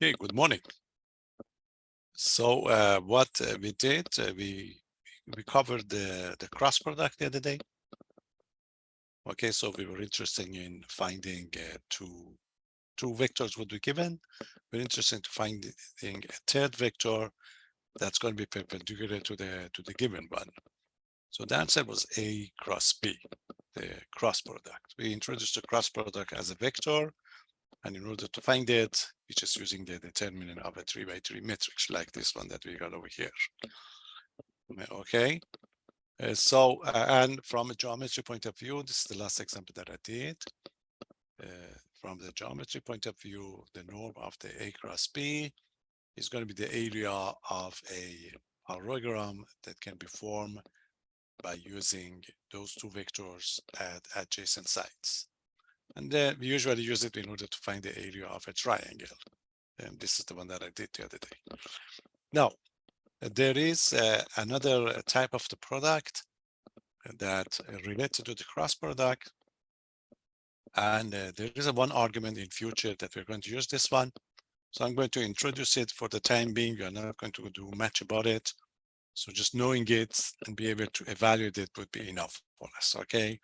Hey, good morning. So what we did, we covered the cross product the other day. Okay, so we were interested in finding two vectors would be given. We're interested in finding a third vector that's going to be perpendicular to the given one. So the answer was A cross B, the cross product. We introduced the cross product as a vector, and in order to find it, we're just using the determinant of a 3x3 matrix like this one that we got over here. Okay. And from a geometry point of view, this is the last example that I did. From the geometry point of view, the norm of the A cross B is going to be the area of a parallelogram that can be formed by using those two vectors at adjacent sides. And then we usually use it in order to find the area of a triangle. And this is the one that I did the other day. Now, there is another type of the product that related to the cross product. And there is one argument in future that we're going to use this one. So I'm going to introduce it for the time being. We're not going to do much about it. So just knowing it and be able to evaluate it would be enough for us, okay?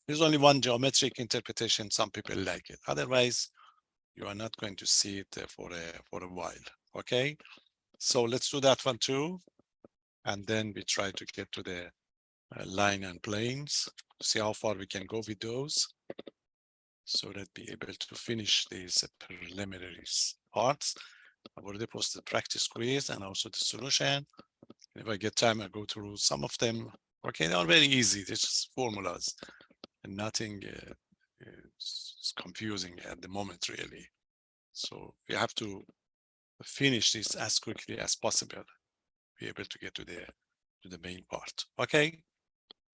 There's only one geometric interpretation. Some people like it. Otherwise, you are not going to see it for a while, okay? So let's do that one too. And then we try to get to the line and planes, see how far we can go with those, so that be able to finish these preliminary parts. I've already posted the practice quiz and also the solution. If I get time, I'll go through some of them. Okay, they are very easy. They're just formulas and nothing is confusing at the moment, really. So we have to finish this as quickly as possible, be able to get to the main part. Okay,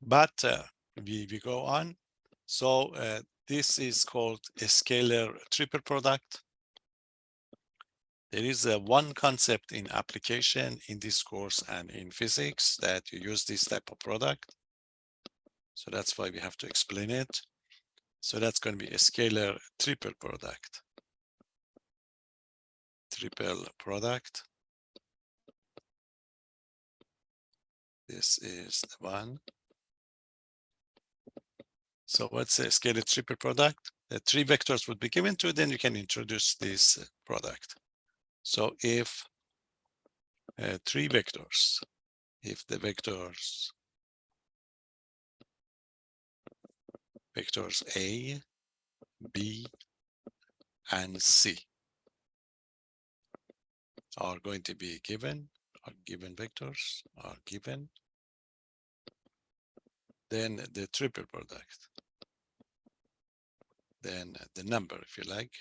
but we go on. So this is called a scalar triple product. There is one concept in application in this course and in physics that you use this type of product. So that's why we have to explain it. So that's going to be a scalar triple product. Triple product. This is the one. So what's a scalar triple product? The three vectors would be given to, then you can introduce this product. So if three vectors, if the vectors A, B, and C are going to be given, or given vectors are given, then the triple product, then the number, if you like.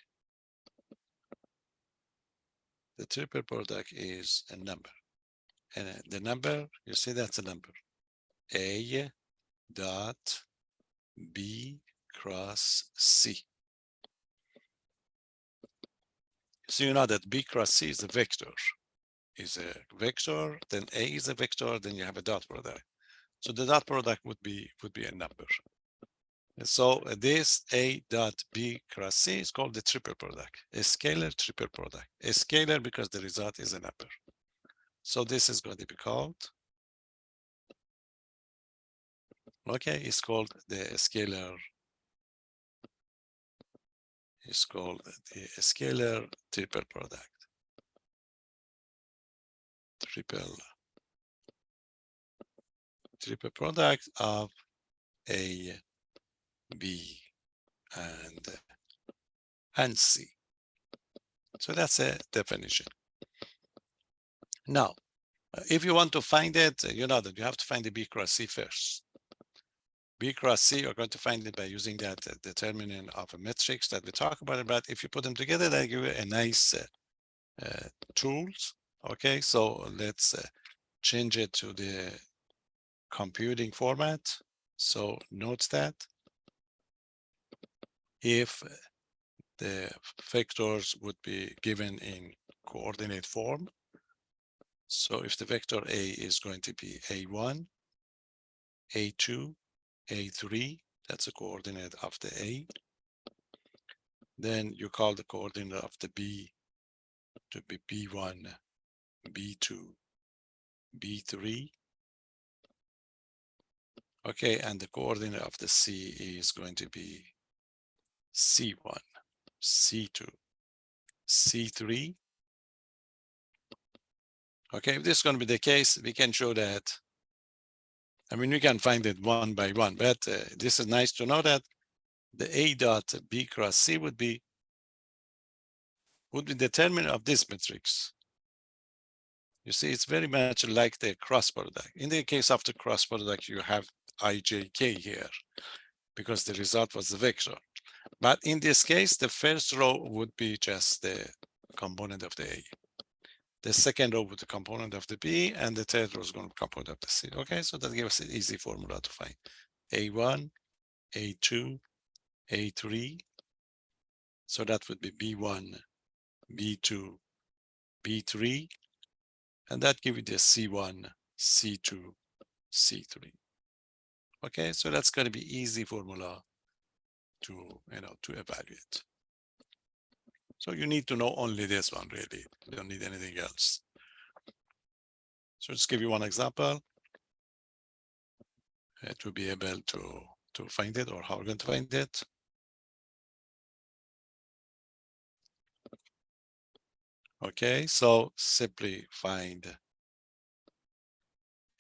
The triple product is a number. And the number, you see that's a number. A dot B cross C. So you know that B cross C is a vector. Is a vector, then A is a vector, then you have a dot product. So the dot product would be a number. And so this A dot B cross C is called the triple product, a scalar triple product. A scalar because the result is a number. So this is going to be called, okay, it's called the scalar, it's called the scalar triple product. Triple product of A, B, and C. So that's a definition. Now, if you want to find it, you know that you have to find the B cross C first. B cross C, you're going to find it by using that determinant of a matrix that we talk about. But if you put them together, they give you a nice tools. Okay, so let's change it to the computing format. So note that if the vectors would be given in coordinate form. So if the vector A is going to be A1, A2, A3, that's a coordinate of the A. Then you call the coordinate of the B to be B1, B2, B3. Okay, and the coordinate of the C is going to be C1, C2, C3. Okay, if this is going to be the case, we can show that. I mean, we can find it one by one, but this is nice to know that the A dot B cross C would be determinant of this matrix. You see, it's very much like the cross product. In the case of the cross product, you have IJK here because the result was the vector. But in this case, the first row would be just the component of the A. The second row would be the component of the B, and the third row is going to be component of the C. Okay, so that gives us an easy formula to find A1, A2, A3. So that would be B1, B2, B3. And that gives you the C1, C2, C3. Okay, so that's going to be easy formula to evaluate. So you need to know only this one, really. You don't need anything else. So just give you one example to be able to find it, or how we're going to find it. Okay, so simply find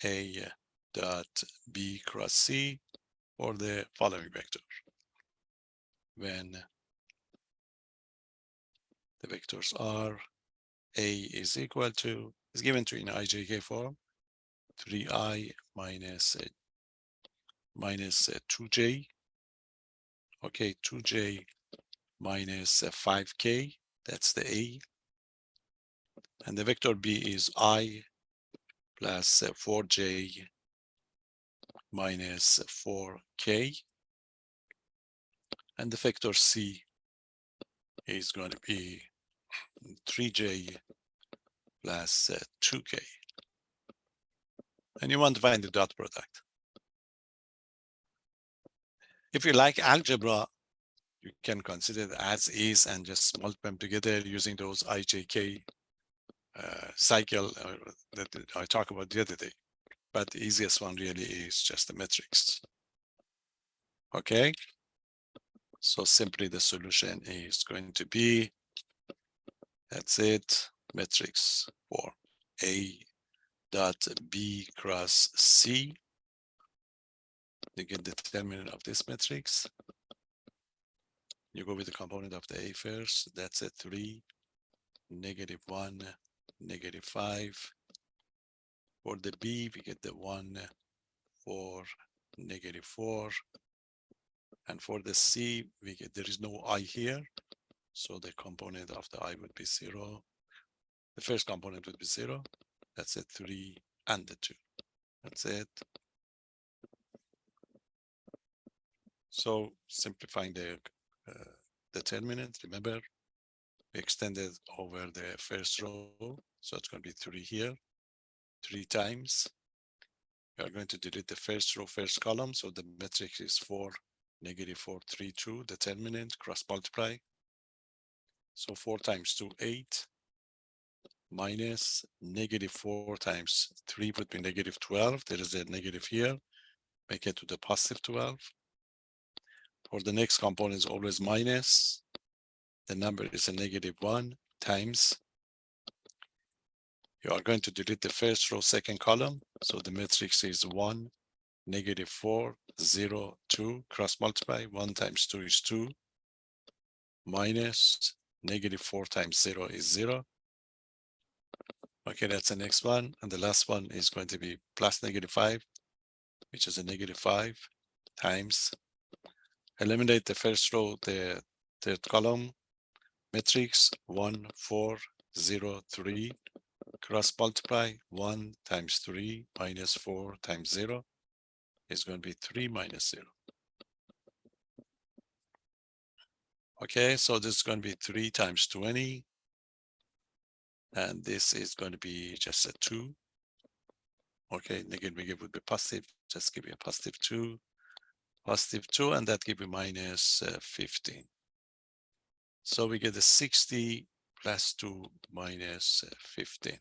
A dot B cross C for the following vector. When the vectors are A is equal to, is given to in IJK form, 3I minus 2J. Okay, 2J minus 5K, that's the A. And the vector B is I plus 4J minus 4K. And the vector C is going to be 3J plus 2K. And you want to find the dot product. If you like algebra, you can consider it as is and just multiply them together using those IJK cycle that I talked about the other day. But the easiest one really is just the matrix. Okay, so simply the solution is going to be, that's it, matrix for A dot B cross C. You get the determinant of this matrix. You go with the component of the A first, that's a 3, -1, -5. For the B, we get the 1, 4, -4. And for the C, we get, there is no I here. So the component of the I would be 0. The first component would be 0. That's a 3 and the 2. That's it. So simplifying the determinant, remember, we extended over the first row. So it's going to be 3 here, 3 times. We are going to delete the first row, first column. So the matrix is 4, -4, 3, 2, determinant, cross multiply. So 4 times 2, 8, minus -4 times 3 would be -12. There is a negative here. Make it to the positive 12. For the next component is always minus. The number is a -1 times. You are going to delete the first row, second column. So the matrix is 1, -4, 0, 2, cross multiply. 1 times 2 is 2, minus -4 times 0 is 0. Okay, that's the next one. And the last one is going to be plus -5, which is a -5 times. Eliminate the first row, the third column, matrix 1, 4, 0, 3, cross multiply 1 times 3 minus 4 times 0 is going to be 3 minus 0. Okay, so this is going to be 3 times 20. And this is going to be just a 2. Okay, negative would be positive. Just give me a positive 2, and that give you minus 15. So we get a 60 plus 2 minus 15.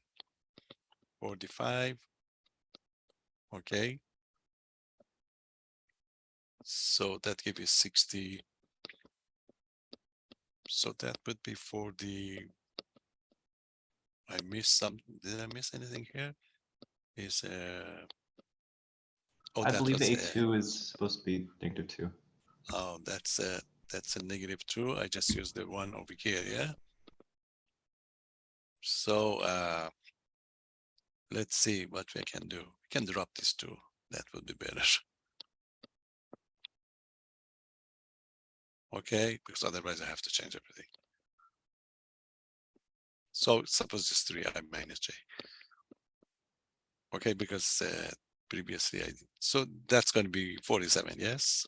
45. Okay. So that gives you 60. So that would be for the, I missed some, did I miss anything here? Is oh, I that believe was the A2 is supposed to be -2. oh, that's a -2. I just used the one over here, yeah. So let's see what we can do. We can drop these two. That would be better. Okay, because otherwise I have to change everything. So suppose it's 3i minus j. Okay, because previously I did. So that's going to be 47, yes?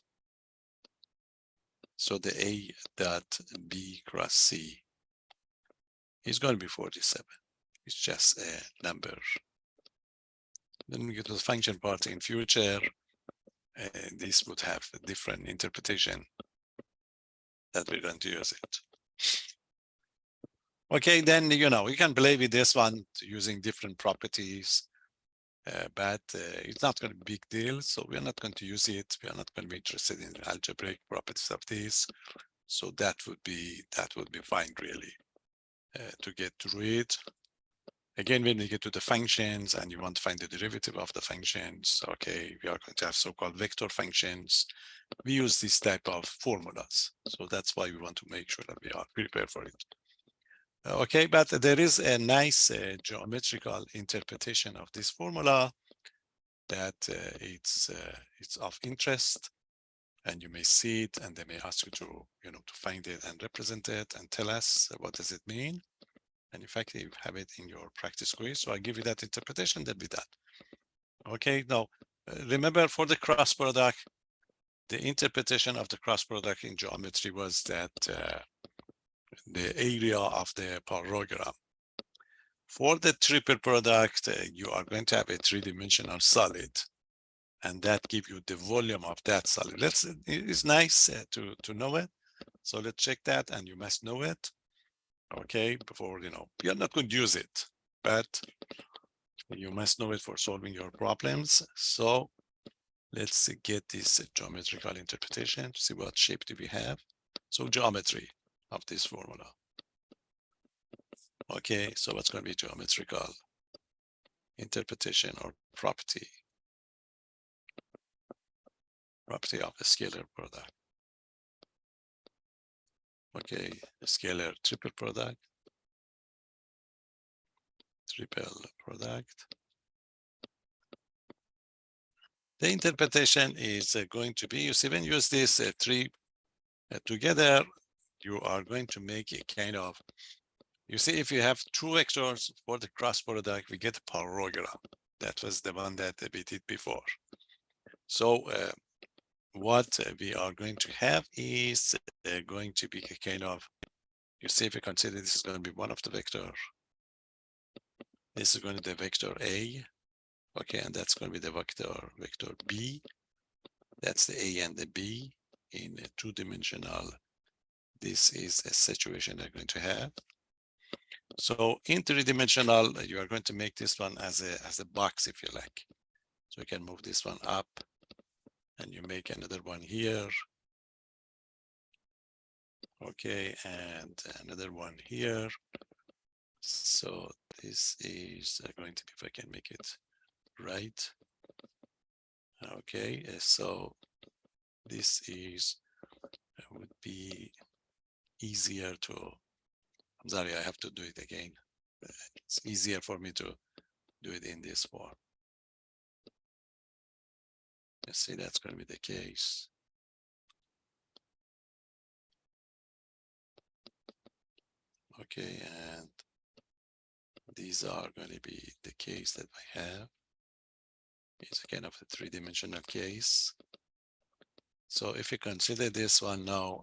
So the A dot B cross C is going to be 47. It's just a number. Then we get to the function part in future. This would have a different interpretation that we're going to use it. Okay, then, you know, you can play with this one using different properties, but it's not going to be a big deal. So we're not going to use it. We are not going to be interested in algebraic properties of this. So that would be fine, really, to get through it. Again, when you get to the functions and you want to find the derivative of the functions, okay, we are going to have so-called vector functions. We use this type of formulas. So that's why we want to make sure that we are prepared for it. Okay, but there is a nice geometrical interpretation of this formula that it's of interest, and you may see it, and they may ask you to, you know, to find it and represent it and tell us what does it mean. And in fact, you have it in your practice quiz. So I give you that interpretation, that'll be that. Okay, now remember for the cross product, the interpretation of the cross product in geometry was that the area of the parallelogram. For the triple product, you are going to have a three-dimensional solid, and that gives you the volume of that solid. It's nice to know it. So let's check that, and you must know it. Okay, before, you know, you're not going to use it, but you must know it for solving your problems. So let's get this geometrical interpretation to see what shape do we have. So geometry of this formula. Okay, so what's going to be geometrical interpretation or property of a scalar product? Okay, a scalar triple product. The interpretation is going to be, you see, when you use this three together, you are going to make a kind of, you see, if you have two vectors for the cross product, we get a parallelogram. That was the one that we did before. So what we are going to have is going to be a kind of, you see, if you consider this is going to be one of the vector, this is going to be the vector A, okay, and that's going to be the vector B. That's the A and the B in a two-dimensional. This is a situation they're going to have. So in three-dimensional, you are going to make this one as a box, if you like. So you can move this one up, and you make another one here. Okay, and another one here. So this is going to be, if I can make it right. Okay, so this is would be easier to, I'm sorry, I have to do it again. It's easier for me to do it in this form. Let's see, that's going to be the case. Okay, and these are going to be the case that I have. It's a kind of a three-dimensional case. So if you consider this one now,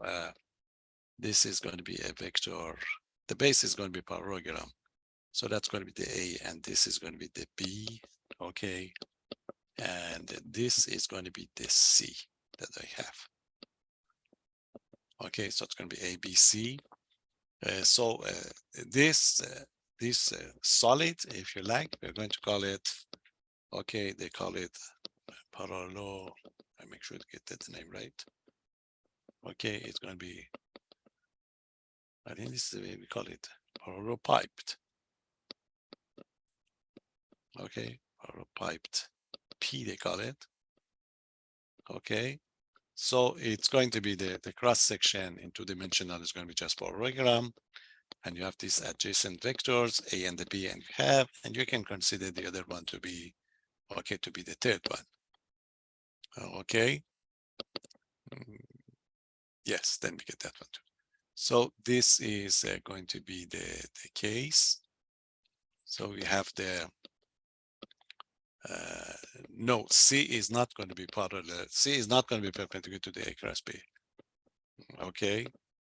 this is going to be a vector. The base is going to be parallelogram. So that's going to be the A, and this is going to be the B. Okay, and this is going to be the C that I have. Okay, so it's going to be A, B, C. This solid, if you like, we're going to call it, okay, they call it parallel. I make sure to get that name right. Okay, it's going to be, I think this is the way we call it, parallel piped. Okay, parallel piped P, they call it. Okay, so it's going to be the cross section in 2-dimensional is going to be just parallelogram. And you have these adjacent vectors, A and the B, and you have, and you can consider the other one to be, okay, to be the third one. Okay. Yes, then we get that one too. So this is going to be the case. So we have the, no, C is not going to be parallel. C is not going to be perpendicular to the A cross B. Okay.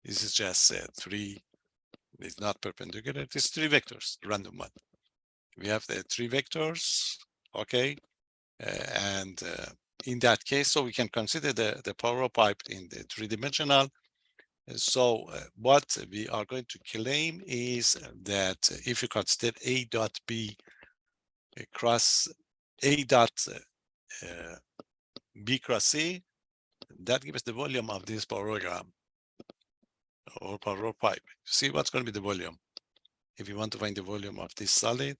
This is just 3. It's not perpendicular. It is 3 vectors, random one. We have the 3 vectors. Okay. And in that case, so we can consider the parallel pipe in the 3-dimensional. So what we are going to claim is that if you consider A dot B cross A dot B cross C, that gives the volume of this parallelogram or parallel pipe. See what's going to be the volume. If you want to find the volume of this solid,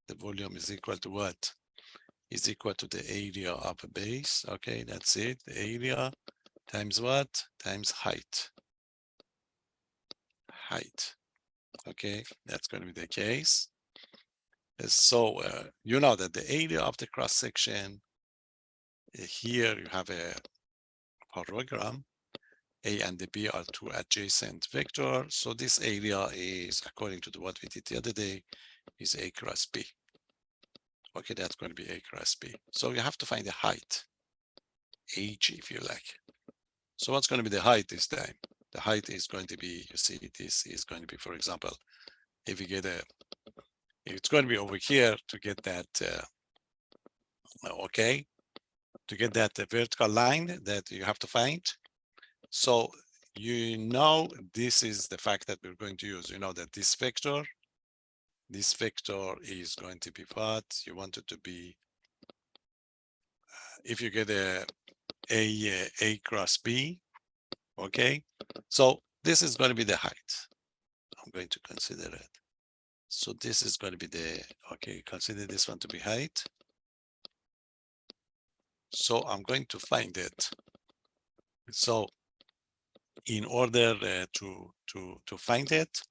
the volume is equal to what? Is equal to the area of a base. Okay, that's it. The area times what? Times height. Height. Okay, that's going to be the case. So you know that the area of the cross section, here you have a parallelogram. A and the B are 2 adjacent vectors. So this area is, according to what we did the other day, is A cross B. Okay, that's going to be A cross B. So you have to find the height, H if you like. So what's going to be the height this time? The height is going to be, you see, this is going to be, for example, if you get it's going to be over here to get that, okay, to get that vertical line that you have to find. So you know this is the fact that we're going to use. You know that this vector is going to be what you want it to be. If you get A cross B, okay. So this is going to be the height. I'm going to consider it. So this is going to be the, okay, consider this one to be height. So I'm going to find it. So in order to find it,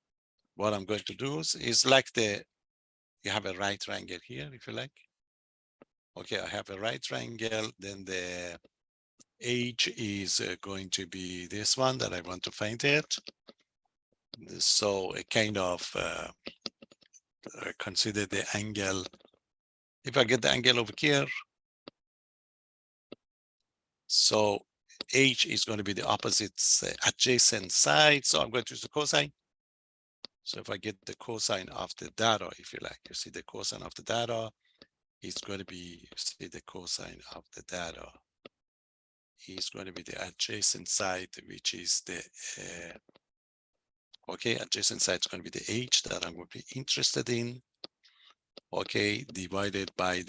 what I'm going to do is like you have a right triangle here, if you like. Okay, I have a right triangle, then the H is going to be this one that I want to find it. So a kind of consider the angle. If I get the angle over here, so H is going to be the opposite adjacent side. So I'm going to use the cosine. So if I get the cosine of the data, if you like, you see the cosine of the data is going to be, you see the cosine of the data is going to be the adjacent side, which is the, okay, adjacent side is going to be the H that I'm going to be interested in. Okay, divided by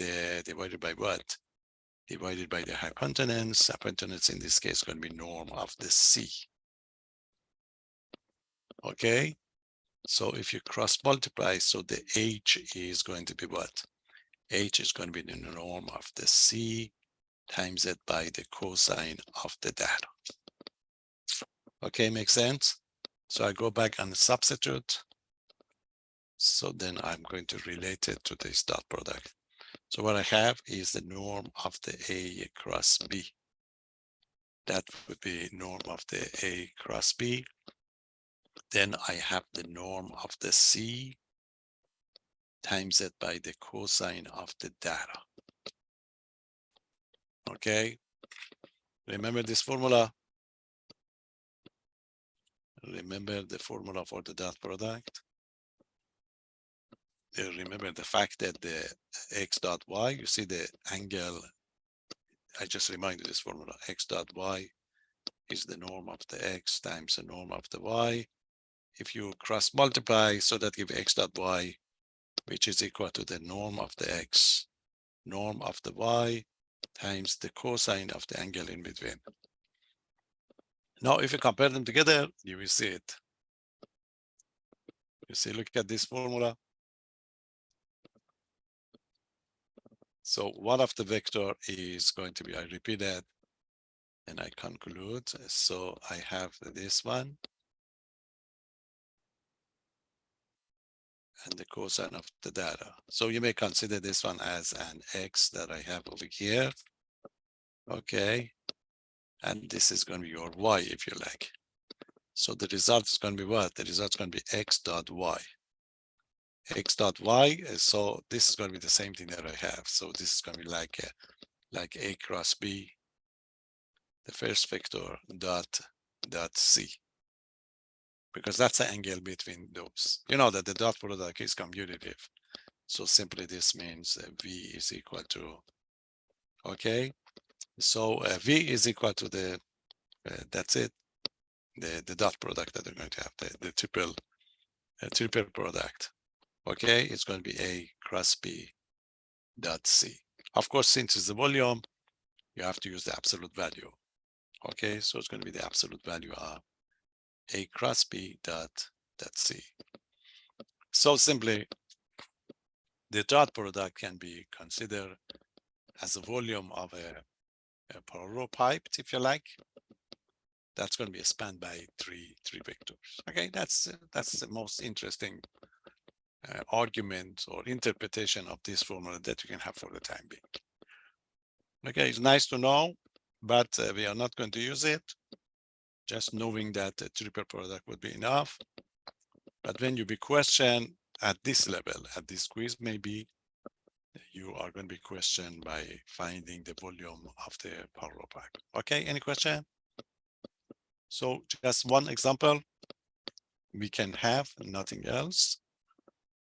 what? Divided by the hypotenuse. Hypotenuse in this case is going to be norm of the C. Okay, so if you cross multiply, so the H is going to be what? H is going to be the norm of the C times it by the cosine of the data. Okay, makes sense? So I go back and substitute. So then I'm going to relate it to this dot product. So what I have is the norm of the A cross B. That would be norm of the A cross B. Then I have the norm of the C times it by the cosine of the data. Okay, remember this formula? Remember the formula for the dot product? Remember the fact that the x dot y, you see the angle, I just reminded this formula, x dot y is the norm of the x times the norm of the y if you cross multiply, so that give x dot y, which is equal to the norm of the x, norm of the y, times the cosine of the angle in between. Now, if you compare them together, you will see it. You see, look at this formula. So one of the vector is going to be, I repeat that, and I conclude. So I have this one, and the cosine of the data. So you may consider this one as an x that I have over here. Okay. And this is going to be your y, if you like. So the result is going to be what? The result is going to be x dot y. X dot y. So this is going to be the same thing that I have. So this is going to be like a cross b, the first vector dot c, because that's the angle between those. You know that the dot product is commutative. So simply this means v is equal to, okay. So v is equal to the, that's it, the dot product that they're going to have, the triple product. Okay, it's going to be a cross b dot c. Of course, since it's the volume, you have to use the absolute value. Okay, so it's going to be the absolute value of a cross b dot c. So simply, the dot product can be considered as a volume of a parallel pipe, if you like. That's going to be spanned by three vectors. Okay, that's the most interesting argument or interpretation of this formula that you can have for the time being. Okay, it's nice to know, but we are not going to use it. Just knowing that the triple product would be enough. But when you be questioned at this level, at this quiz, maybe you are going to be questioned by finding the volume of the parallel pipe. Okay, any question? So just one example we can have, nothing else.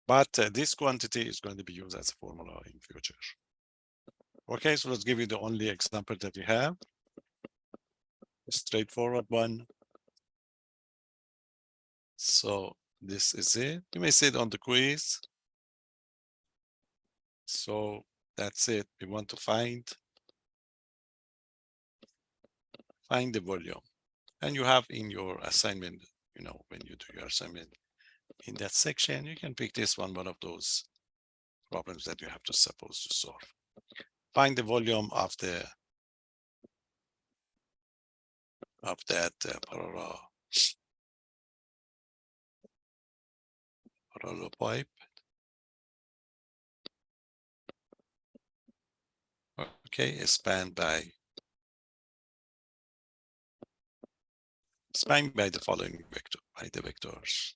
But this quantity is going to be used as a formula in future. Okay, so let's give you the only example that we have. A straightforward one. So this is it. You may see it on the quiz. So that's it. We want to find the volume. And you have in your assignment, you know, when you do your assignment in that section, you can pick this one of those problems that you have to suppose to solve. Find the volume of that parallel pipe. Okay, is spanned by the following vector, by the vectors.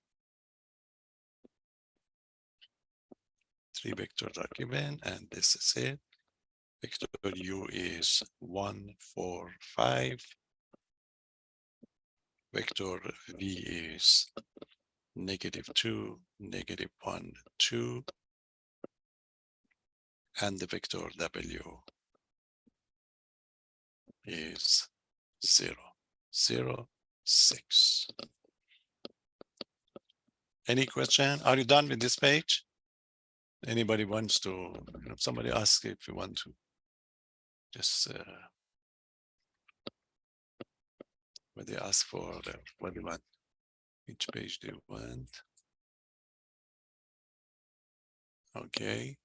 3 vectors are given, and this is it. Vector u is 1, 4, 5. Vector v is -2, -1, 2. And the vector w is 0, 0, 6. Any question? Are you done with this page? Anybody wants to, you know, somebody ask if you want to just what they ask for, what they want, which page they want. Okay.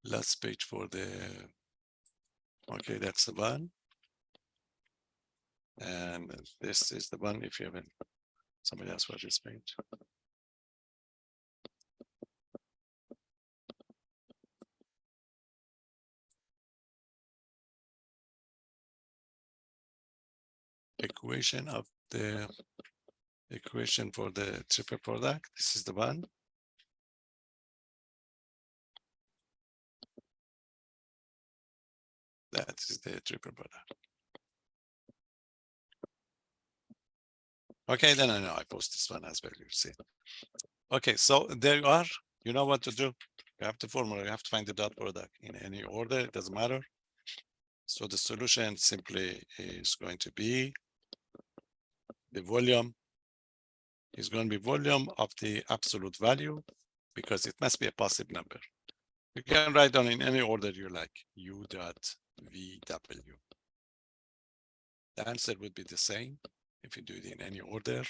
Last page for the, okay, that's the one. And this is the one if you haven't, somebody else for this page. Equation of the equation for the triple product. This is the one. That is the triple product. Okay, then I know I post this one as well, you see. Okay, so there you are. You know what to do. You have the formula, you have to find the dot product in any order, it doesn't matter. So the solution simply is going to be The volume is going to be volume of the absolute value because it must be a positive number. You can write down in any order you like, U dot VW. The answer would be the same if you do it in any order.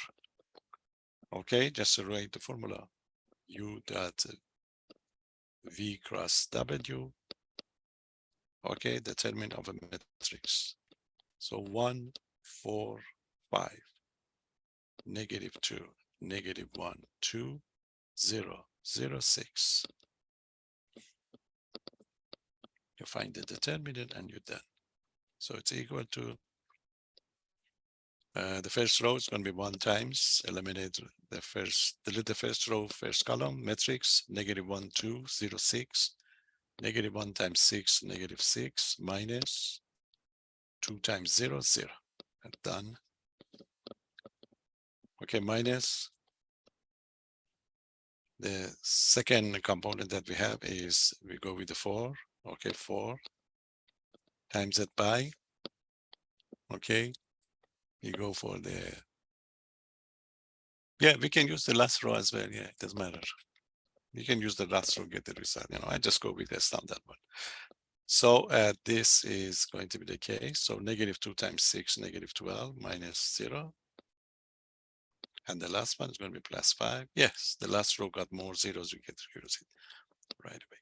Okay, just to write the formula, U dot V cross W. Okay, determinant of a matrix. So 1, 4, 5, -2, -1, 2, 0, 0, 6. You find the determinant and you're done. So it's equal to the first row is going to be 1 times, eliminate the first, delete the first row, first column, matrix, -1, 2, 0, 6, -1 times 6, -6, minus 2 times 0, 0. And done. Okay, minus the second component that we have is we go with the 4. Okay, 4 times it by. Okay, you go for the, yeah, we can use the last row as well. Yeah, it doesn't matter. You can use the last row, get the result. You know, I just go with the standard one. So this is going to be the case. So -2 times 6, -12, minus 0. And the last one is going to be +5. Yes, the last row got more zeros. You get use it right away.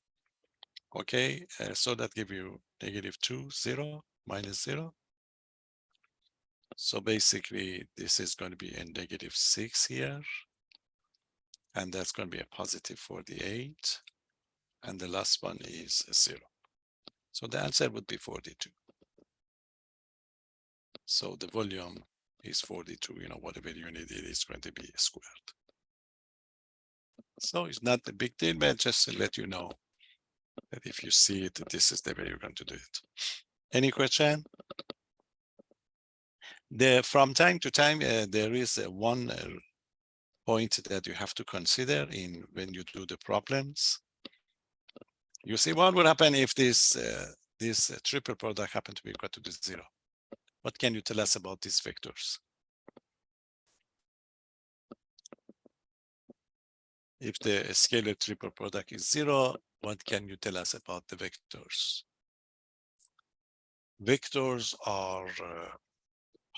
Okay, so that give you -2, 0, minus 0. So basically, this is going to be a -6 here. And that's going to be a +48. And the last one is a 0. So the answer would be 42. So the volume is 42, you know, whatever unit it is going to be squared. So it's not a big deal, but just to let you know that if you see it, this is the way you're going to do it. Any question? From time to time, there is one point that you have to consider in when you do the problems. You see what would happen if this triple product happened to be equal to 0? What can you tell us about these vectors? If the scalar triple product is 0, what can you tell us about the vectors? Vectors are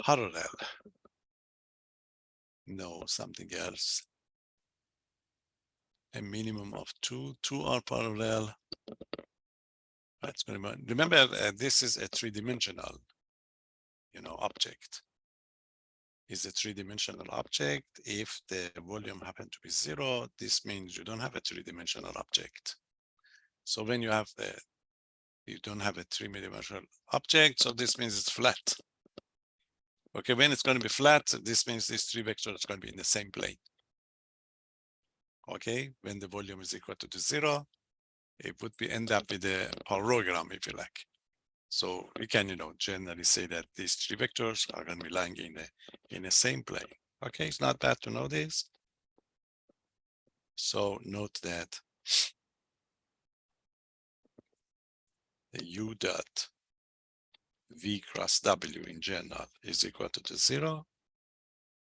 parallel. No, something else. A minimum of 2. 2 are parallel. That's going to be, remember, this is a 3-dimensional, you know, object. Is a 3-dimensional object. If the volume happen to be 0, this means you don't have a 3-dimensional object. So when you have you don't have a 3-dimensional object, so this means it's flat. Okay, when it's going to be flat, this means these 3 vectors are going to be in the same plane. Okay, when the volume is equal to 0, it would be end up with a parallelogram, if you like. So we can, you know, generally say that these 3 vectors are going to be lying in the same plane. Okay, it's not bad to know this. So note that the U dot V cross W in general is equal to 0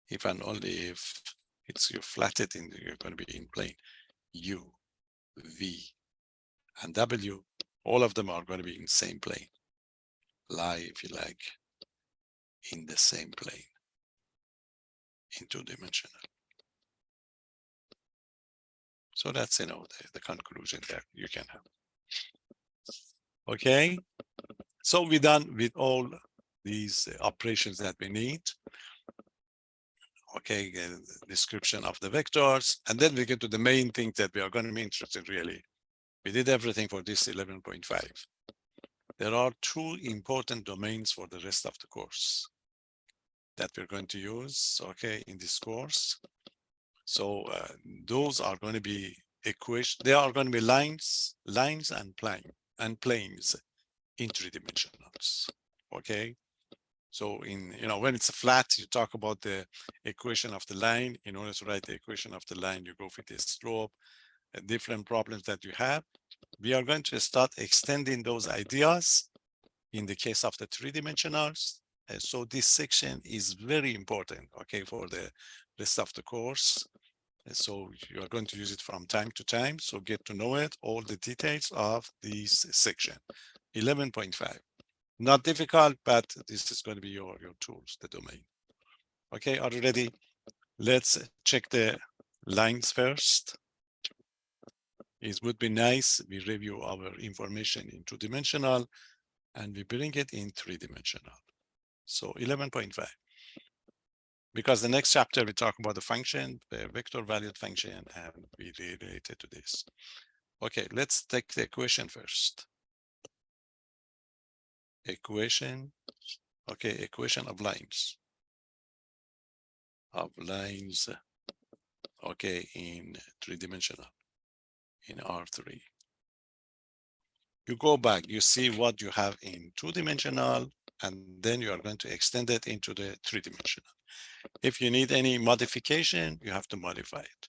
if and only if you flat it in, you're going to be in plane. U, V, and W, all of them are going to be in the same plane. Lie, if you like, in the same plane, in 2-dimensional. So that's, you know, the conclusion that you can have. Okay, so we're done with all these operations that we need. Okay, description of the vectors, and then we get to the main thing that we are going to be interested in really. We did everything for this 11.5. There are 2 important domains for the rest of the course that we're going to use, okay, in this course. So those are going to be equations. They are going to be lines and planes in 3 dimensionals. Okay. So in, you know, when it's flat, you talk about the equation of the line. In order to write the equation of the line, you go for the slope, different problems that you have. We are going to start extending those ideas in the case of the 3 dimensionals So this section is very important, okay, for the rest of the course. So you are going to use it from time to time. So get to know it, all the details of this section. 11.5. Not difficult, but this is going to be your tools, the domain. Okay, are you ready? Let's check the lines first. It would be nice we review our information in two-dimensional and we bring it in three-dimensional. So 11.5. Because the next chapter we talk about the function, the vector valued function, and we relate it to this. Okay, let's take the equation first. Equation, okay, equation of lines. Okay, in three-dimensional, in R3. You go back, you see what you have in two-dimensional, and then you are going to extend it into the three-dimensional. If you need any modification, you have to modify it.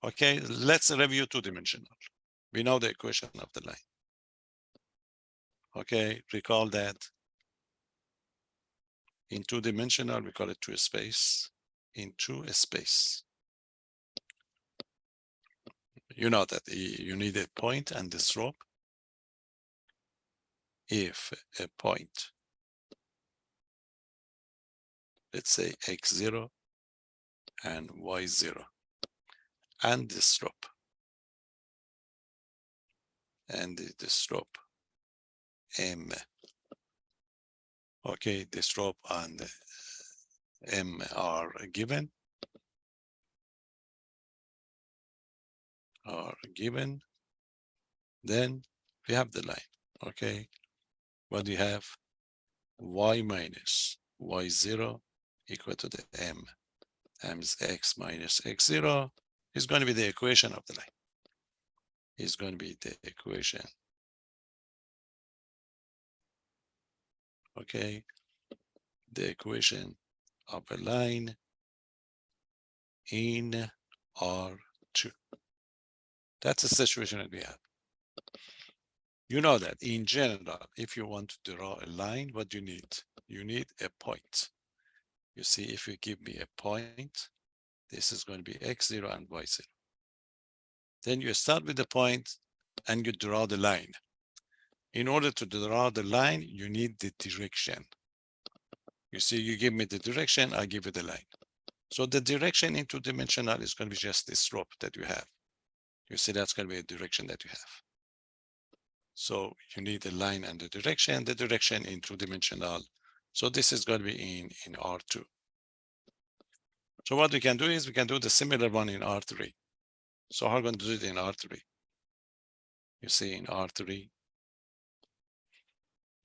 Okay, let's review two-dimensional. We know the equation of the line. Okay, recall that in two-dimensional, we call it two space. In two space, you know that you need a point and the slope. If a point, let's say x0 and y0, and the slope, and the slope m, okay, the slope and m are given, then we have the line. Okay, what do you have? Y minus y0 equal to the m. M is x minus x0 is going to be the equation of the line. Is going to be the equation. Okay, the equation of a line in R2. That's the situation that we have. You know that in general, if you want to draw a line, what do you need? You need a point. You see, if you give me a point, this is going to be x0 and y0. Then you start with the point and you draw the line. In order to draw the line, you need the direction. You see, you give me the direction, I give you the line. So the direction in two-dimensional is going to be just the slope that you have. You see, that's going to be a direction that you have. So you need the line and the direction in two-dimensional. So this is going to be in R2. So what we can do is we can do the similar one in R3. So how are we going to do it in R3? You see, in R3.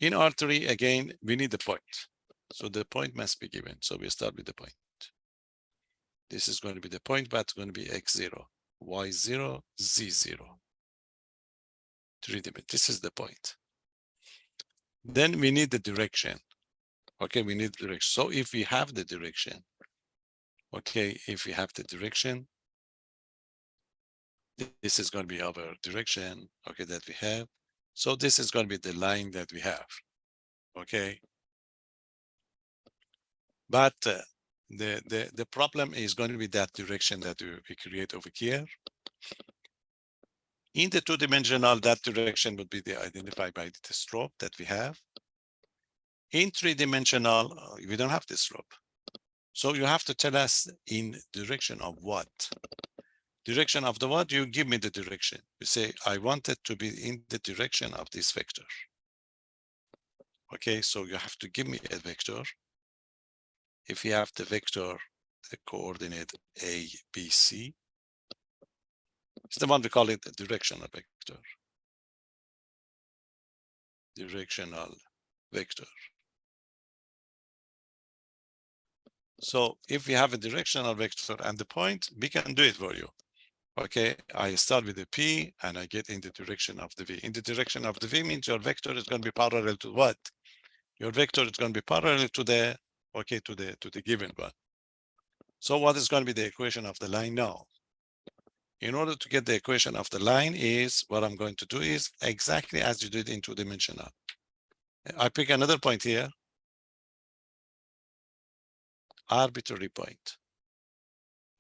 In R3, again, we need the point. So the point must be given. So we start with the point. This is going to be the point, but it's going to be x0, y0, z0. Three-dimensional. This is the point. Then we need the direction. Okay, we need the direction. So if we have the direction, okay, if we have the direction, this is going to be our direction, okay, that we have. So this is going to be the line that we have, okay. But the problem is going to be that direction that we create over here. In the two-dimensional, that direction would be identified by the slope that we have. In three-dimensional, we don't have the slope. So you have to tell us in direction of what? Direction of the what? You give me the direction. You say, I want it to be in the direction of this vector. Okay, so you have to give me a vector. If you have the vector, the coordinate A, B, C, it's the one we call it a directional vector. Directional vector. So if we have a directional vector and the point, we can do it for you. Okay, I start with the P and I get in the direction of the V. In the direction of the V means your vector is going to be parallel to what? Your vector is going to be parallel to the, okay, to the given one. So what is going to be the equation of the line now? In order to get the equation of the line is, what I'm going to do is exactly as you did in two-dimensional. I pick another point here. arbitrary point.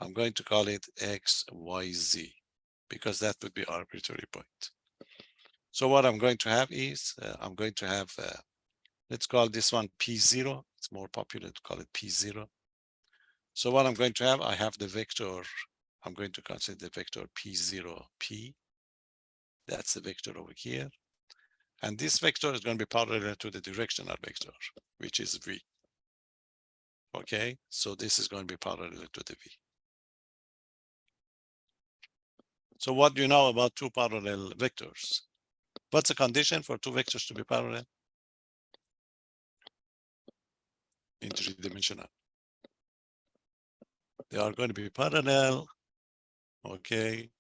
I'm going to call it X, Y, Z, because that would be arbitrary point. So what I'm going to have is, I'm going to have, let's call this one P0. It's more popular to call it P0. So what I'm going to have, I have the vector, I'm going to consider the vector P0P. That's the vector over here. And this vector is going to be parallel to the directional vector, which is V. Okay, so this is going to be parallel to the V. So what do you know about two parallel vectors? What's the condition for two vectors to be parallel in three-dimensional? They are going to be parallel, okay.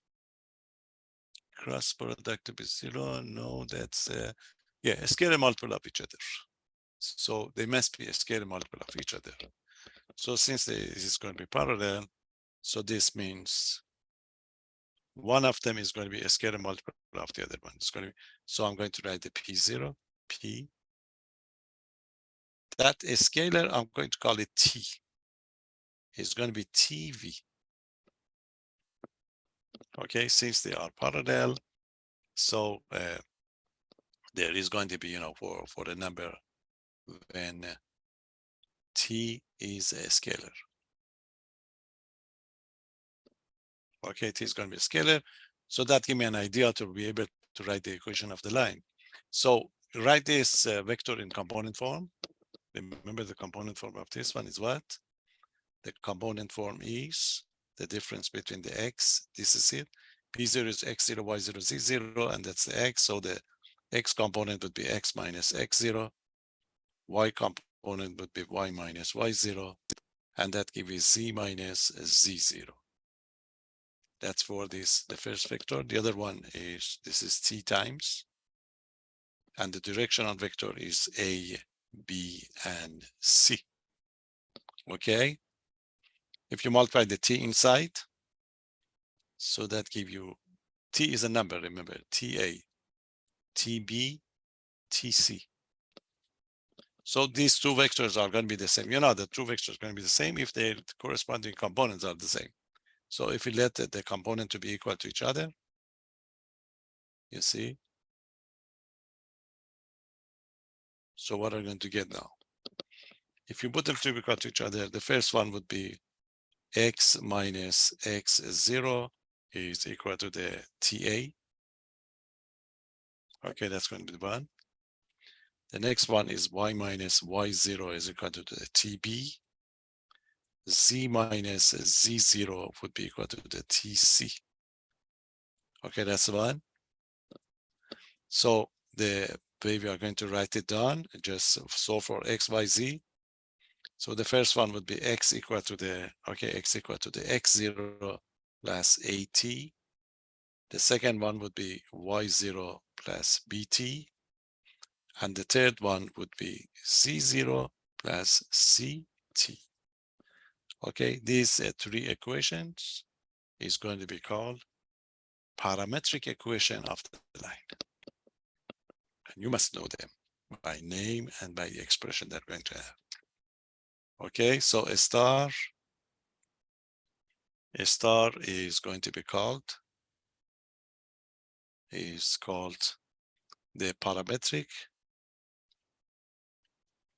Cross product to be zero, no, that's, yeah, a scalar multiple of each other. So they must be a scalar multiple of each other. So since this is going to be parallel, so this means one of them is going to be a scalar multiple of the other one. It's going to be, so I'm going to write the P0, P. That is scalar, I'm going to call it T. It's going to be TV. Okay, since they are parallel, so there is going to be, for the number when T is a scalar. Okay, T is going to be a scalar. So that gives me an idea to be able to write the equation of the line. So write this vector in component form. Remember the component form of this one is what? The component form is the difference between the X, this is it. P0 is X0, Y0, Z0, and that's the X. So the X component would be X minus X0. Y component would be Y minus Y0. And that gives you Z minus Z0. That's for this, the first vector. The other one is, this is T times. And the directional vector is A, B, and C. Okay. If you multiply the T inside, so that give you, T is a number, remember, TA, TB, TC. So these two vectors are going to be the same. The two vectors are going to be the same if their corresponding components are the same. So if we let the component to be equal to each other, you see. So what are we going to get now? If you put them to be equal to each other, the first one would be X minus X0 is equal to the TA. Okay, that's going to be the one. The next one is Y minus Y0 is equal to the TB. Z minus Z0 would be equal to the TC. Okay, that's one. So the way we are going to write it down, just solve for X, Y, Z. So the first one would be X equal to the, X equal to the X0 plus AT. The second one would be Y0 plus BT. And the third one would be C0 plus CT. Okay, these three equations is going to be called parametric equation of the line. And you must know them by name and by the expression they're going to have. Okay, so a star is going to be called, the parametric.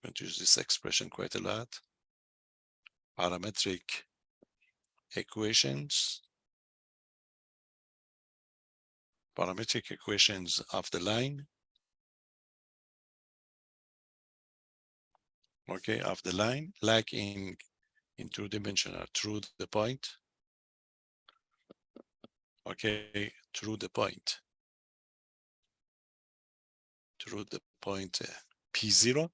I'm going to use this expression quite a lot. Parametric equations of the line. Okay, of the line, like in two-dimensional, through the point. Okay, through the point P0,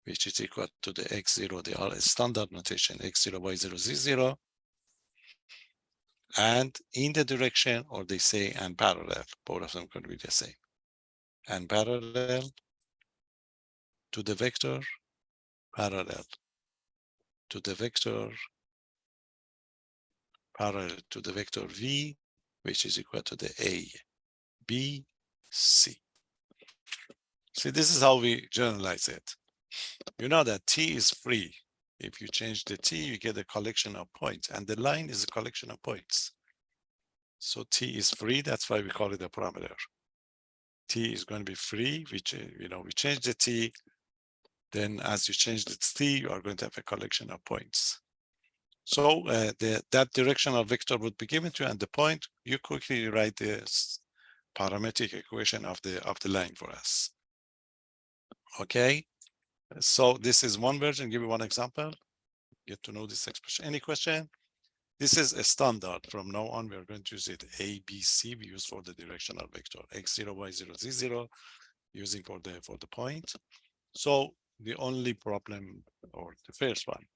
which is equal to the X0, they are a standard notation, X0, Y0, Z0. And in the direction, or they say and parallel, both of them could be the same. And parallel to the vector, parallel to the vector, parallel to the vector V, which is equal to the A, B, C. See, this is how we generalize it. You know that T is free. If you change the t, you get a collection of points, and the line is a collection of points. So t is free, that's why we call it a parameter. T is going to be free, which, we change the t, then as you change the t, you are going to have a collection of points. So that directional vector would be given to you, and the point, you quickly write this parametric equation of the line for us. Okay, so this is one version. Give you one example. Get to know this expression. Any question? This is a standard. From now on, we are going to use it. A, B, C we use for the directional vector. X0, Y0, Z0, using for the point. So the only problem, or the first one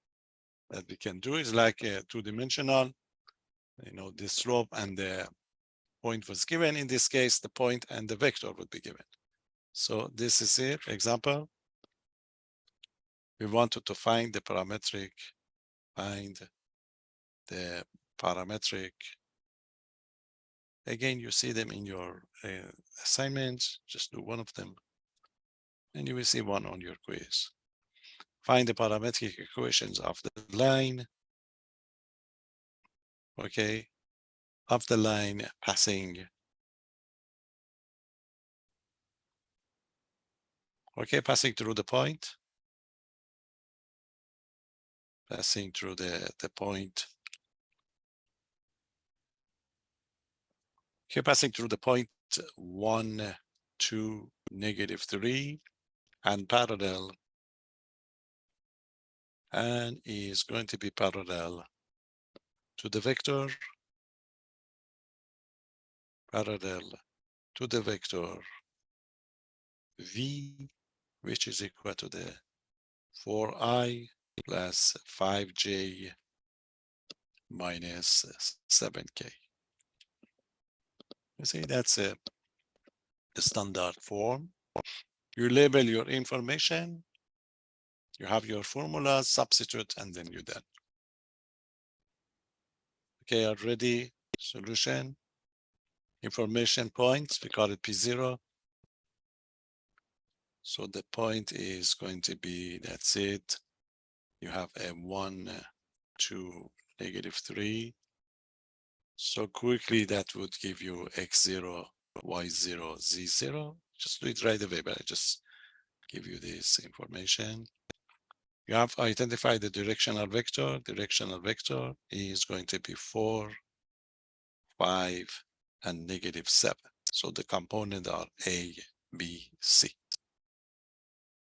that we can do, is like a two-dimensional. The slope and the point was given. In this case, the point and the vector would be given. So this is it. Example. We wanted to find the parametric. Again, you see them in your assignments. Just do one of them, and you will see one on your quiz. Find the parametric equations of the line. Okay, of the line passing. Okay, passing through the point. Passing through the point. Okay, passing through the point 1, 2, -3, and parallel, and is going to be parallel to the vector, v, which is equal to the 4i plus 5j minus 7k. You see, that's a standard form. You label your information, you have your formula, substitute, and then you're done. Okay, already solution. Information points, we call it P0. So the point is going to be, that's it. You have a 1, 2, -3. So quickly that would give you X0, Y0, Z0. Just do it right away, but I just give you this information. You have identified the directional vector. Directional vector is going to be 4, 5, and -7. So the components are A, B, C.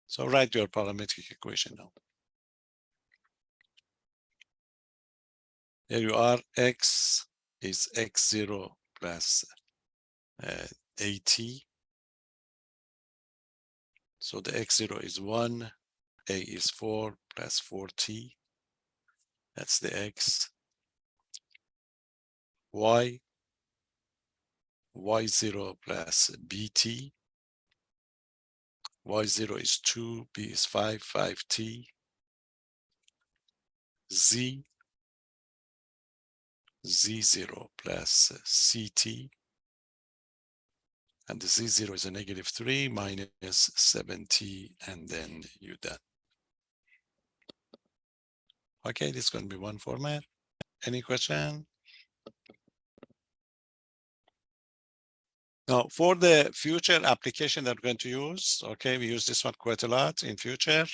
So write your parametric equation now. Here you are, X is X0 plus AT. So the X0 is 1, A is 4 plus 4T. That's the X. Y, Y0 plus BT. Y0 is 2, B is 5, 5T. Z, Z0 plus CT. And the Z0 is a -3 minus 7T, and then you're done. Okay, this is going to be one format. Any question? Now, for the future application that we're going to use, okay, we use this one quite a lot in future.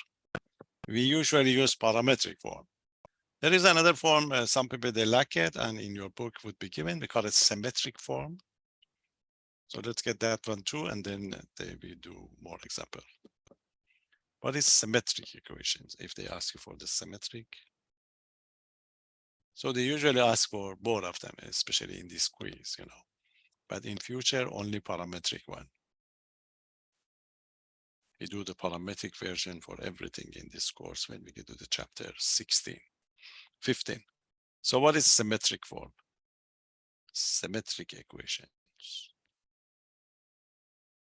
We usually use parametric form. There is another form, some people, they lack it, and in your book would be given. We call it symmetric form. So let's get that one too, and then we do more example. What is symmetric equations if they ask you for the symmetric? So they usually ask for both of them, especially in this quiz, But in future, only parametric one. We do the parametric version for everything in this course when we get to the chapter 15. So what is symmetric form? Symmetric equations.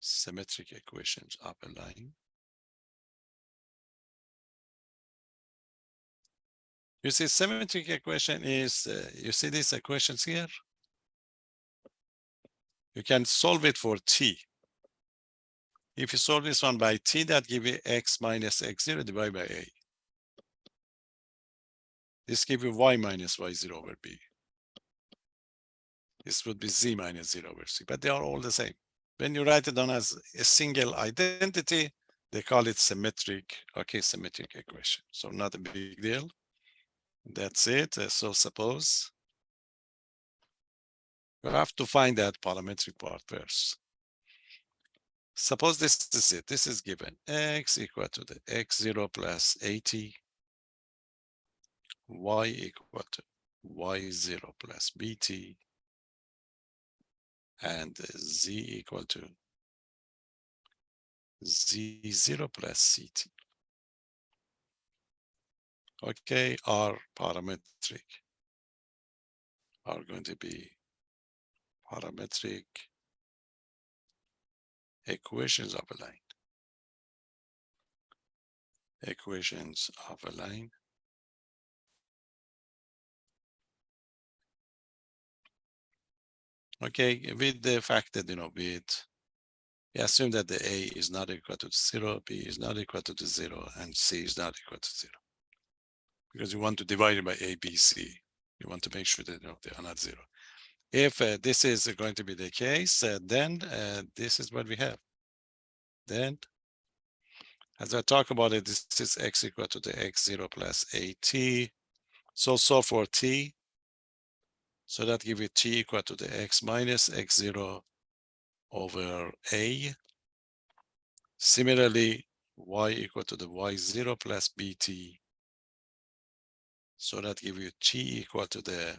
Symmetric equations of a line. You see, symmetric equation is, you see these equations here? You can solve it for t. If you solve this one by t, that gives you x minus x0 divided by a. This gives you y minus y0 over b. This would be z minus 0 over c, but they are all the same. When you write it down as a single identity, they call it symmetric, okay, symmetric equation. So not a big deal. That's it. So suppose you have to find that parametric part first. Suppose this is it. This is given x equal to the x0 plus 80, y equal to y0 plus bt, and z equal to z0 plus ct. Okay, our parametric are going to be parametric equations of a line. Equations of a line. Okay, with the fact that, we assume that the A is not equal to 0, B is not equal to 0, and C is not equal to 0. Because you want to divide it by A, B, C. You want to make sure that they are not 0. If this is going to be the case, then this is what we have. Then, as I talk about it, this is x equal to the x0 plus at. So for t, so that gives you t equal to the x minus x0 over a. Similarly, y equal to the y0 plus bt. So that gives you t equal to the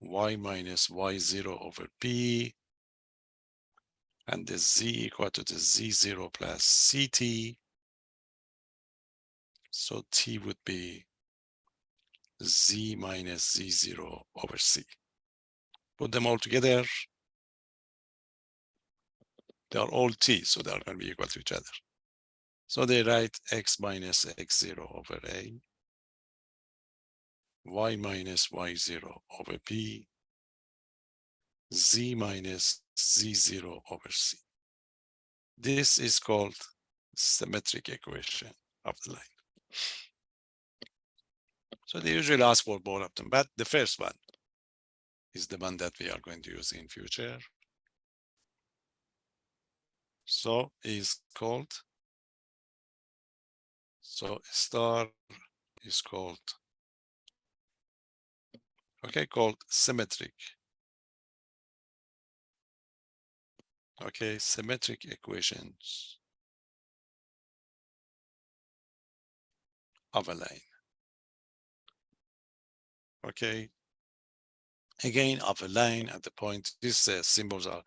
y minus y0 over b, and the z equal to the z0 plus ct. So t would be z minus z0 over c. Put them all together. They are all t, so they are going to be equal to each other. So they write x minus x0 over a, y minus y0 over b, z minus z0 over c. This is called symmetric equation of the line. So they usually ask for both of them, but the first one is the one that we are going to use in future. So is called, so star is called, okay, called symmetric. Okay, symmetric equations of a line. Okay, again, of a line at the point, these symbols are,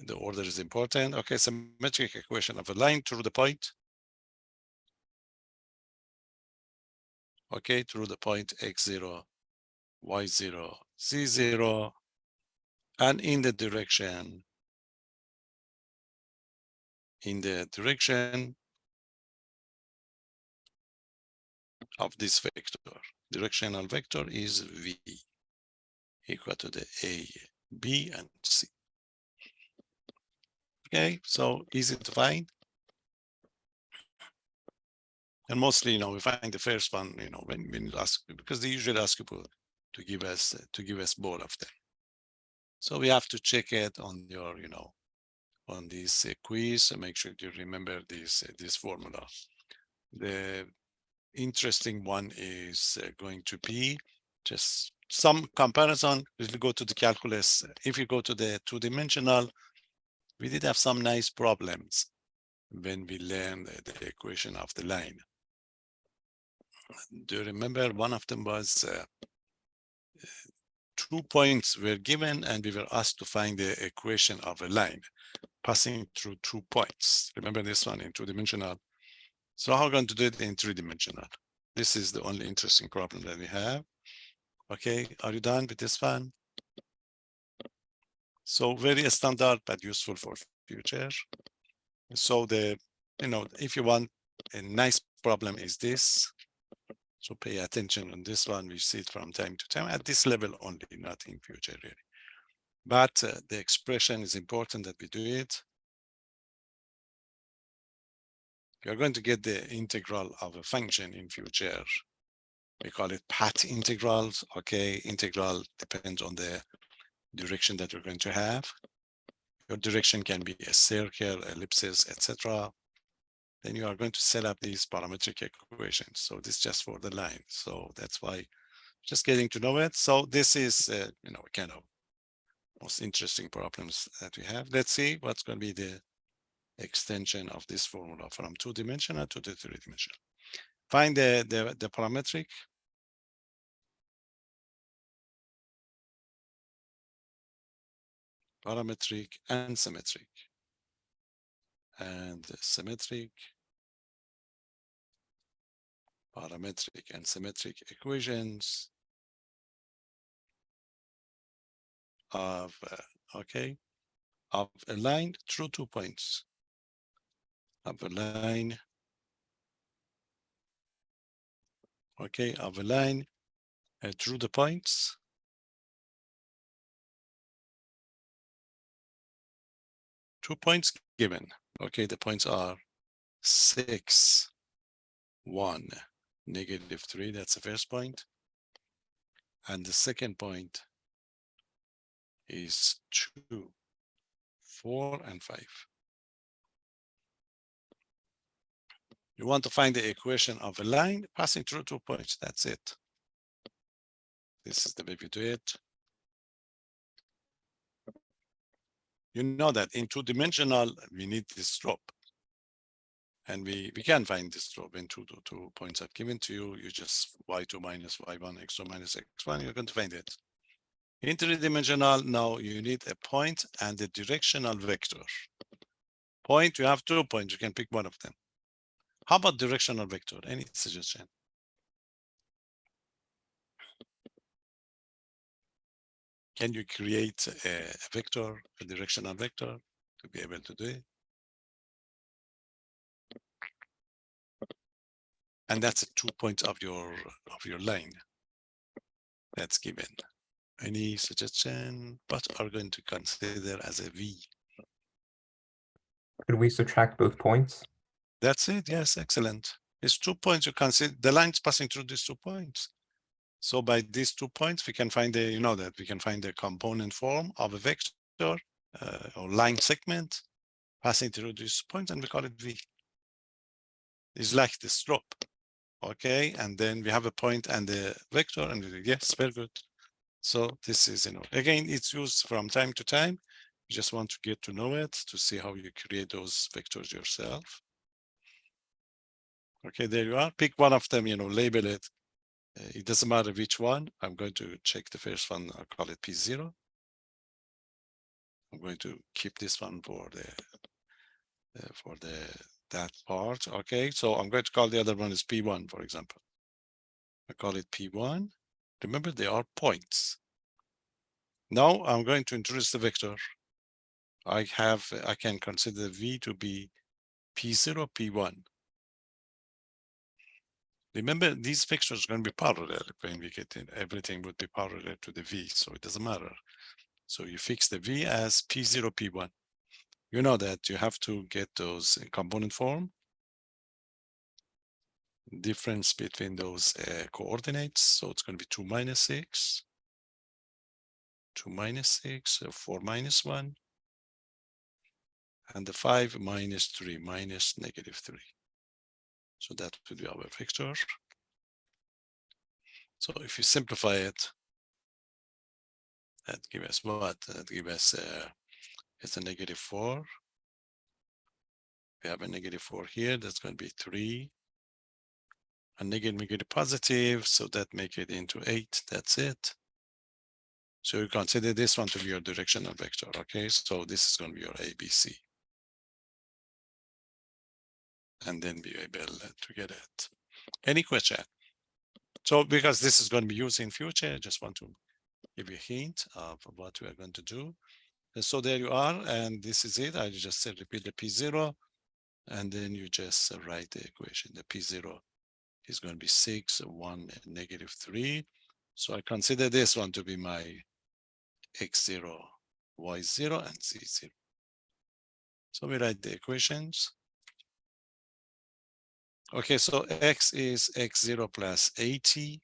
the order is important. Okay, symmetric equation of a line through the point. Okay, through the point x0, y0, z0, and in the direction of this vector. Directional vector is v equal to the a, b, and c. Okay, so easy to find. And mostly, we find the first one, when you ask, because they usually ask people to give us both of them. So we have to check it on your, on this quiz and make sure you remember this formula. The interesting one is going to be just some comparison. If you go to the calculus, if you go to the two-dimensional, we did have some nice problems when we learned the equation of the line. Do you remember one of them was 2 points were given and we were asked to find the equation of a line passing through 2 points. Remember this one in two-dimensional. So how are we going to do it in three-dimensional? This is the only interesting problem that we have. Okay, are you done with this one? So very standard but useful for future. So if you want a nice problem is this. So pay attention on this one. We see it from time to time at this level only, not in future really. But the expression is important that we do it. You're going to get the integral of a function in future. We call it path integrals. Okay, integral depends on the direction that you're going to have. Your direction can be a circle, ellipses, etc. Then you are going to set up these parametric equations. So this is just for the line. So that's why just getting to know it. So this is, kind of most interesting problems that we have. Let's see what's going to be the extension of this formula from 2-dimensional to the 3-dimensional. Find the parametric. Parametric and symmetric. And symmetric. Parametric and symmetric equations of, of a line through 2 points. Of a line, of a line through the points. Two points given. Okay, the points are 6, 1, -3. That's the first point. And the second point is 2, 4, and 5. You want to find the equation of a line passing through 2 points. That's it. This is the way you do it. You know that in 2-dimensional, we need this slope. And we can find this slope in 2 points I've given to you. You just y2 minus y1, x2 minus x1, you're going to find it. In 3-dimensional, now you need a point and a directional vector. Point, you have 2 points, you can pick one of them. How about directional vector? Any suggestion? Can you create a vector, a directional vector, to be able to do it? And that's 2 points of your line. That's given. Any suggestion? What are going to consider as a V? Could we subtract both points? That's it. Yes, excellent. It's 2 points. You consider the lines passing through these 2 points. So by these 2 points, we can find the, we can find the component form of a vector or line segment passing through these points, and we call it V. It's like the slope. Okay, and then we have a point and the vector, and yes, very good. So this is, again, it's used from time to time. You just want to get to know it to see how you create those vectors yourself. Okay, there you are. Pick one of them, label it. It doesn't matter which one. I'm going to check the first one. I'll call it P0. I'm going to keep this one for that part. Okay, so I'm going to call the other one as P1, for example. I call it P1. Remember, they are points. Now I'm going to introduce the vector. I can consider V to be P0, P1. Remember, these vectors are going to be parallel. When we get in, everything would be parallel to the V, so it doesn't matter. So you fix the V as P0, P1. You know that you have to get those in component form. Difference between those coordinates. So it's going to be 2 minus 6, 2 minus 6, 4 minus 1, and the 5 minus 3 minus -3. So that would be our vector. So if you simplify it, that gives us what? That gives us it's a -4. We have a -4 here. That's going to be 3. A negative positive, so that make it into 8. That's it. So you consider this one to be your directional vector. Okay, so this is going to be your ABC. And then be able to get it. Any question? So because this is going to be used in future, I just want to give you a hint of what we are going to do. And so there you are, and this is it. I just said repeat the P0, and then you just write the equation. The P0 is going to be 6, 1, and -3. So I consider this one to be my x0, y0, and z0. So we write the equations. Okay, so x is x0 plus 80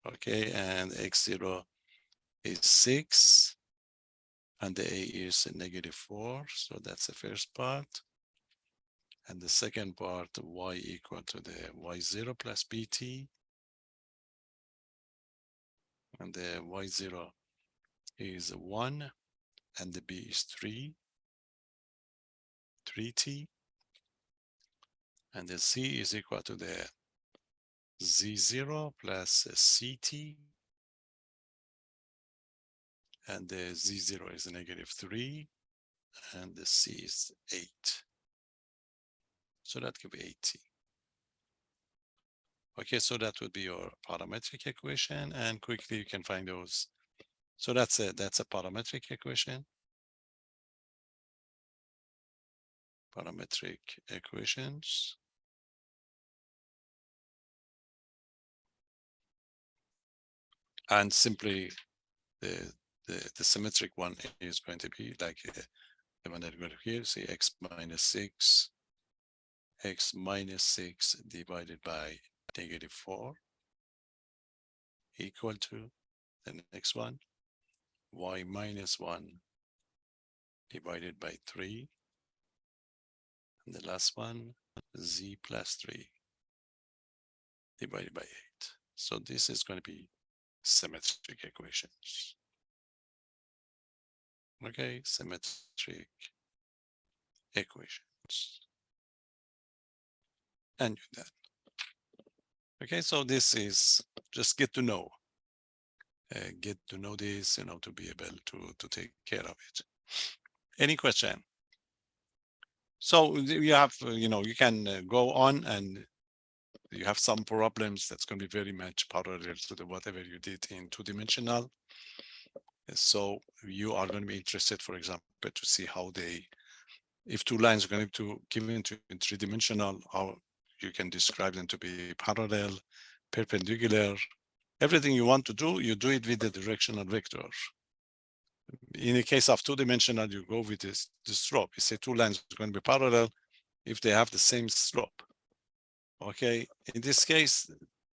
Okay, and x0 is 6, and the a is -4. So that's the first part. And the second part, y equal to the y0 plus bt. And the y0 is 1, and the b is 3t. And the c is equal to the z0 plus ct. And the z0 is -3, and the c is 8. So that could be 80. Okay, so that would be your parametric equation, and quickly you can find those. So that's a parametric equation. Parametric equations. And simply the symmetric one is going to be like the one that we're going to here, say x minus 6 divided by -4 equal to the next one, y minus 1 divided by 3, and the last one, z plus 3 divided by 8. So this is going to be symmetric equations. Okay, symmetric equations. And you're done. Okay, so this is just get to know this, to be able to take care of it. Any question? So you have, you can go on, and you have some problems that's going to be very much parallel to the whatever you did in two-dimensional. So you are going to be interested, for example, to see how if two lines are going to give into in three-dimensional, how you can describe them to be parallel, perpendicular. Everything you want to do, you do it with the directional vector. In the case of two-dimensional, you go with the slope. You say two lines are going to be parallel if they have the same slope. Okay, in this case,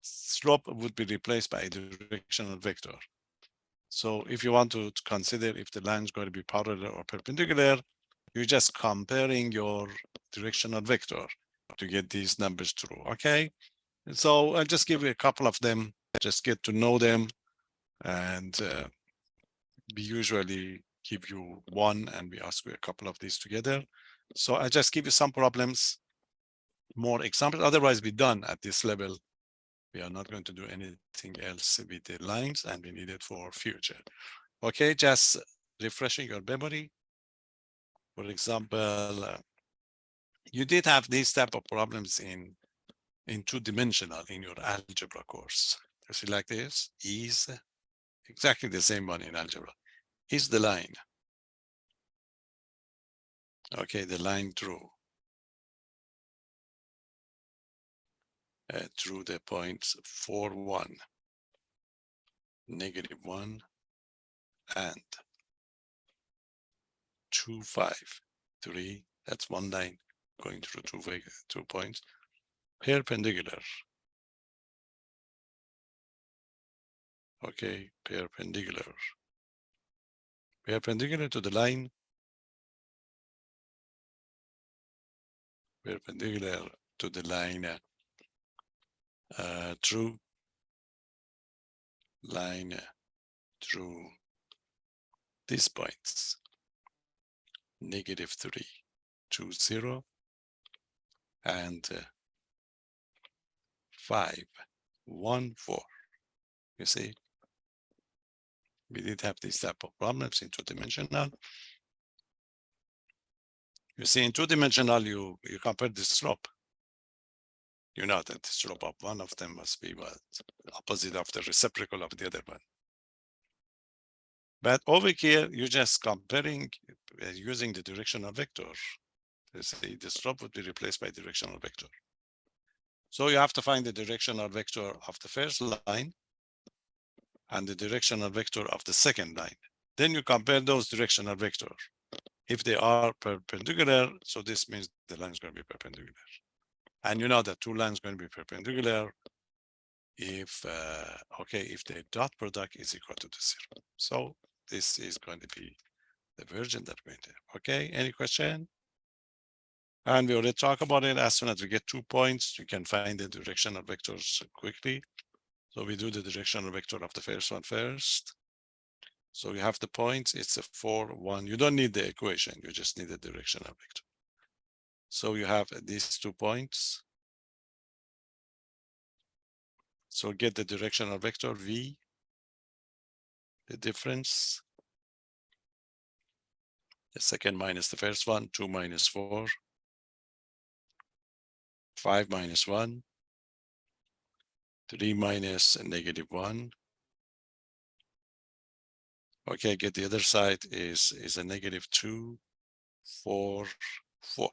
slope would be replaced by a directional vector. So if you want to consider if the line is going to be parallel or perpendicular, you're just comparing your directional vector to get these numbers true. Okay, so I'll just give you a couple of them, just get to know them, and we usually give you one and we ask you a couple of these together. So I just give you some problems, more examples, otherwise we're done at this level. We are not going to do anything else with the lines, and we need it for future. Okay, just refreshing your memory. For example, you did have these type of problems in two-dimensional in your algebra course. You see like this, is exactly the same one in algebra. Is the line, okay, the line through the points 4, 1, -1, and 2, 5, 3. That's one line going through 2 points. Perpendicular. Okay, perpendicular. Perpendicular to the line. Perpendicular to the line through line through these points. -3, 2, 0, and 5, 1, 4. You see, we did have this type of problems in two-dimensional. You see, in two-dimensional, you compare the slope. You know that the slope of one of them must be what? Opposite of the reciprocal of the other one. But over here, you're just comparing using the directional vector. You see, the slope would be replaced by directional vector. So you have to find the directional vector of the first line and the directional vector of the second line. Then you compare those directional vectors. If they are perpendicular, so this means the line is going to be perpendicular. And you know that two lines are going to be perpendicular if okay, if the dot product is equal to the 0. So this is going to be the version that we're in. Okay, any question? And we already talked about it. As soon as we get 2 points, you can find the directional vectors quickly. So we do the directional vector of the first one first. So you have the points, it's a 4, 1. You don't need the equation, you just need the directional vector. So you have these 2 points. So get the directional vector V, the difference. The second minus the first one, 2 minus 4. 5 minus 1. 3 minus -1. Okay, get the other side is a -2, 4, 4.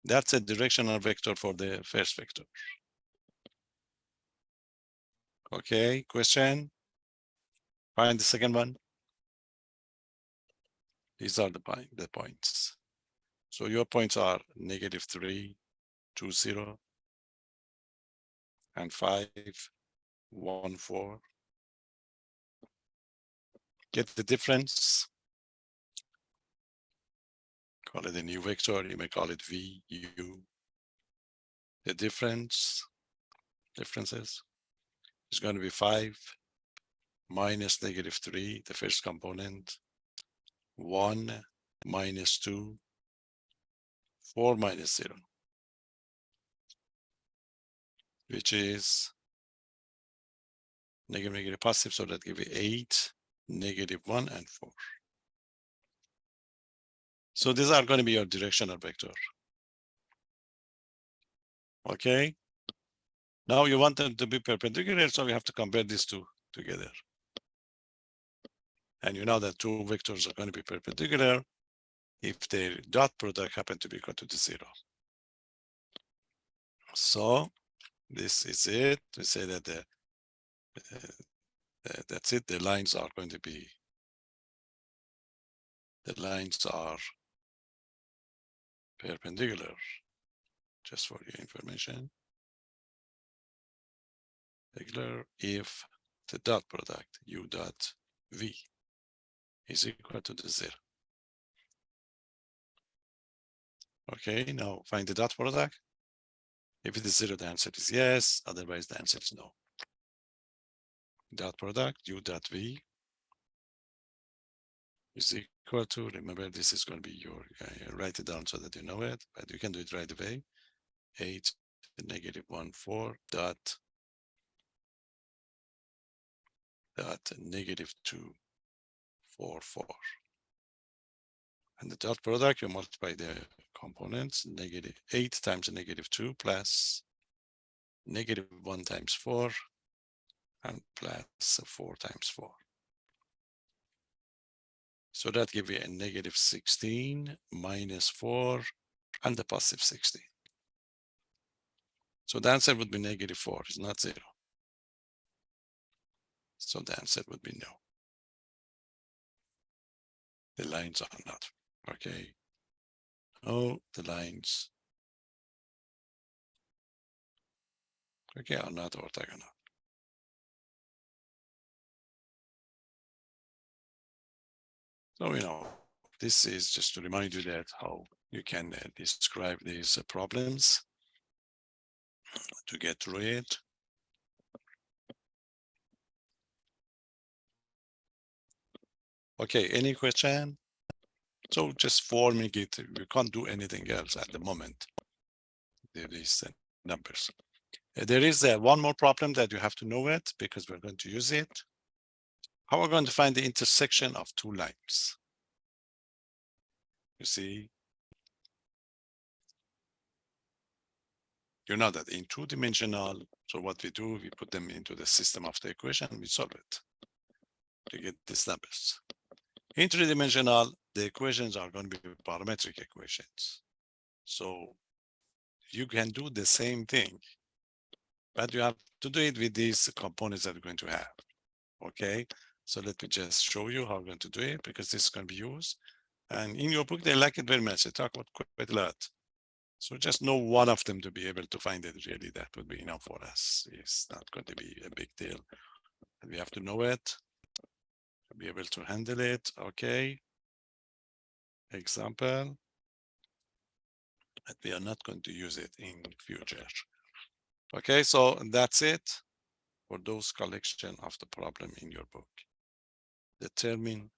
That's a directional vector for the first vector. Okay, question? Find the second one. These are the points. So your points are -3, 2, 0, and 5, 1, 4. Get the difference. Call it a new vector. You may call it V, U. The differences is going to be 5 minus -3, the first component, 1 minus 2, 4 minus 0, which is negative, positive, so that give you 8, -1, and 4. So these are going to be your directional vector. Okay. Now you want them to be perpendicular, so we have to compare these two together. And you know that 2 vectors are going to be perpendicular if their dot product happen to be equal to the 0. So this is it. We say that that's it. The lines are going to be, the lines are perpendicular, just for your information. Perpendicular if the dot product u dot v is equal to the 0. Okay, now find the dot product. If it is 0, the answer is yes. Otherwise, the answer is no. Dot product u dot v is equal to, remember, this is going to be your, write it down so that you know it, but you can do it right away. 8, -1, 4 dot -2, 4, 4. And the dot product, you multiply the components, -8 times -2 plus -1 times 4 and plus 4 times 4. So that gives you a -16 minus 4 and the positive 16. So the answer would be -4, it's not 0. So the answer would be no. The lines are not, okay. Oh, the lines, okay, are not orthogonal. So, you know, this is just to remind you that how you can describe these problems to get through it. Okay, any question? So just forming it, we can't do anything else at the moment. There is numbers. There is one more problem that you have to know it because we're going to use it. How are we going to find the intersection of 2 lines? You see, you know that in 2-dimensional, so what we do, we put them into the system of the equation, we solve it to get these numbers. In 3-dimensional, the equations are going to be parametric equations. So you can do the same thing, but you have to do it with these components that we're going to have. Okay, so let me just show you how we're going to do it because this is going to be used. And in your book, they like it very much. They talk about quite a lot. So just know one of them to be able to find it. Really, that would be enough for us. It's not going to be a big deal. We have to know it, to be able to handle it. Okay. Example. But we are not going to use it in future. Okay, so that's it for those collection of the problem in your book. Determine,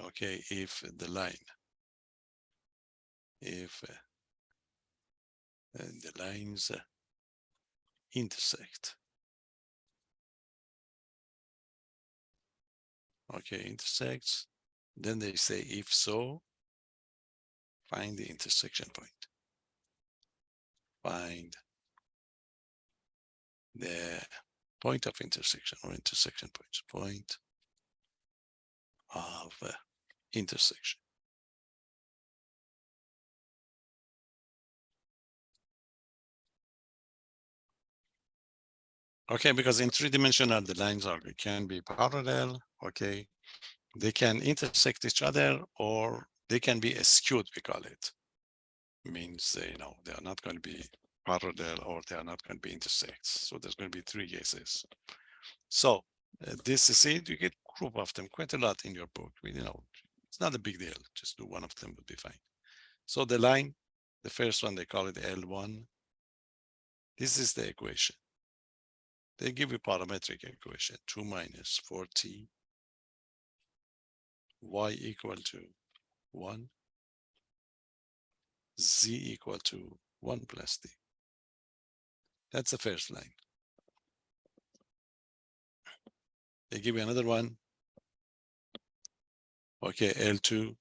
okay, if the line, if the lines intersect. Okay, intersects. Then they say, if so, find the intersection point. Find the point of intersection or intersection points. Point of intersection. Okay, because in three-dimensional, the lines can be parallel, okay? They can intersect each other or they can be skewed, we call it. Means, you know, they are not going to be parallel or they are not going to be intersects. So there's going to be three cases. So this is it. You get group of them quite a lot in your book. You know, it's not a big deal. Just do one of them would be fine. So the line, the first one, they call it L1. This is the equation. They give you parametric equation, 2 minus 4t, y equal to 1, z equal to 1 plus d. That's the first line. They give you another one. Okay, L2,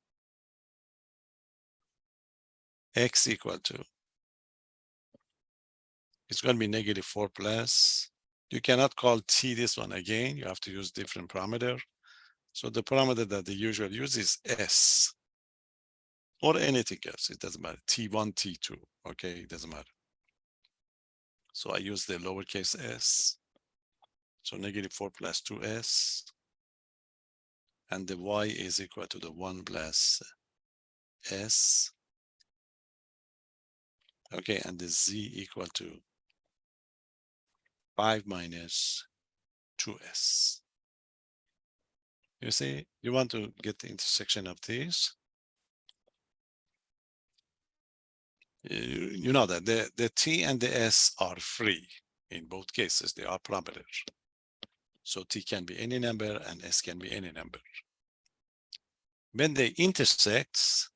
x equal to, it's going to be negative 4 plus. You cannot call t this one again. You have to use different parameter. So the parameter that they usually use is s or anything else. It doesn't matter. T1, T2. Okay, it doesn't matter. So I use the lowercase s. So negative 4 plus 2s. And the y is equal to the 1 plus s. Okay, and the z equal to 5 minus 2s. You see, you want to get the intersection of these. You know that the t and the s are free. In both cases, they are parameters. So t can be any number and s can be any number. When they intersect,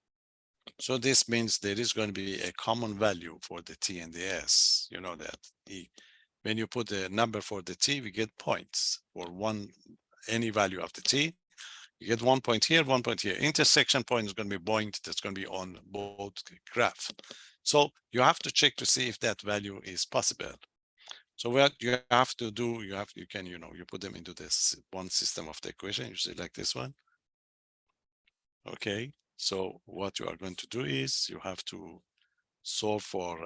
so this means there is going to be a common value for the t and the s. You know that when you put a number for the t, we get points for any value of the t. You get 1 point here, 1 point here. Intersection point is going to be a point that's going to be on both graph. So you have to check to see if that value is possible. So what you have to do, you put them into this one system of the equation. You select this one. Okay. So what you are going to do is you have to solve for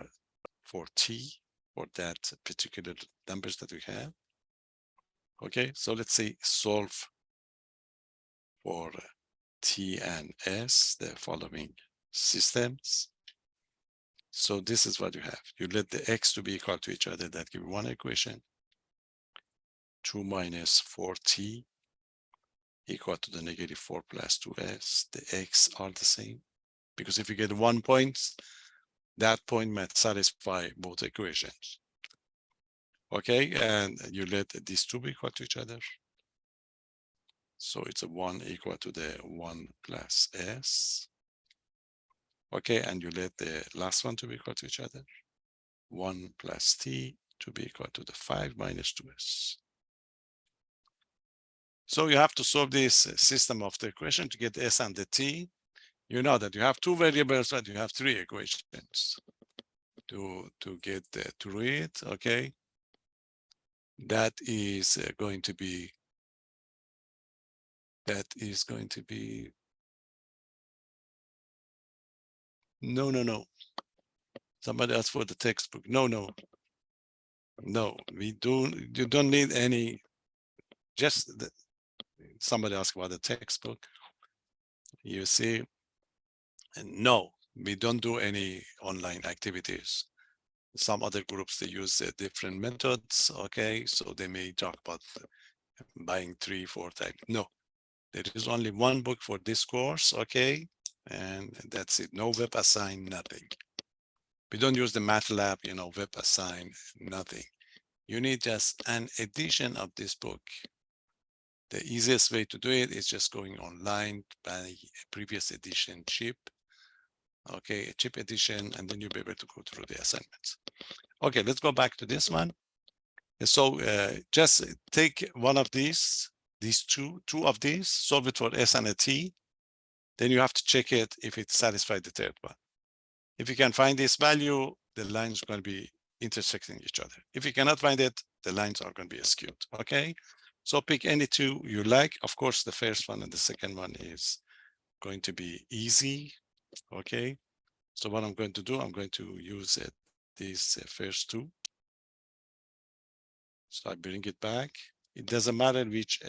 t, for that particular numbers that we have. Okay. So let's say solve for t and s, the following systems. So this is what you have. You let the x to be equal to each other. That give one equation. 2 minus 4t equal to the negative 4 plus 2s. The x are the same. Because if you get 1 point, that point might satisfy both equations. Okay, and you let these two be equal to each other. So it's a 1 equal to the 1 plus s. Okay, and you let the last one to be equal to each other. 1 plus t to be equal to the 5 minus 2s. So you have to solve this system of the equation to get s and the t. You know that you have two variables, but you have three equations to get through it. Okay, that is going to be no. Somebody asked for the textbook. No, we don't. You don't need any. Just somebody asked about the textbook. You see, and no, We don't do any online activities. Some other groups, they use different methods, okay? So they may talk about buying 3, 4 times. No, there is only one book for this course, okay? And that's it, no web assign, nothing. We don't use the MATLAB, web assign, nothing. You need just an edition of this book. The easiest way to do it is just going online, buy a previous edition chip, okay, a chip edition, and then you'll be able to go through the assignments. Okay, let's go back to this one. So just take one of these two of these, solve it for S and a T. Then you have to check it if it satisfies the third one. If you can find this value, the lines are going to be intersecting each other. If you cannot find it, the lines are going to be skewed, okay? So pick any two you like. Of course, the first one and the second one is going to be easy, okay? So what I'm going to do, I'm going to use these first two. So I bring it back. It doesn't matter which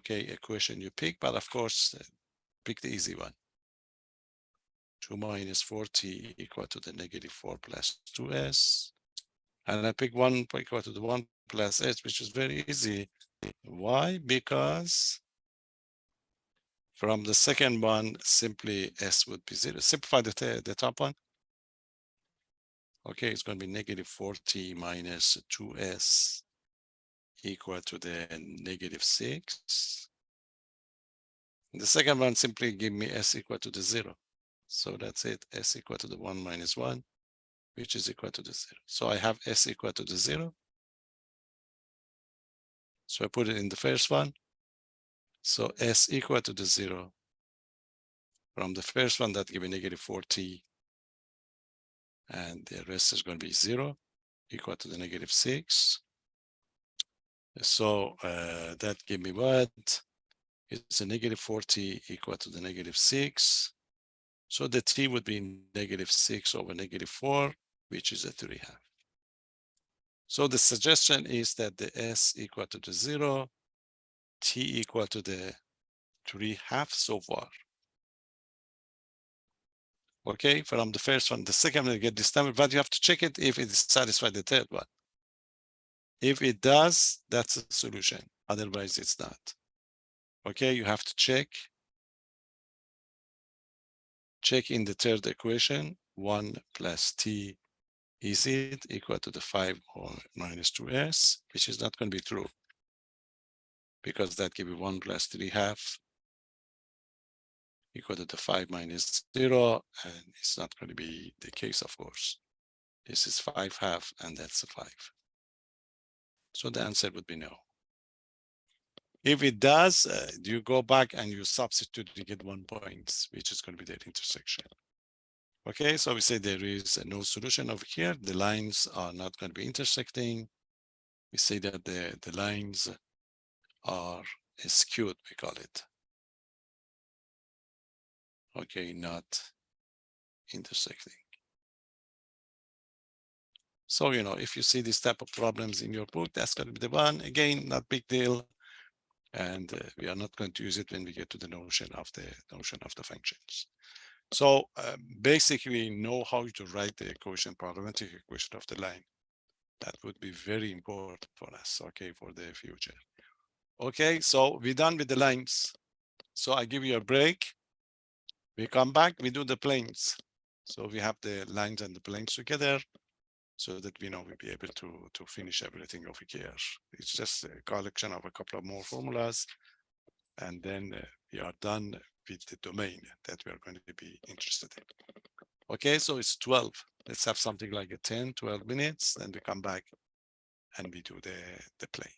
equation you pick, but of course, pick the easy one. 2 minus 4t equal to the -4 plus 2s. And I pick 1 equal to the 1 plus s, which is very easy. Why? Because from the second one, simply s would be 0. Simplify the top one. Okay, it's going to be -4t minus 2s equal to the -6. The second one simply give me s equal to the 0. So that's it, s equal to the 1 minus 1, which is equal to the 0. So I have s equal to the 0. So I put it in the first one. So s equal to the 0. From the first one, that give me -4t. And the rest is going to be 0, equal to the -6. So that give me what? It's a -4t equal to the -6. So the t would be -6 over -4, which is a 3/2. So the suggestion is that the s equal to the 0, t equal to the 3/2 so far. Okay, from the first one, the second one, you get this number, but you have to check it if it satisfies the third one. If it does, that's a solution. Otherwise, it's not. Okay, you have to check in the third equation, 1 plus t, is it equal to the 5 or minus 2s, which is not going to be true because that gives you 1 plus 3/2 equal to the 5 minus 0, and it's not going to be the case, of course. This is 5/2, and that's a 5. So the answer would be no. If it does, you go back and you substitute, you get 1 point, which is going to be the intersection. Okay, so we say there is no solution over here. The lines are not going to be intersecting. We say that the lines are skewed, we call it. Okay, not intersecting. So, if you see this type of problems in your book, that's going to be the one. Again, not big deal. And we are not going to use it when we get to the notion of the functions. So basically know how to write the equation, parametric equation of the line. That would be very important for us, okay, for the future. Okay, so we're done with the lines. So I give you a break. We come back, we do the planes. So we have the lines and the planes together so that we'll be able to finish everything over here. It's just a collection of a couple of more formulas. And then we are done with the domain that we are going to be interested in. Okay, so it's 12. Let's have something like a 10, 12 minutes, then we come back and we do the plane.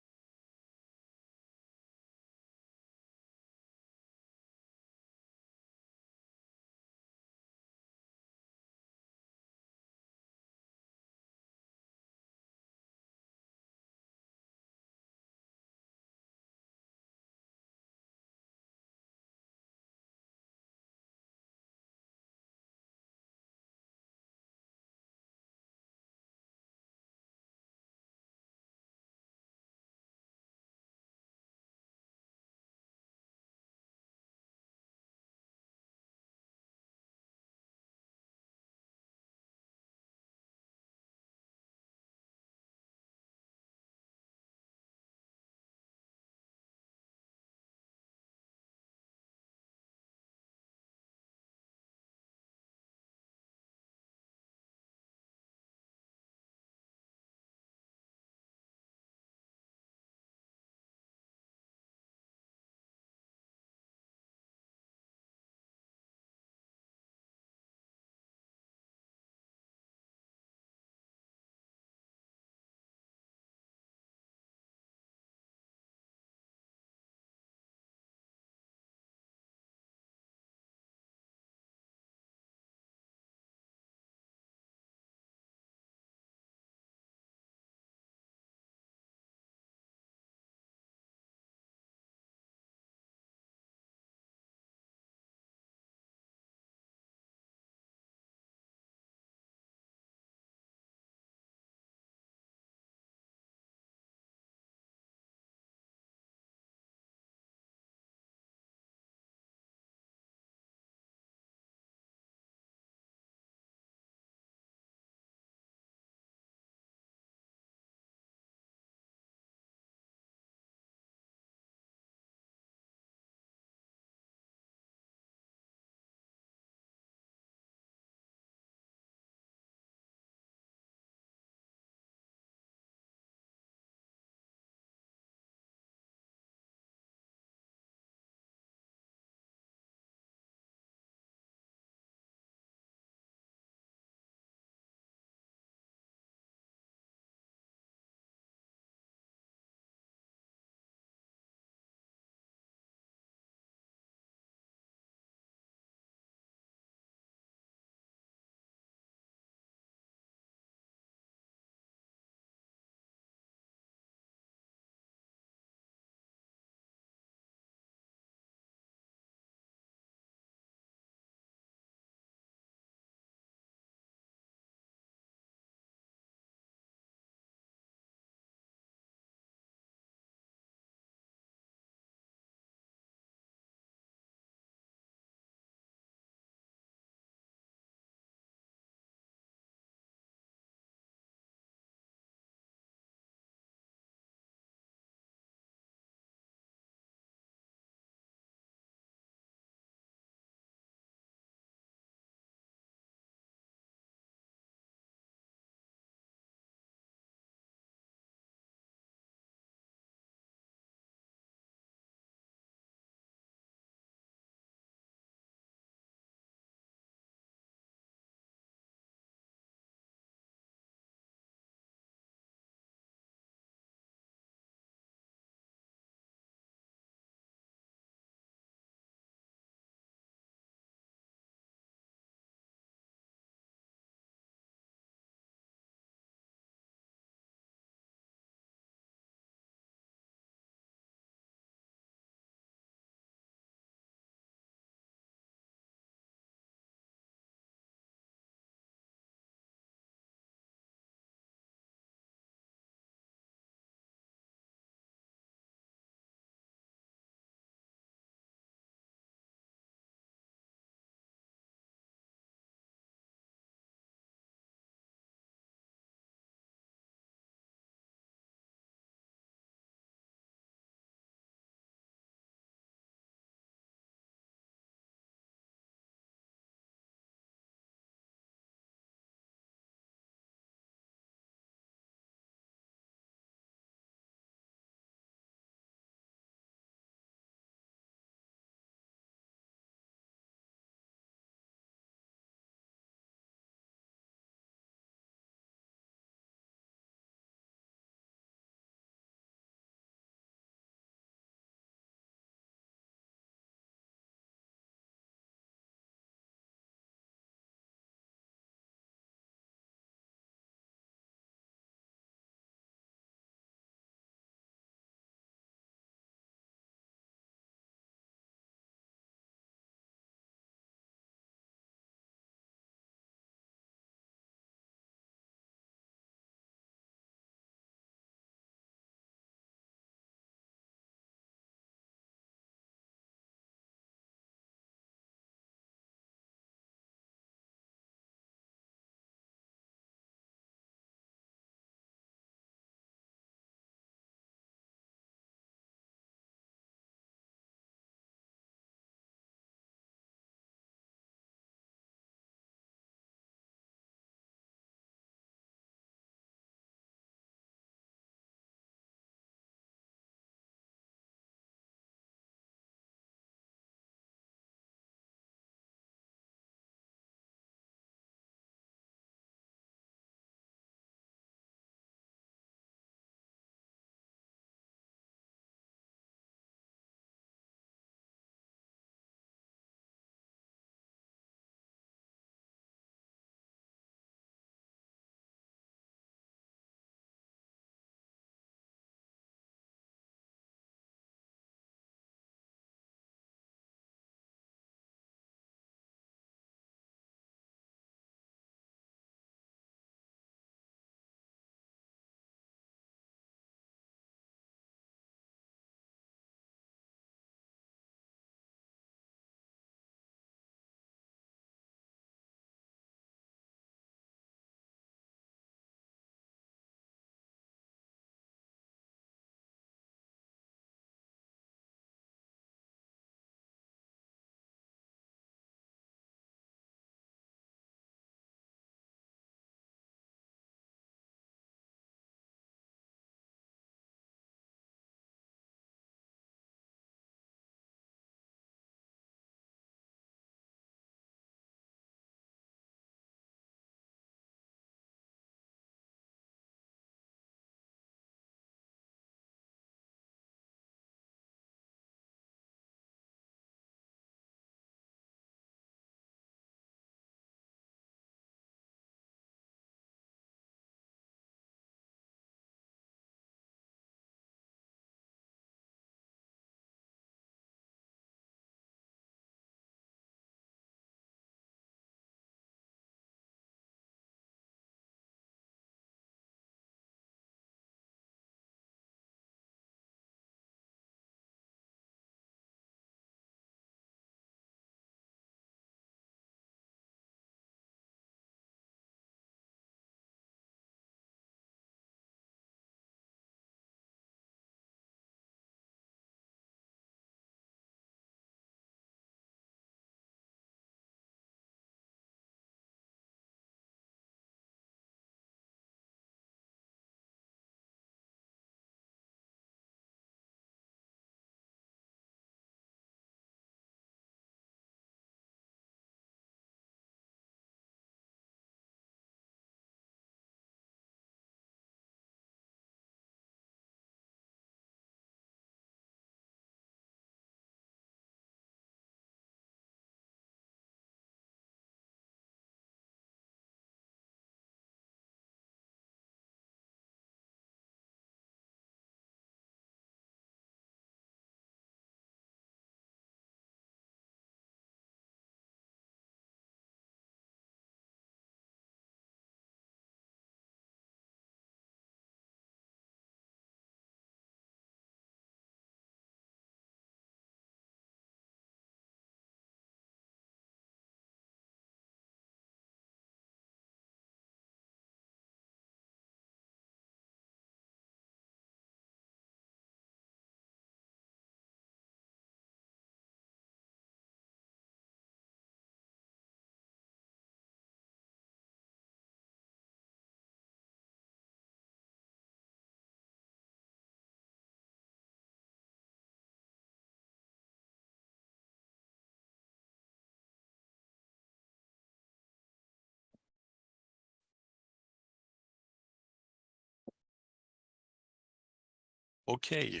Okay,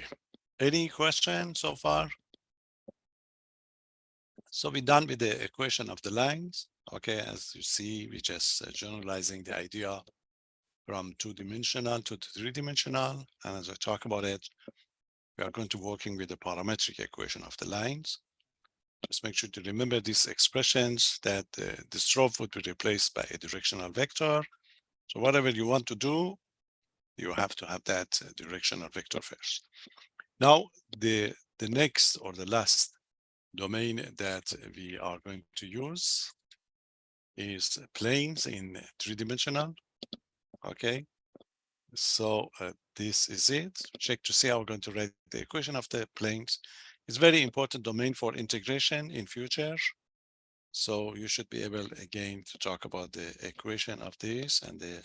any question so far? So we're done with the equation of the lines. Okay, as you see, we're just generalizing the idea from two-dimensional to three-dimensional. And as I talk about it, we are going to working with the parametric equation of the lines. Just make sure to remember these expressions that the stroke would be replaced by a directional vector. So whatever you want to do, you have to have that directional vector first. Now, the next or the last domain that we are going to use is planes in three-dimensional. Okay, so this is it. Check to see how we're going to write the equation of the planes. It's very important domain for integration in future. So you should be able again to talk about the equation of this and the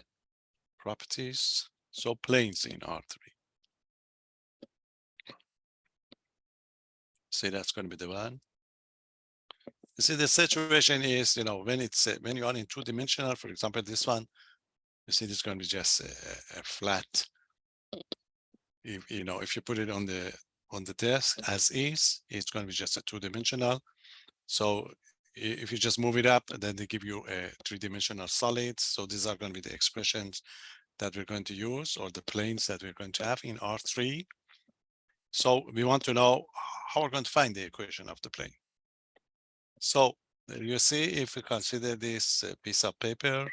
properties. So planes in R3. See, that's going to be the one. You see, the situation is, when it's when you are in two-dimensional, for example, this one, you see, this is going to be just a flat. If you put it on the desk as is, it's going to be just a two-dimensional. So if you just move it up, then they give you a three-dimensional solid. So these are going to be the expressions that we're going to use, or the planes that we're going to have in R3. So we want to know how we're going to find the equation of the plane. So you see, if we consider this piece of paper,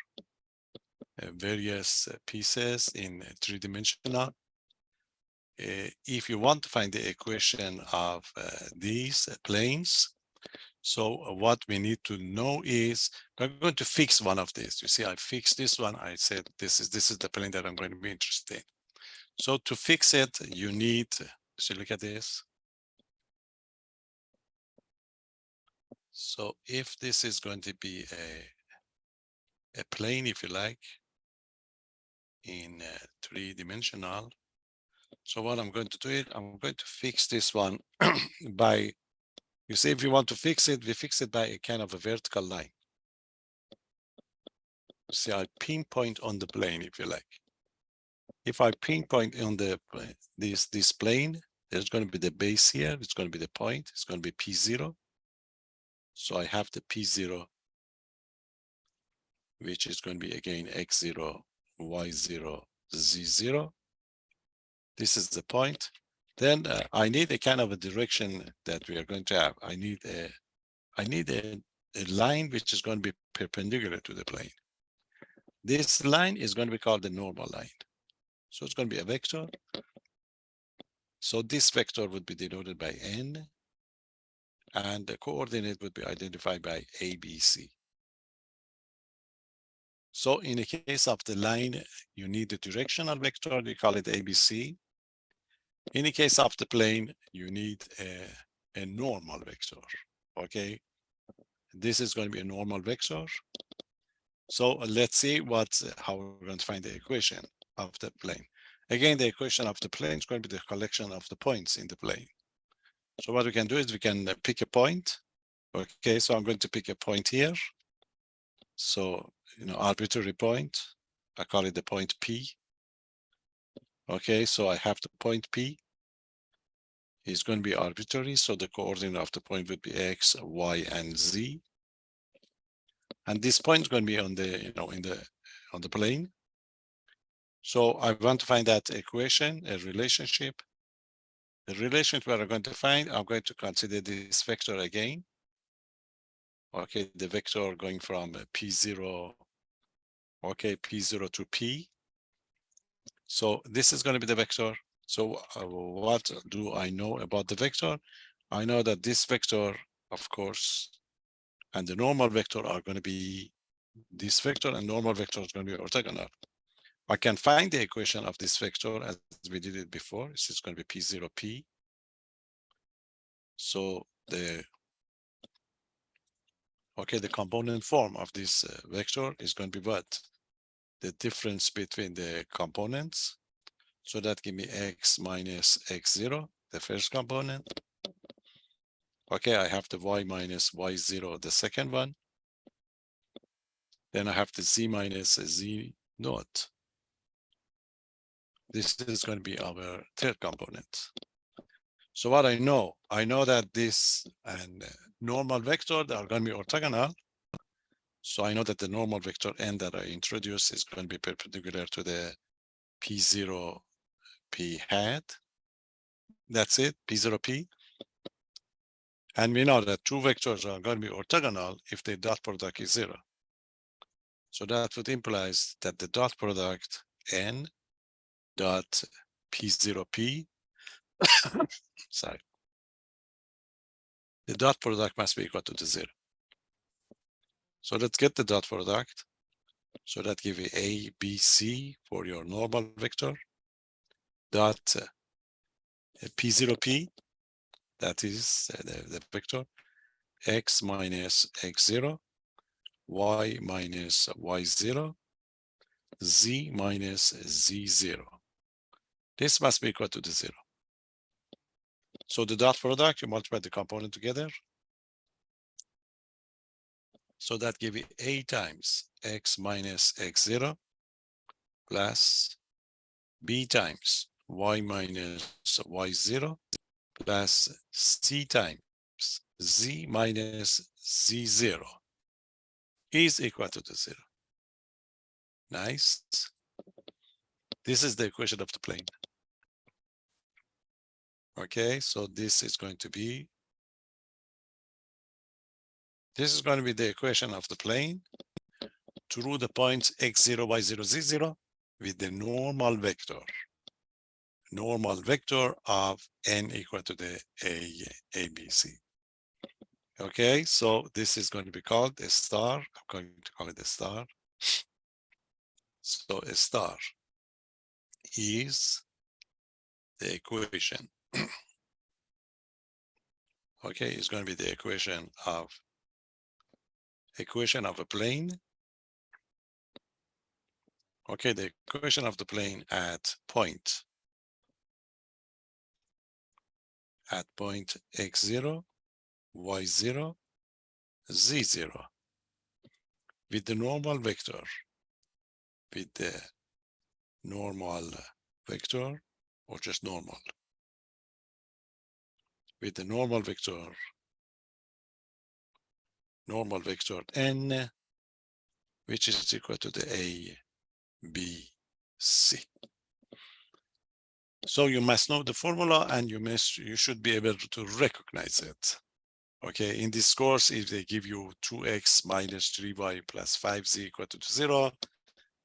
various pieces in three-dimensional, if you want to find the equation of these planes, so what we need to know is we're going to fix one of these. You see, I fixed this one. I said this is the plane that I'm going to be interested in. So to fix it, you need, so look at this. So if this is going to be a plane, if you like, in three-dimensional, so what I'm going to do is I'm going to fix this one by, you see, if you want to fix it, we fix it by a kind of a vertical line. See, I pinpoint on the plane, if you like. If I pinpoint on the this plane, there's going to be the base here. It's going to be the point. It's going to be P0. So I have the P0, which is going to be again X0, Y0, Z0. This is the point. Then I need a kind of a direction that we are going to have. I need a line which is going to be perpendicular to the plane. This line is going to be called the normal line. So it's going to be a vector. So this vector would be denoted by N, and the coordinate would be identified by ABC. So in the case of the line, you need the directional vector, we call it ABC. In the case of the plane, you need a normal vector, okay? This is going to be a normal vector. So let's see how we're going to find the equation of the plane. Again, the equation of the plane is going to be the collection of the points in the plane. So what we can do is we can pick a point. Okay, so I'm going to pick a point here. So, arbitrary point, I call it the point P. Okay, so I have the point P. It's going to be arbitrary, so the coordinate of the point would be X, Y, and Z. And this point is going to be on the, on the plane. So I want to find that equation, a relationship. The relationship we're going to find, I'm going to consider this vector again. Okay, the vector going from P0, okay, P0 to P. So this is going to be the vector. So what do I know about the vector? I know that this vector, of course, and the normal vector are going to be this vector, and normal vector is going to be orthogonal. I can find the equation of this vector as we did it before. This is going to be P0P. So the component form of this vector is going to be what? The difference between the components. So that give me X minus X0, the first component. Okay, I have the Y minus Y0, the second one. Then I have the Z minus Z naught, This is going to be our third component. So what I know that this and normal vector, they are going to be orthogonal. So I know that the normal vector n that I introduced is going to be perpendicular to the P0 P hat. That's it, P0 P. And we know that two vectors are going to be orthogonal if the dot product is 0. So that would implies that the dot product n dot P0P, sorry, the dot product must be equal to the 0. So let's get the dot product. So that give you A, B, C for your normal vector. Dot P0P, that is the vector, x minus x0, y minus y0, z minus z0. This must be equal to the 0. So the dot product, you multiply the component together. So that give you A times x minus x0 plus B times y minus y0 plus C times z minus z0 is equal to the 0. Nice. This is the equation of the plane. Okay, so this is going to be the equation of the plane through the points x0, y0, z0 with the normal vector of n equal to the ABC. Okay, so this is going to be called a star. I'm going to call it a star. So a star is the equation. Okay, it's going to be the equation of a plane. Okay, the equation of the plane at point x0, y0, z0 with the normal vector, or just normal, with the normal vector n, which is equal to the A, B, C. So you must know the formula and you should be able to recognize it. Okay, in this course, if they give you 2x minus 3y plus 5z equal to 0,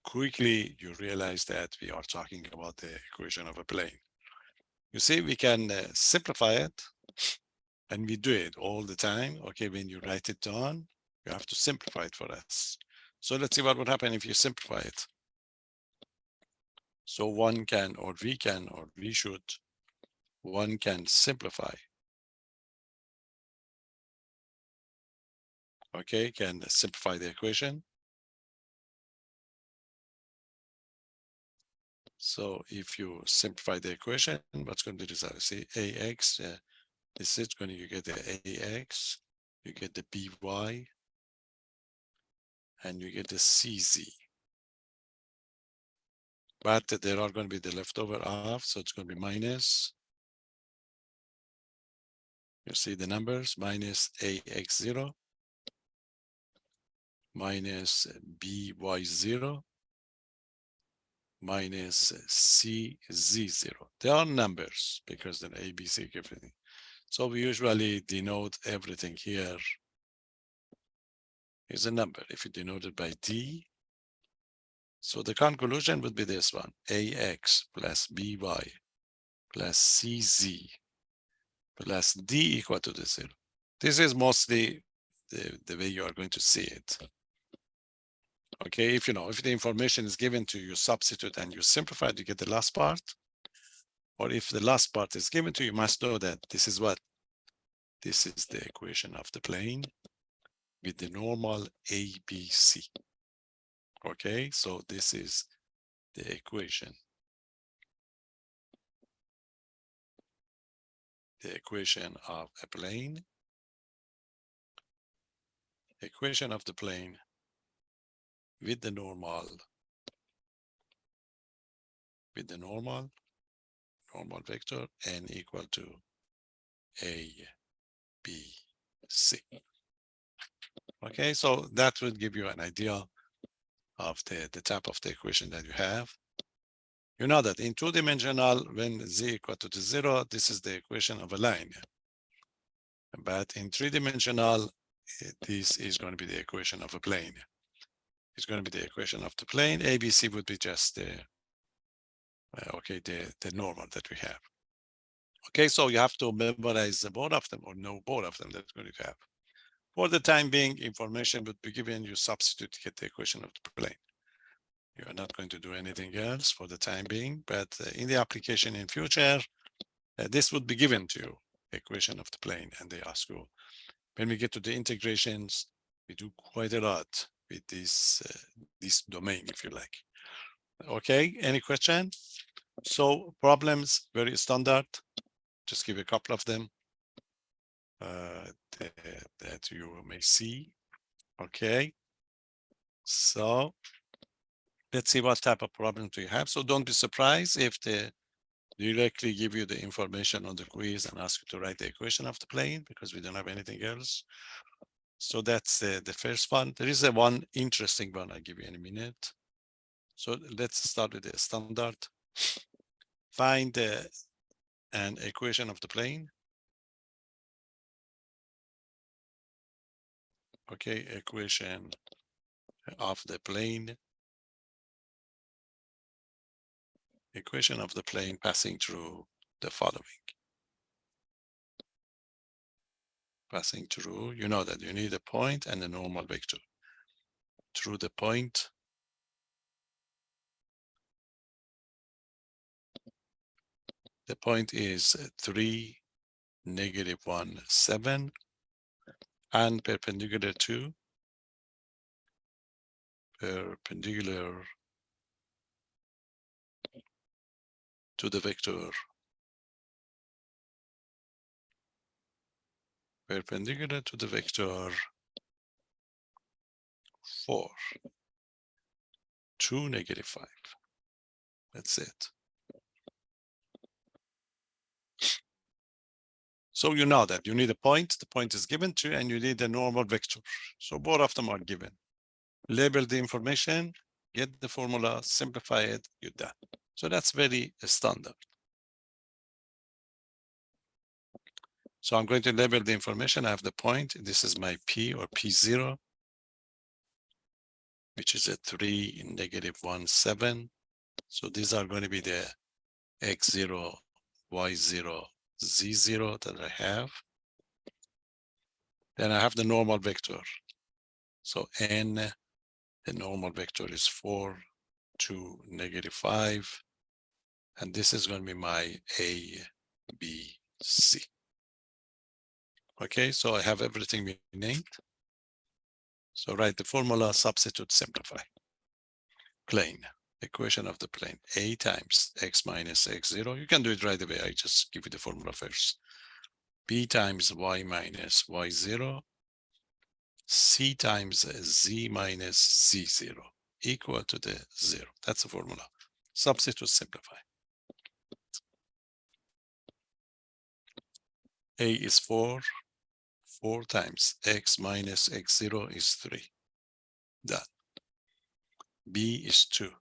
quickly you realize that we are talking about the equation of a plane. You see, we can simplify it, and we do it all the time. Okay, when you write it down, you have to simplify it for us. So let's see what would happen if you simplify it. So one can simplify. Okay, can simplify the equation. So if you simplify the equation, what's going to be the result? See, ax, this is going to, you get the ax, you get the by, and you get the cz. But there are going to be the leftover of, so it's going to be minus. You see the numbers, minus ax0, minus by0, minus cz0. They are numbers because then a, b, c, everything. So we usually denote everything here is a number. If you denote it by d, so the conclusion would be this one, ax plus by plus cz plus d equal to the 0. This is mostly the way you are going to see it. Okay, if the information is given to you, substitute and you simplify it, you get the last part. Or if the last part is given to you, you must know that this is the equation of the plane with the normal ABC. Okay, so this is the equation. The equation of a plane. Equation of the plane with the normal with the normal vector n equal to a, b, c. Okay, so that will give you an idea of the type of the equation that you have. You know that in two-dimensional, when z equal to 0, this is the equation of a line. But in three-dimensional, this is going to be the equation of a plane. It's going to be the equation of the plane. ABC would be just the the normal that we have. Okay, so you have to memorize both of them or know both of them that you're going to have. For the time being, information would be given, you substitute to get the equation of the plane. You are not going to do anything else for the time being, but in the application in future, this would be given to you, equation of the plane, and they ask you, when we get to the integrations, we do quite a lot with this domain, if you like. Okay, any question? So problems, very standard. Just give a couple of them that you may see. Okay, so let's see what type of problem do you have. So don't be surprised if they directly give you the information on the quiz and ask you to write the equation of the plane, because we don't have anything else. So that's the first one. There is one interesting one I'll give you in a minute. So let's start with the standard. Find an equation of the plane. Okay, equation of the plane. Equation of the plane passing through the following. Passing through, you know that you need a point and a normal vector. Through the point, the point is 3, -1, 7, and perpendicular to the vector, perpendicular to the vector 4, 2, -5. That's it. So you know that you need a point, the point is given to, and you need a normal vector. So both of them are given. Label the information, get the formula, simplify it, you're done. So that's very standard. So I'm going to label the information. I have the point. This is my P or P0, which is a 3, -1, 7. So these are going to be the X0, Y0, Z0 that I have. Then I have the normal vector. So N, the normal vector is 4, 2, -5. And this is going to be my A, B, C. Okay, so I have everything named. So write the formula, substitute, simplify. Plane, equation of the plane, A times X minus X0. You can do it right away. I just give you the formula first. B times Y minus Y0. C times Z minus Z0 equal to the 0. That's the formula. Substitute, simplify. A is 4. 4 times X minus X0 is 3. Done. B is 2.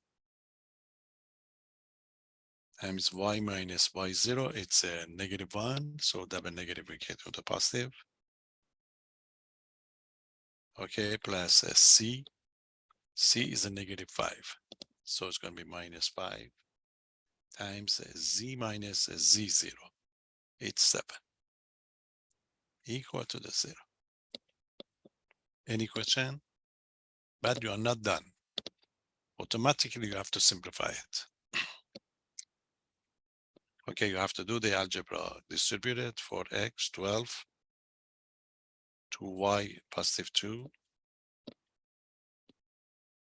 Times Y minus Y0, it's a -1. So double negative, we get to the positive. Okay, plus C. C is a -5. So it's going to be -5 times Z minus Z0. It's 7. Equal to the 0. Any question? But you are not done. Automatically, you have to simplify it. Okay, you have to do the algebra. Distribute it for X, 12, to Y, +2,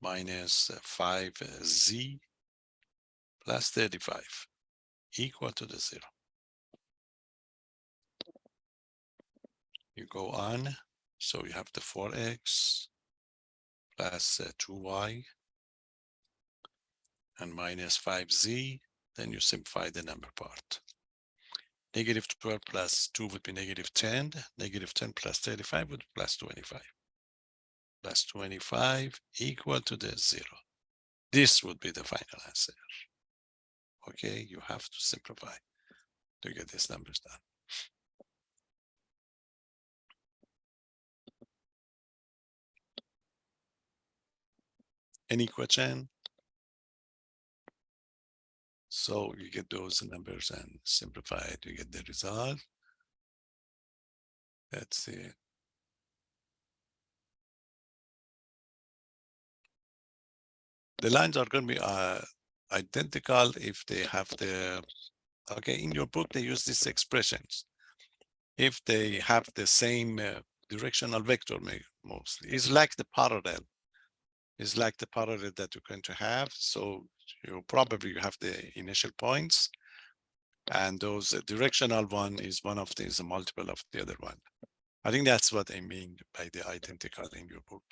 minus 5Z plus 35, equal to the 0. You go on, so you have the 4X plus 2Y and minus 5Z then you simplify the number part. Negative 12 plus 2 would be negative 10. Negative 10 plus 35 would be plus 25. Plus 25 equal to the 0. This would be the final answer. Okay, you have to simplify to get these numbers done. Any question? So you get those numbers and simplify it, you get the result. Let's see. The lines are going to be identical if they have the, okay, in your book, they use these expressions. If they have the same directional vector, mostly. It's like the parallel. It's like the parallel that you're going to have. So you probably have the initial points, and those directional one is one of these, a multiple of the other one. I think that's what I mean by the identical in your book.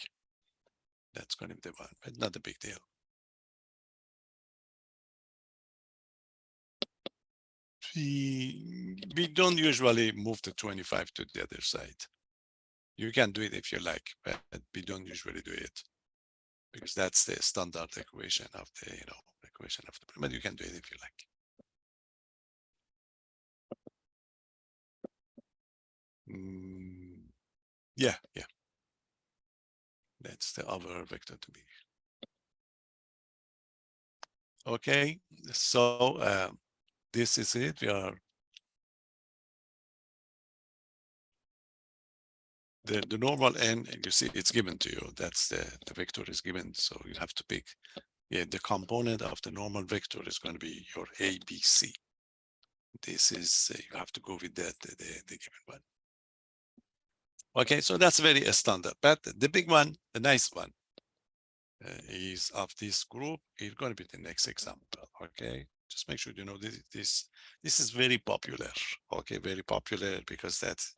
That's going to be the one, but not a big deal. We don't usually move the 25 to the other side. You can do it if you like, but we don't usually do it because that's the standard equation of the, equation of the, but you can do it if you like. Yeah. That's the other vector to be. Okay, so this is it. We are the normal n, and you see it's given to you. That's the vector is given, so you have to pick. Yeah, the component of the normal vector is going to be your a, b, c. This is you have to go with that the given one. Okay, so that's very standard. But the big one, the nice one, is of this group. It's going to be the next example. Okay, just make sure you know this is very popular. Okay, very popular because that's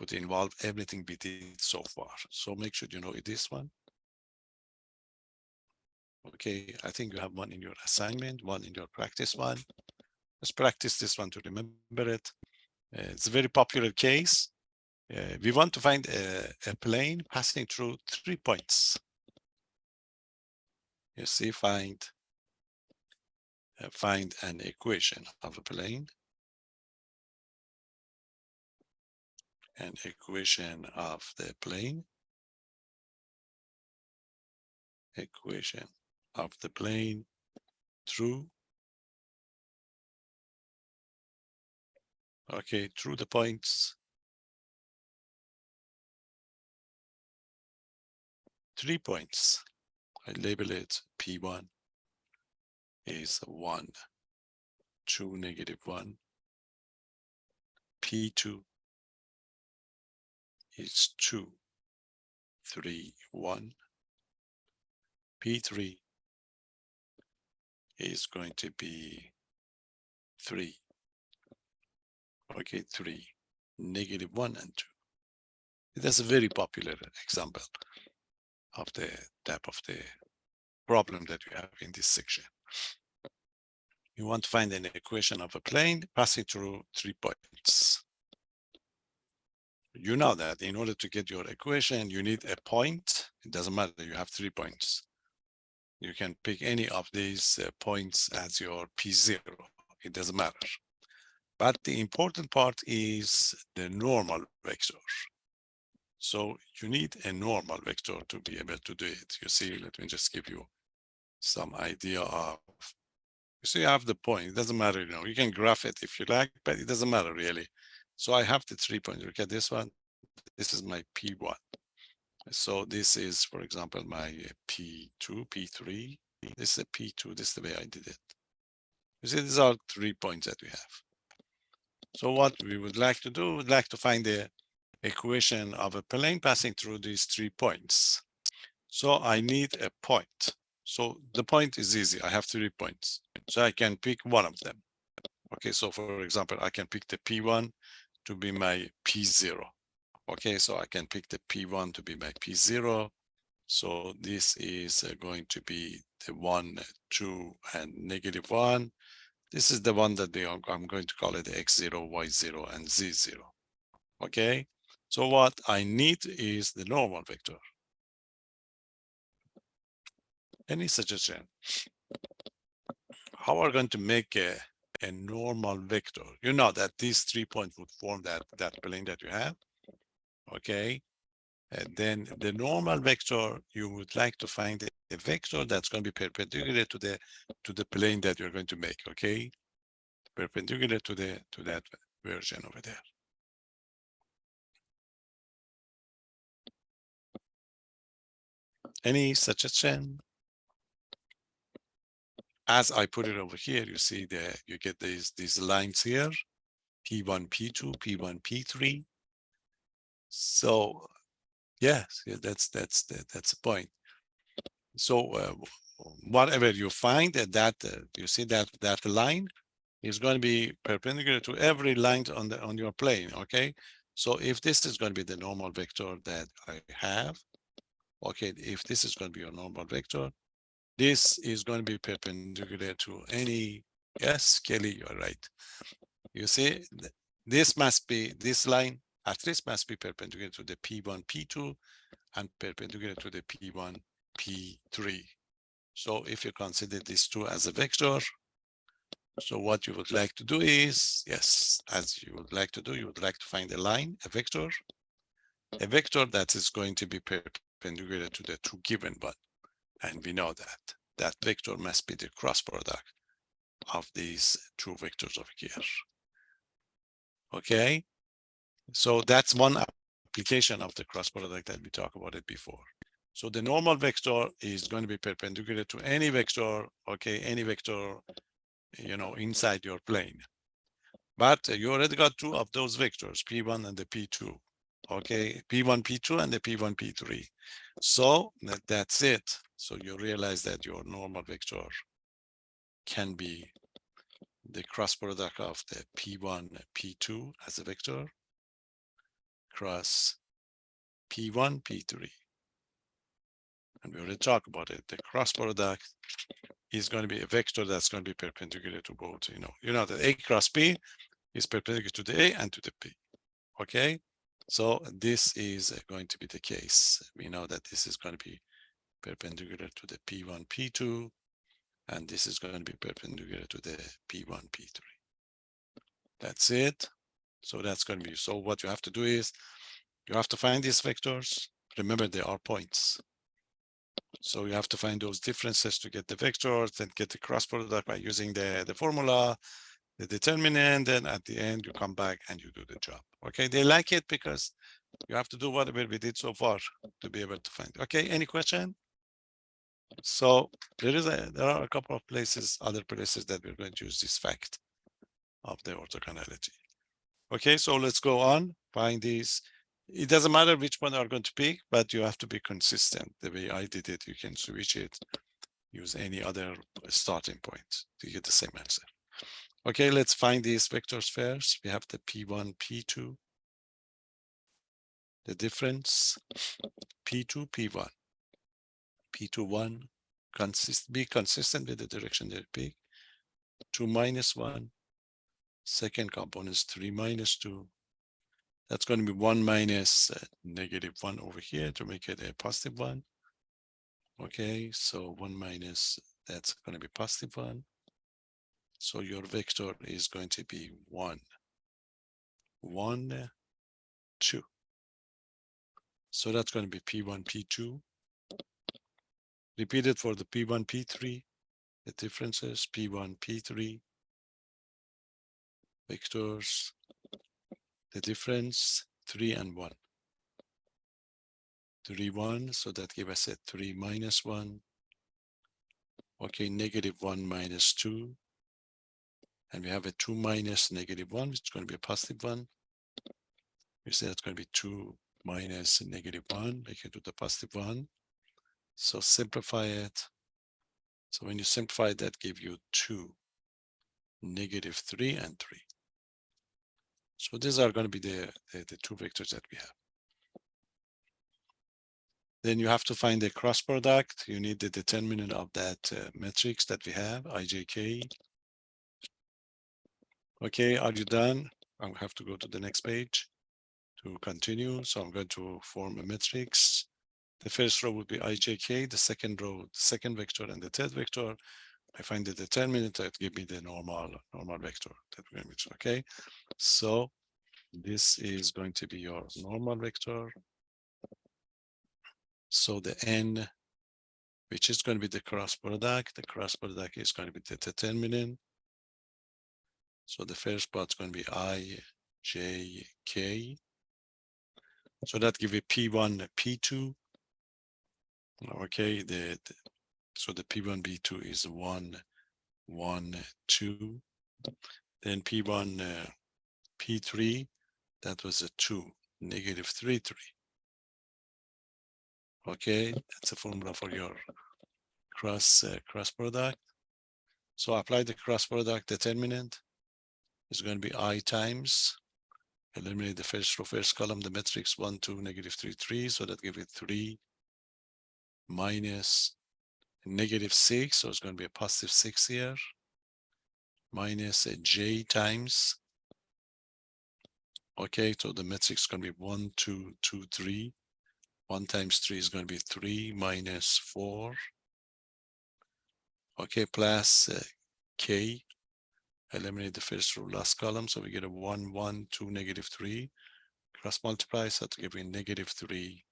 would involve everything we did so far. So make sure you know this one. Okay, I think you have one in your assignment, one in your practice one. Let's practice this one to remember it. It's a very popular case. We want to find a plane passing through 3 points. You see, find an equation of a plane. An equation of the plane. Equation of the plane through. Okay, through the points. 3 points. I label it P1 is 1, 2, negative 1. P2 is 2, 3, 1. P3 is going to be 3. Okay, 3, negative 1 and 2. That's a very popular example of the type of the problem that we have in this section. You want to find an equation of a plane passing through 3 points. You know that in order to get your equation, you need a point. It doesn't matter, you have 3 points. You can pick any of these points as your P0. It doesn't matter. But the important part is the normal vector. So you need a normal vector to be able to do it. You see, let me just give you some idea of, you see, I have the point. It doesn't matter, you can graph it if you like, but it doesn't matter really. So I have the 3 points. Look at this one. This is my P1. So this is, for example, my P2, P3. This is a P2. This is the way I did it. You see, these are 3 points that we have. So what we would like to do, we'd like to find the equation of a plane passing through these 3 points. So I need a point. So the point is easy. I have 3 points. So I can pick one of them. Okay, so for example, I can pick the P1 to be my P0. Okay, so I can pick the P1 to be my P0. So this is going to be the 1, 2, and negative 1. This is the one that I'm going to call it x0, y0, and z0. Okay, so what I need is the normal vector. Any suggestion? How are we going to make a normal vector? You know that these 3 points would form that plane that you have. Okay, and then the normal vector, you would like to find a vector that's going to be perpendicular to the plane that you're going to make. Okay, perpendicular to that version over there. Any suggestion? As I put it over here, you see you get these lines here, P1, P2, P1, P3. So yes, yeah, that's the point. So whatever you find that you see that line is going to be perpendicular to every line on your plane. Okay, so if this is going to be the normal vector that I have, okay, if this is going to be your normal vector, this is going to be perpendicular to any. Yes, Kelly, you're right. You see, this line at least must be perpendicular to the P1, P2, and perpendicular to the P1, P3. So if you consider these two as a vector, so what you would like to do is, yes, as you would like to do, you would like to find a line, a vector that is going to be perpendicular to the two given one. And we know that vector must be the cross product of these two vectors over here. Okay, so that's one application of the cross product that we talked about it before. So the normal vector is going to be perpendicular to any vector, okay, any vector, you know, inside your plane. But you already got two of those vectors, P1 and the P2, okay, P1, P2 and the P1, P3. So that's it. So you realize that your normal vector can be the cross product of the P1, P2 as a vector cross P1, P3. And we already talked about it. The cross product is going to be a vector that's going to be perpendicular to both. You know that A cross P is perpendicular to the A and to the P. Okay, so this is going to be the case. We know that this is going to be perpendicular to the P1, P2, and this is going to be perpendicular to the P1, P3. That's it. So that's going to be, so what you have to do is you have to find these vectors. Remember, they are points. So you have to find those differences to get the vectors and get the cross product by using the formula, the determinant, and at the end you come back and you do the job. Okay, they like it because you have to do whatever we did so far to be able to find. Okay, any question? So there are a couple of places, other places that we're going to use this fact of the orthogonality. Okay, so let's go on, find these. It doesn't matter which one are going to pick, but you have to be consistent. The way I did it, you can switch it, use any other starting point to get the same answer. Okay, let's find these vectors first. We have the P1, P2, the difference, P2, P1, P2, 1, be consistent with the direction they pick, 2 minus 1, second component is 3 minus 2. That's going to be 1 minus negative 1 over here to make it a positive 1. Okay, so 1 minus, that's going to be positive 1. So your vector is going to be 1, 1, 2. So that's going to be P1, P2. Repeat it for the P1, P3. The differences, P1, P3. Vectors, the difference, 3 and 1. 3, 1, so that gives us a 3 minus 1. Okay, negative 1 minus 2. And we have a 2 minus negative 1, which is going to be a positive 1. We say that's going to be 2 minus negative 1, make it to the positive 1. So simplify it. So when you simplify that, give you 2, negative 3, and 3. So these are going to be the two vectors that we have. Then you have to find the cross product. You need the determinant of that matrix that we have, IJK. Okay, are you done? I have to go to the next page to continue. So I'm going to form a matrix. The first row will be ijk, the second row, the second vector, and the third vector. I find the determinant that give me the normal vector. Okay, so this is going to be your normal vector. So the n, which is going to be the cross product, is going to be the determinant. So the first part is going to be I, J, K. So that give you P1, P2. Okay, so the P1, P2 is 1, 1, 2. Then P1, P3, that was a 2, negative 3, 3. Okay, that's a formula for your cross product. So apply the cross product determinant. It's going to be I times, eliminate the first row, first column, the matrix 1, 2, negative 3, 3. So that gives it 3 minus negative 6. So it's going to be a positive 6 here, minus a J times. Okay, so the matrix is going to be 1, 2, 2, 3. 1 times 3 is going to be 3 minus 4. Okay, plus K. Eliminate the first row, last column. So we get a 1, 1, 2, negative 3. Cross multiply, so to give me negative 3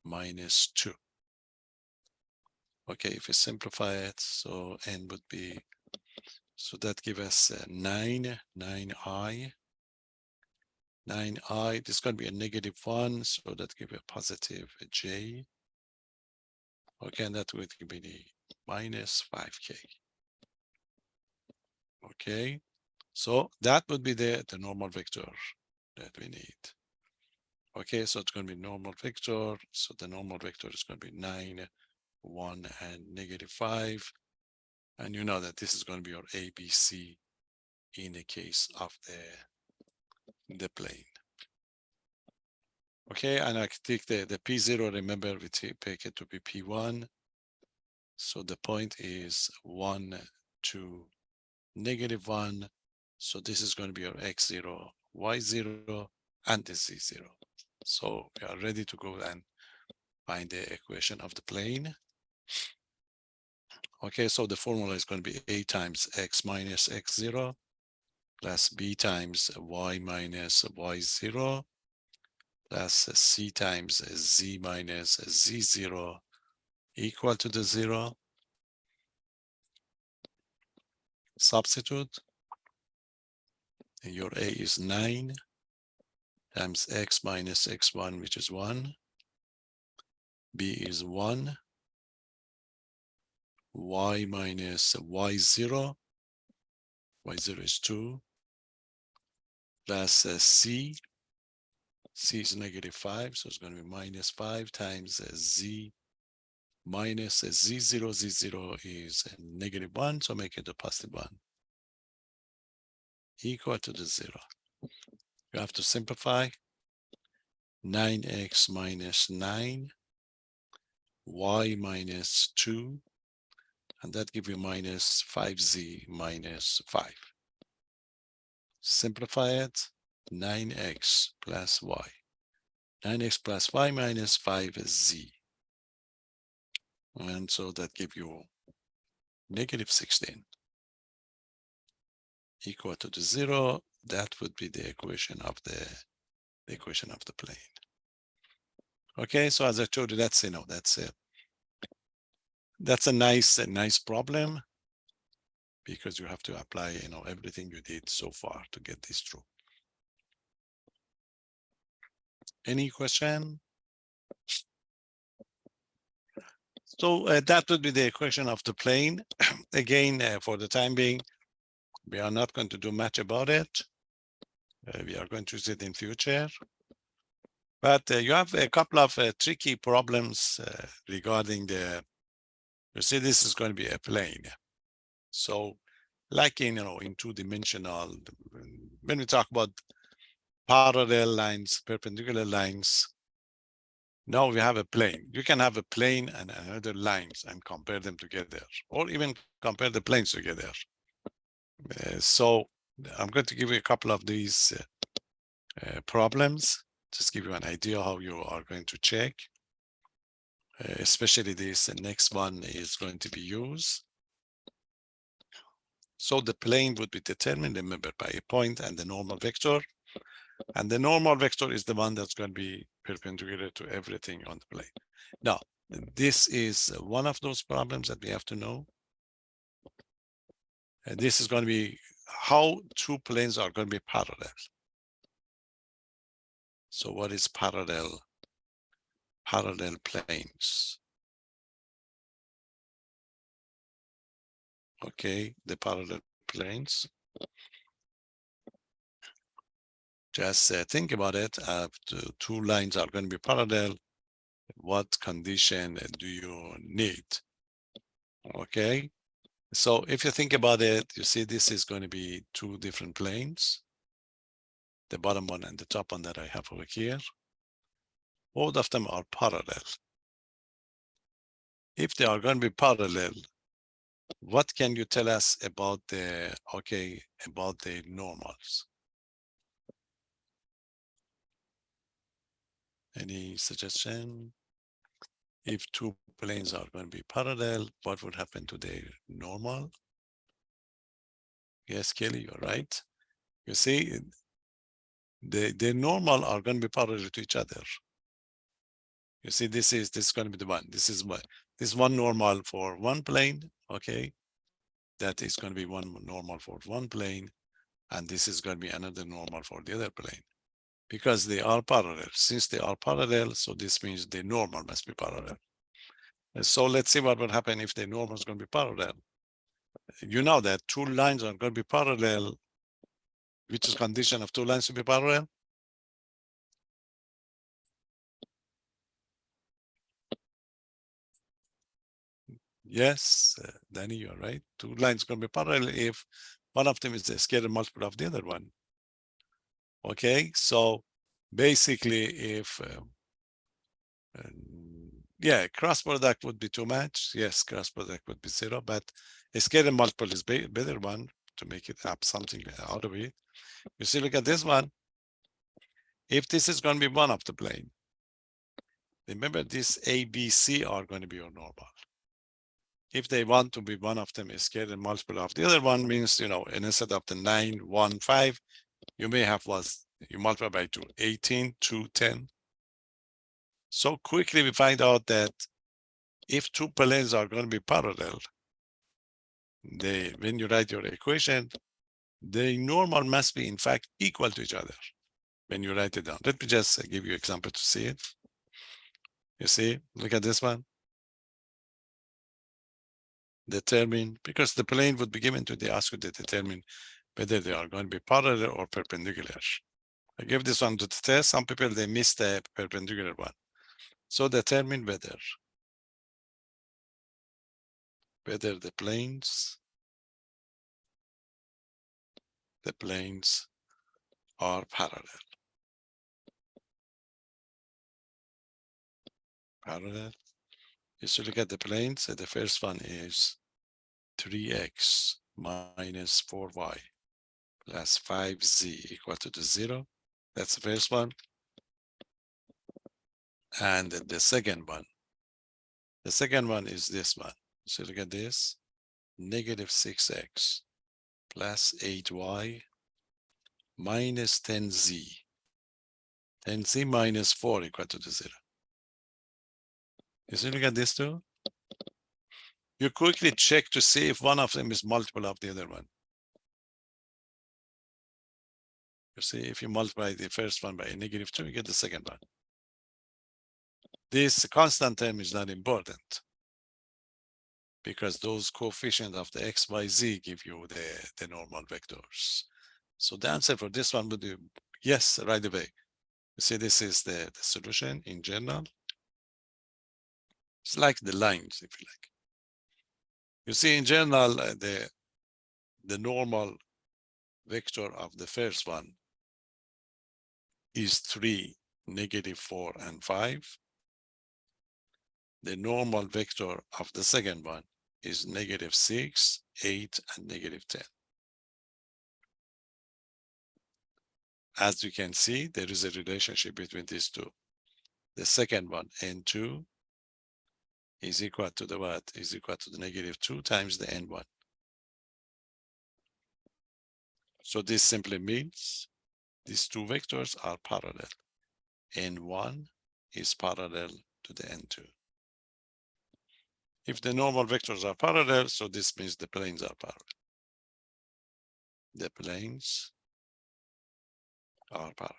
minus 2. Okay, if we simplify it, so n would be, so that gives us 9, 9i. 9i, this is going to be a negative 1, so that gives a positive j. Okay, and that would give me the minus 5k. Okay, so that would be the normal vector that we need. Okay, so it's going to be normal vector. So the normal vector is going to be 9, 1, and negative 5. And you know that this is going to be your ABC in the case of the plane. Okay, and I take the P0, remember we take it to be P1. So the point is 1, 2, negative 1. So this is going to be your X0, Y0, and the Z0. So we are ready to go and find the equation of the plane. Okay, so the formula is going to be A times X minus X0 plus B times Y minus Y0 plus C times Z minus Z0 equal to the 0. Substitute. Your A is 9 times X minus X1, which is 1. B is 1. Y minus Y0. Y0 is 2. Plus C. C is negative 5, so it's going to be minus 5 times Z minus Z0. Z0 is negative 1, so make it a positive 1. Equal to the 0. You have to simplify. 9x minus 9, y minus 2, and that gives you minus 5z minus 5. Simplify it. 9x plus y. 9x plus y minus 5z. And so that gives you negative 16 equal to the 0. That would be the equation of the plane. Okay, so as I told you, that's that's a nice problem, because you have to apply everything you did so far to get this true. Any question? So that would be the equation of the plane. Again, for the time being, we are not going to do much about it. We are going to use it in future. But you have a couple of tricky problems regarding you see, this is going to be a plane. So like in 2-dimensional, when we talk about parallel lines, perpendicular lines, now we have a plane. You can have a plane and another lines and compare them together, or even compare the planes together. So I'm going to give you a couple of these problems, just give you an idea how you are going to check. Especially this next one is going to be used. So the plane would be determined, remember, by a point and the normal vector. And the normal vector is the one that's going to be perpendicular to everything on the plane. Now, this is one of those problems that we have to know. And this is going to be how two planes are going to be parallel. So what is parallel? Parallel planes. Okay, the parallel planes. Just think about it. Two lines are going to be parallel. What condition do you need? Okay, so if you think about it, you see this is going to be two different planes. The bottom one and the top one that I have over here. Both of them are parallel. If they are going to be parallel, what can you tell us about the, about the normals? Any suggestion? If two planes are going to be parallel, what would happen to their normal? Yes, Kelly, you're right. You see, the normal are going to be parallel to each other. You see, this is going to be the one. This is one normal for one plane, okay? That is going to be one normal for one plane, and this is going to be another normal for the other plane. Because they are parallel. Since they are parallel, so this means the normal must be parallel. And so let's see what will happen if the normal is going to be parallel. You know that two lines are going to be parallel, which is condition of two lines to be parallel. Yes, Danny, you're right. Two lines going to be parallel if one of them is the scalar multiple of the other one. Okay, so basically if yeah, cross product would be too much. Yes, cross product would be 0, but a scalar multiple is better one to make it up something out of it. You see, look at this one. If this is going to be one of the plane, remember this A, B, C are going to be your normal. If they want to be one of them is scalar multiple of the other one means, you know, instead of the 9, 1, 5, you may have you multiply by 2, 18, 2, 10. So quickly we find out that if two planes are going to be parallel, when you write your equation, the normal must be in fact equal to each other when you write it down. Let me just give you an example to see it. You see, look at this one. Determine, because the plane would be given to the ask you to determine whether they are going to be parallel or perpendicular. I give this one to the test. Some people, they miss the perpendicular one. So determine whether the planes are parallel. You should look at the planes. The first one is 3x minus 4y plus 5z equal to 0. That's the first one. And the second one is this one. So look at this, negative 6x plus 8y minus 10z. 10z minus 4 equal to 0. You see, look at this too. You quickly check to see if one of them is multiple of the other one. You see, if you multiply the first one by a negative 2, you get the second one. This constant term is not important because those coefficients of the x, y, z give you the normal vectors. So the answer for this one would be yes, right away. You see, this is the solution in general. It's like the lines, if you like. You see, in general, the normal vector of the first one is 3, negative 4, and 5. The normal vector of the second one is negative 6, 8, and negative 10. as you can see, there is a relationship between these two. The second one, n2, is equal to the what? Is equal to the -2 times the n1. So this simply means these two vectors are parallel. N1 is parallel to the N2. If the normal vectors are parallel, so this means the planes are parallel. The planes are parallel.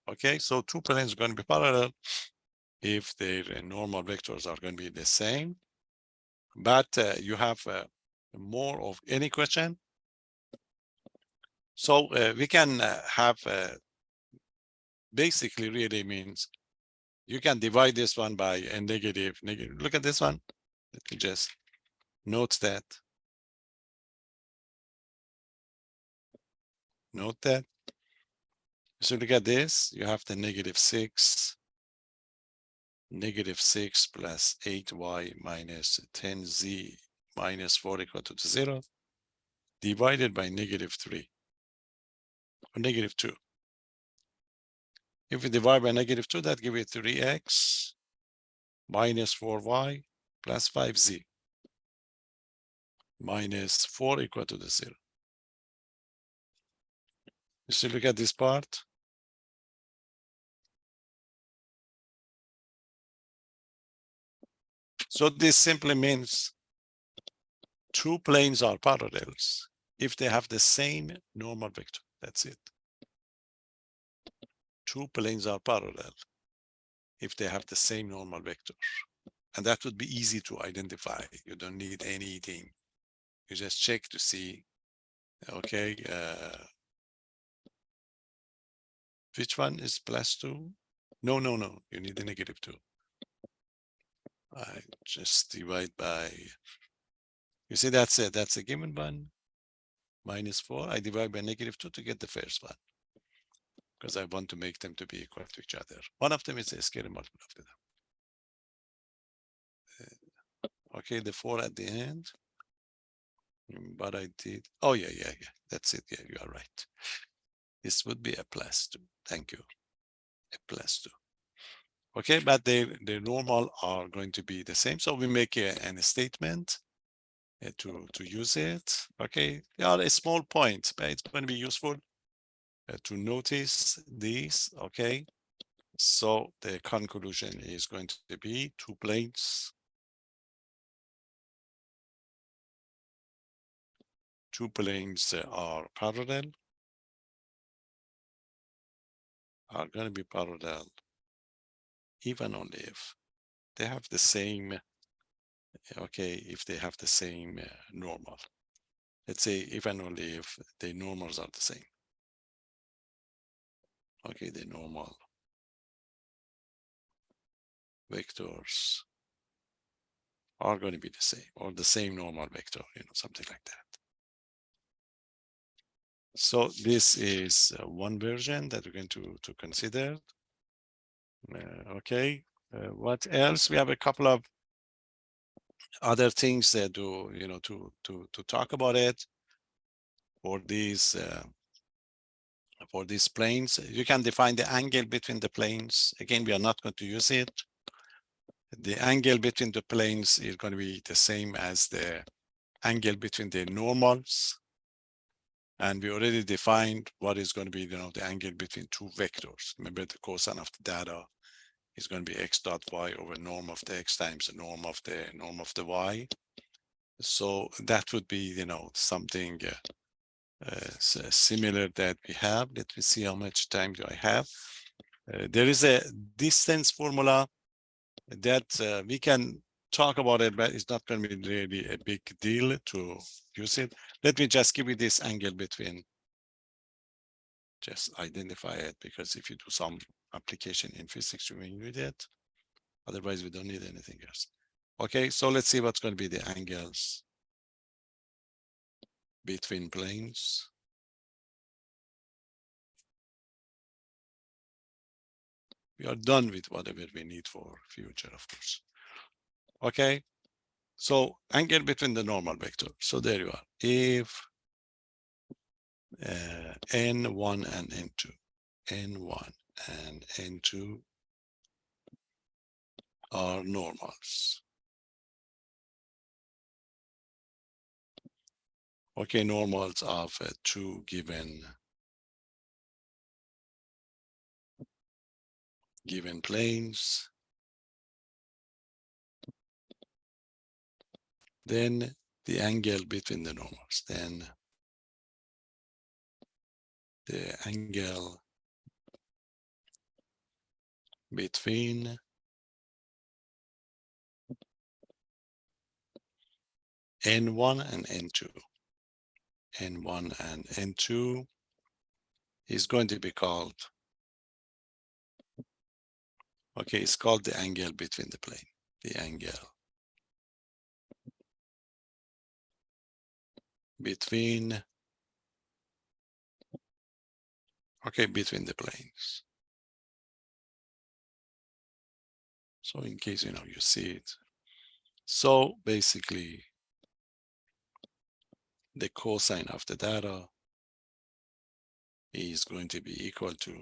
Okay, so two planes are going to be parallel if their normal vectors are going to be the same. But you have more of any question? So we can have basically really means you can divide this one by a negative. Look at this one. Let me just note that. Note that. So look at this. You have the -6. -6 plus 8y minus 10z minus 4 equal to 0 divided by -3 or -2. If we divide by -2, that gives you 3x minus 4y plus 5z minus 4 equal to the 0. So look at this part. So this simply means two planes are parallels if they have the same normal vector. That's it. Two planes are parallel if they have the same normal vector. And that would be easy to identify. You don't need anything. You just check to see, okay, which one is +2? No, you need a -2. I just divide by, you see, that's a given one, -4. I divide by -2 to get the first one, because I want to make them to be equal to each other. One of them is a scalar multiple of them. Okay, the 4 at the end. But I did, oh yeah, that's it. Yeah, you are right. This would be a +2. Thank you. A +2. Okay, but the normal are going to be the same. So we make a statement to use it. Okay, they are a small point, but it's going to be useful to notice these. Okay, so the conclusion is going to be two planes. Two planes are parallel. Are going to be parallel even only if they have the same, okay, if they have the same normal. Let's say even only if the normals are the same. Okay, the normal vectors are going to be the same, or the same normal vector, something like that. So this is one version that we're going to consider. Okay, what else? We have a couple of other things that do, to talk about it. For these planes, you can define the angle between the planes. Again, we are not going to use it. The angle between the planes is going to be the same as the angle between the normals. And we already defined what is going to be, the angle between two vectors. Remember, the cosine of the data is going to be x dot y over norm of the x times the norm of the y. So that would be, something similar that we have. Let me see how much time do I have. There is a distance formula that we can talk about it, but it's not going to be really a big deal to use it. Let me just give you this angle between, just identify it, because if you do some application in physics, you may need it. Otherwise, we don't need anything else. Okay, so let's see what's going to be the angles between planes. We are done with whatever we need for future, of course. Okay, So angle between the normal vector. So there you are. If N1 and N2, N1 and N2 are normals. Okay, normals of two given planes. Then the angle between the normals. Then the angle between N1 and N2. N1 and N2 is going to be called, okay, it's called the angle between the plane. The angle between, okay, between the planes. So in case, you see it. So basically, the cosine of the data is going to be equal to,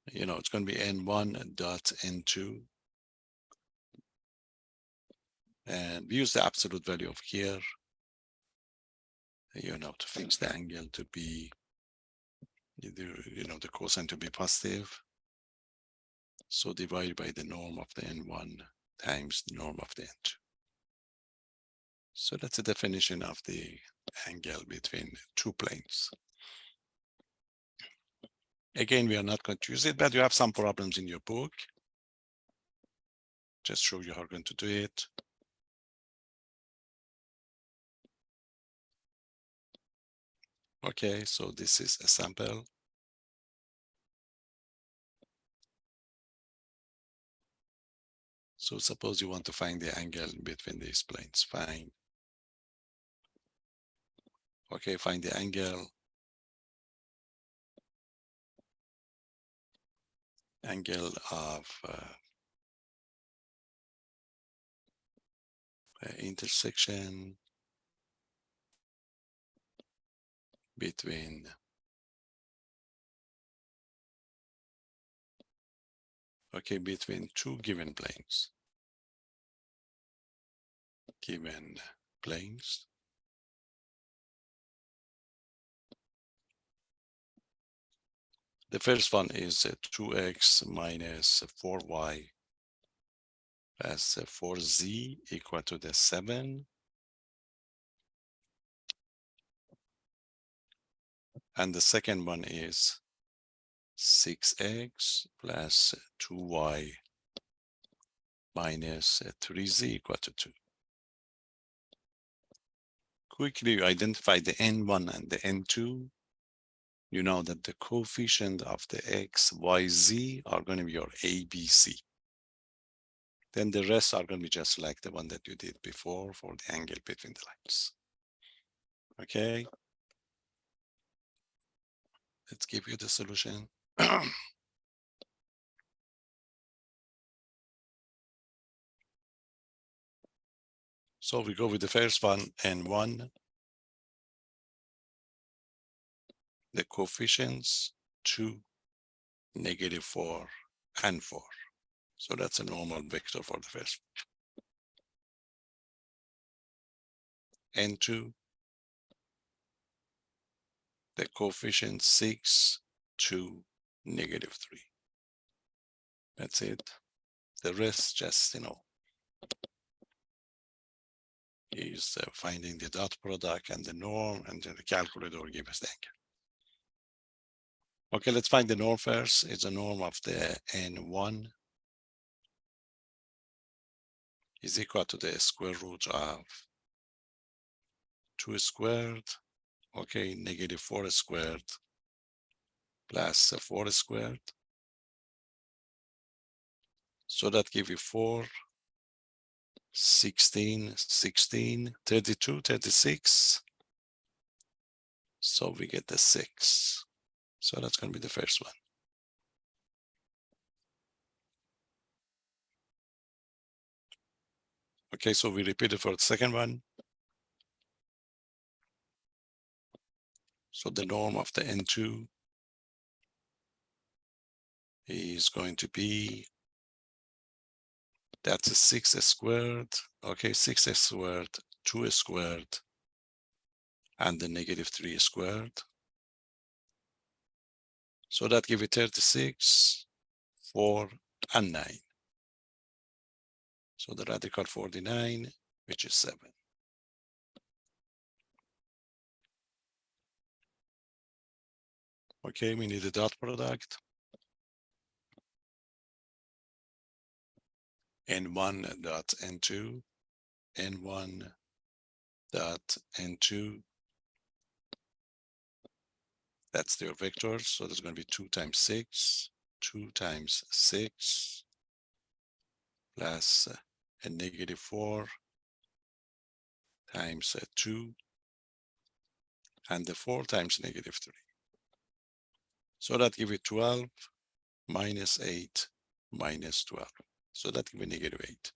it's going to be N1 dot N2. And we use the absolute value of here, to fix the angle to be, the cosine to be positive. So divided by the norm of the N1 times the norm of the N2. So that's the definition of the angle between two planes. Again, we are not going to use it, but you have some problems in your book. Just show you how you're going to do it. Okay, so this is a sample. So suppose you want to find the angle between these planes. Fine. Okay, find the angle. Angle of intersection between between two given planes. Given planes. The first one is 2x minus 4y as 4z equal to the 7. And the second one is 6x plus 2y minus 3z equal to 2. Quickly, you identify the N1 and the N2. You know that the coefficient of the x, y, z are going to be your A, B, C. Then the rest are going to be just like the one that you did before for the angle between the lines. Okay. Let's give you the solution. So we go with the first one, N1. The coefficients 2, -4, and 4. So that's a normal vector for the first one. N2, the coefficient 6, 2, -3. That's it. The rest just, is finding the dot product and the norm, and then the calculator will give us the angle. Okay, let's find the norm first. It's a norm of the N1 is equal to the square root of 2 squared, okay, -4 squared plus 4 squared. So that gives you 4, 16, 16, 32, 36. So we get the 6. So that's going to be the first one. Okay, so we repeat it for the second one. So the norm of the N2 is going to be, that's a 6 squared. Okay, 6 squared, 2 squared, and the -3 squared. So that give you 36, 4, and 9. So the radical 49, which is 7. Okay, we need a dot product. N1 dot N2, N1 dot N2. That's their vector. So there's going to be 2 times 6, 2 times 6, plus a -4 times 2, and the 4 times -3. So that gives you 12 minus 8 minus 12. So that gives you -8.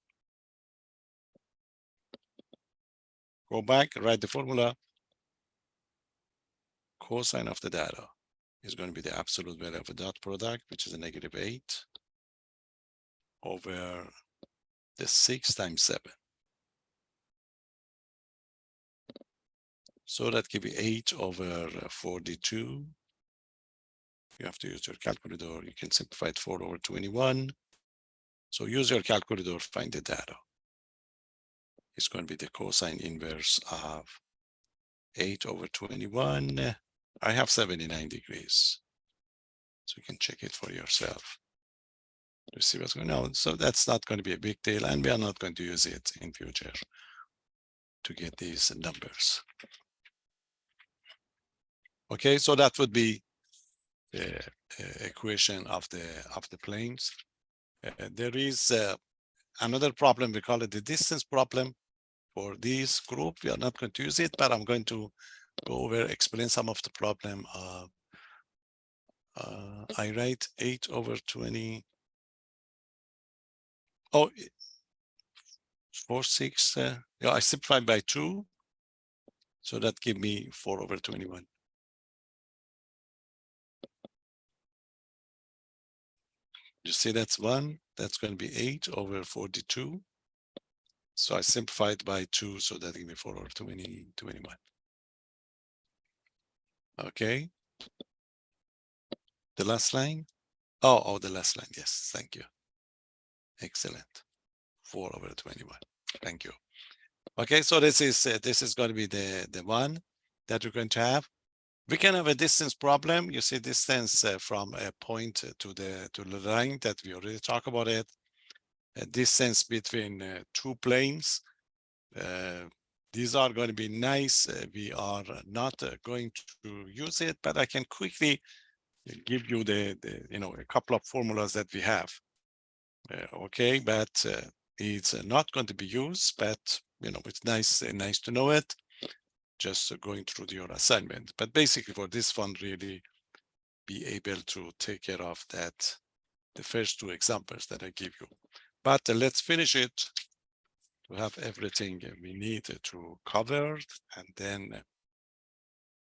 Go back, write the formula. Cosine of the data is going to be the absolute value of a dot product, which is a -8 over the 6 times 7. So that gives you 8 over 42. You have to use your calculator. You can simplify it 4 over 21. So use your calculator, find the data. It's going to be the cosine inverse of 8 over 21. I have 79 degrees. So you can check it for yourself to see what's going on. So that's not going to be a big deal, and we are not going to use it in future to get these numbers. Okay, so that would be the equation of the planes. There is another problem, we call it the distance problem. For this group, we are not going to use it, but I'm going to go over, explain some of the problem. I write 8 over 20. Oh, 4, 6. Yeah, I simplify by 2. So that give me 4 over 21. You see that's 1. That's going to be 8 over 42. So I simplified by 2, so that give me 4 over 21. Okay. The last line. Oh, the last line. Yes, thank you. Excellent. 4 over 21. Thank you. Okay, so this is going to be the one that we're going to have. We can have a distance problem. You see distance from a point to the line that we already talked about it. A distance between 2 planes. These are going to be nice. We are not going to use it, but I can quickly give you the a couple of formulas that we have. Okay, but it's not going to be used, but it's nice to know it. Just going through your assignment, but basically for this one, really be able to take care of that, the first 2 examples that I give you. But let's finish it to have everything we need to cover, and then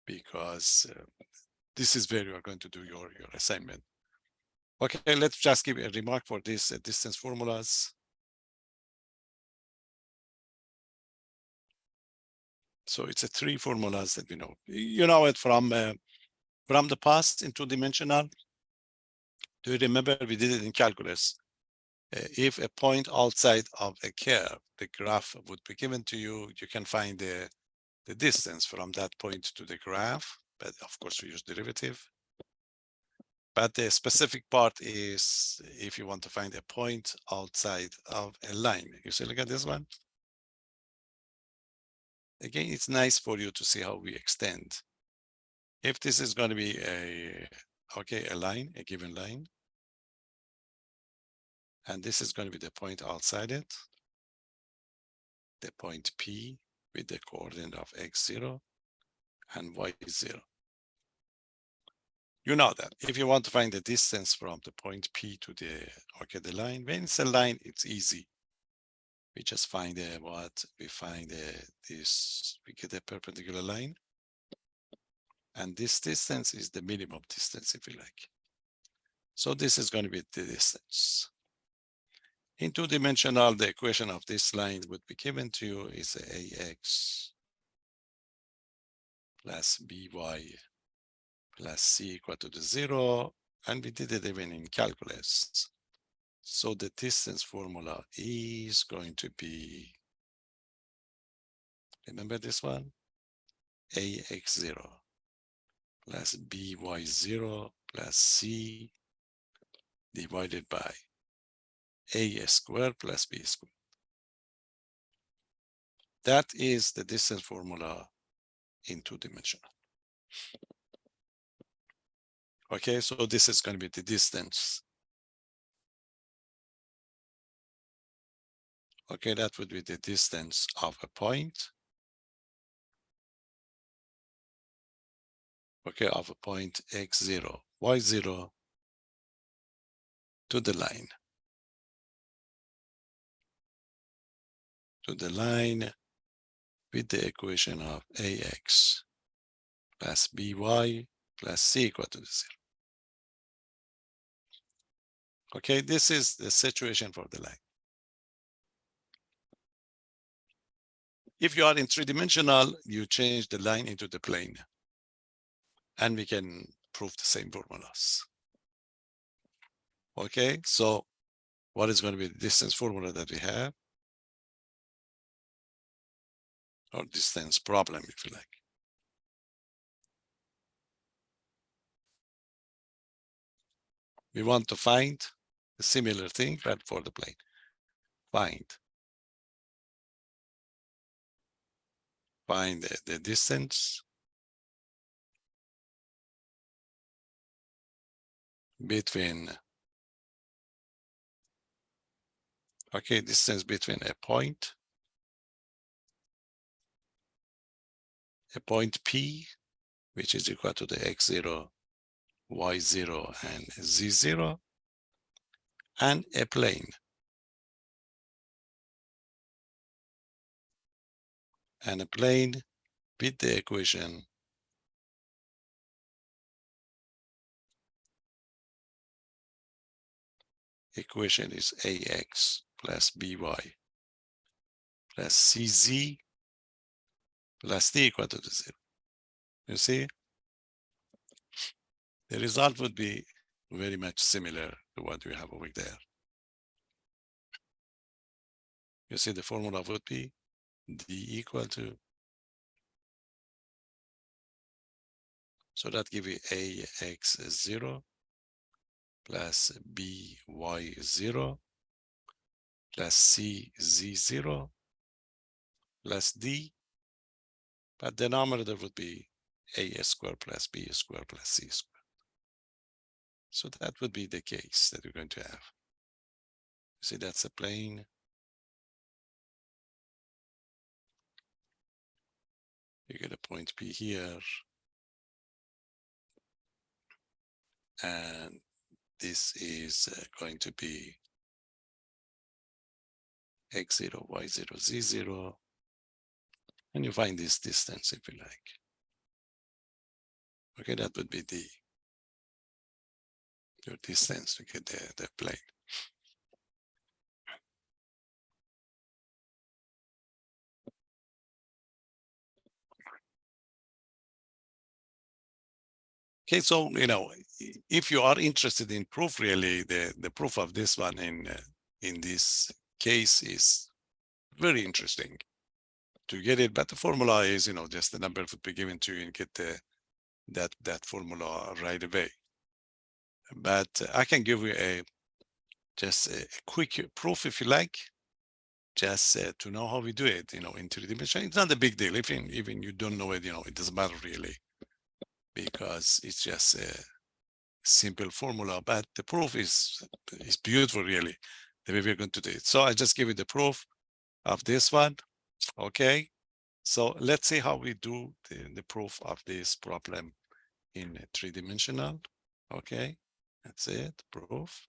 because this is where you are going to do your assignment. Okay, let's just give a remark for these distance formulas. So it's 3 formulas that we know. You know it from the past in 2-dimensional. Do you remember we did it in calculus? If a point outside of a curve, the graph would be given to you, you can find the distance from that point to the graph, but of course we use derivative. But the specific part is if you want to find a point outside of a line. You see, look at this one. Again, it's nice for you to see how we extend. If this is going to be a line, a given line, and this is going to be the point outside it, the point P with the coordinate of x0 and y0. You know that if you want to find the distance from the point P to the line, when it's a line, it's easy. We just find what we find this, we get a perpendicular line, and this distance is the minimum distance, if you like. So this is going to be the distance. In two-dimensional, the equation of this line would be given to you is ax plus by plus c equal to the 0, and we did it even in calculus. So the distance formula is going to be, remember this one? ax0 plus by0 plus c divided by a squared plus b squared. That is the distance formula in two-dimensional. Okay, so this is going to be the distance. Okay, that would be the distance of a point. Okay, of a point x0, y0 to the line. To the line with the equation of ax plus by plus c equal to 0. Okay, this is the situation for the line. If you are in three-dimensional, you change the line into the plane, and we can prove the same formulas. Okay, so what is going to be the distance formula that we have? Or distance problem, if you like. We want to find a similar thing, but for the plane. Find the distance between, okay, distance between a point P, which is equal to the x0, y0, and z0, and a plane. And a plane with the equation is ax plus by plus cz plus d equal to 0. You see, the result would be very much similar to what we have over there. You see, the formula would be d equal to, so that give you ax0 plus by0 plus cz0 plus d, but the denominator would be a squared plus b squared plus c squared. So that would be the case that we're going to have. See, that's a plane. You get a point P here. And this is going to be x0, y0, z0. And you find this distance if you like. Okay, that would be your distance to get the plane. Okay, so, you know, if you are interested in proof, really, the proof of this one in this case is very interesting to get it. But the formula is, you know, just the number would be given to you and get that formula right away. But I can give you just a quick proof if you like, just to know how we do it, you know, in 3D. It's not a big deal. Even you don't know it, you know, it doesn't matter really, because it's just a simple formula, but the proof is beautiful, really, the way we're going to do it. So I just give you the proof of this one. Okay, so let's see how we do the proof of this problem in 3-dimensional. Okay, that's it, proof.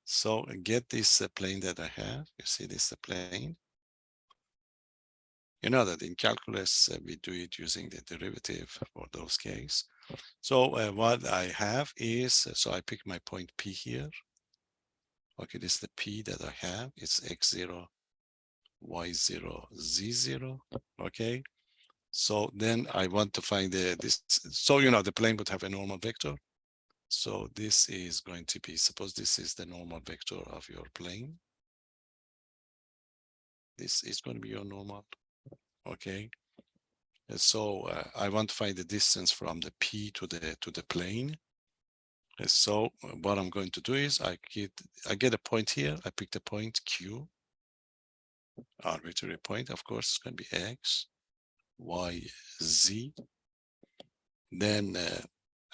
So get this plane that I have. You see this plane. You know that in calculus, we do it using the derivative for those cases. So what I have is, so I pick my point P here. Okay, this is the P that I have. It's x0, y0, z0. Okay. So then I want to find this. So, you know, the plane would have a normal vector. So this is going to be, suppose this is the normal vector of your plane. This is going to be your normal. Okay. So I want to find the distance from the P to the plane. So what I'm going to do is I get a point here. I pick the point Q, arbitrary point. Of course, it's going to be X, Y, Z. Then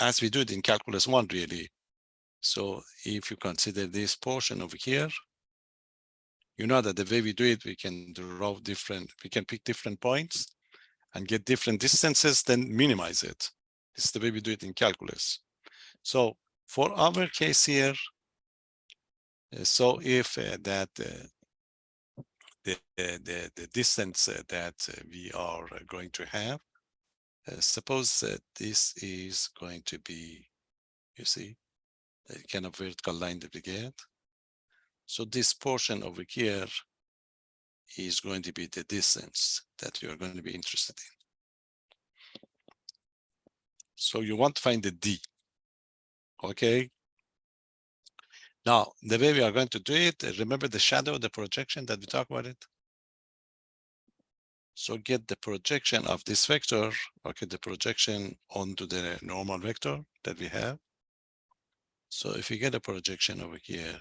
as we do it in calculus 1, really. So if you consider this portion over here, you know that the way we do it, we can draw we can pick different points and get different distances, then minimize it. This is the way we do it in calculus. So for our case here, so if the distance that we are going to have, suppose that this is going to be, you see, a kind of vertical line that we get. So this portion over here is going to be the distance that you're going to be interested in. So you want to find the D. Okay. Now, the way we are going to do it, remember the shadow, the projection that we talked about it? So get the projection of this vector, okay, the projection onto the normal vector that we have. So if you get a projection over here,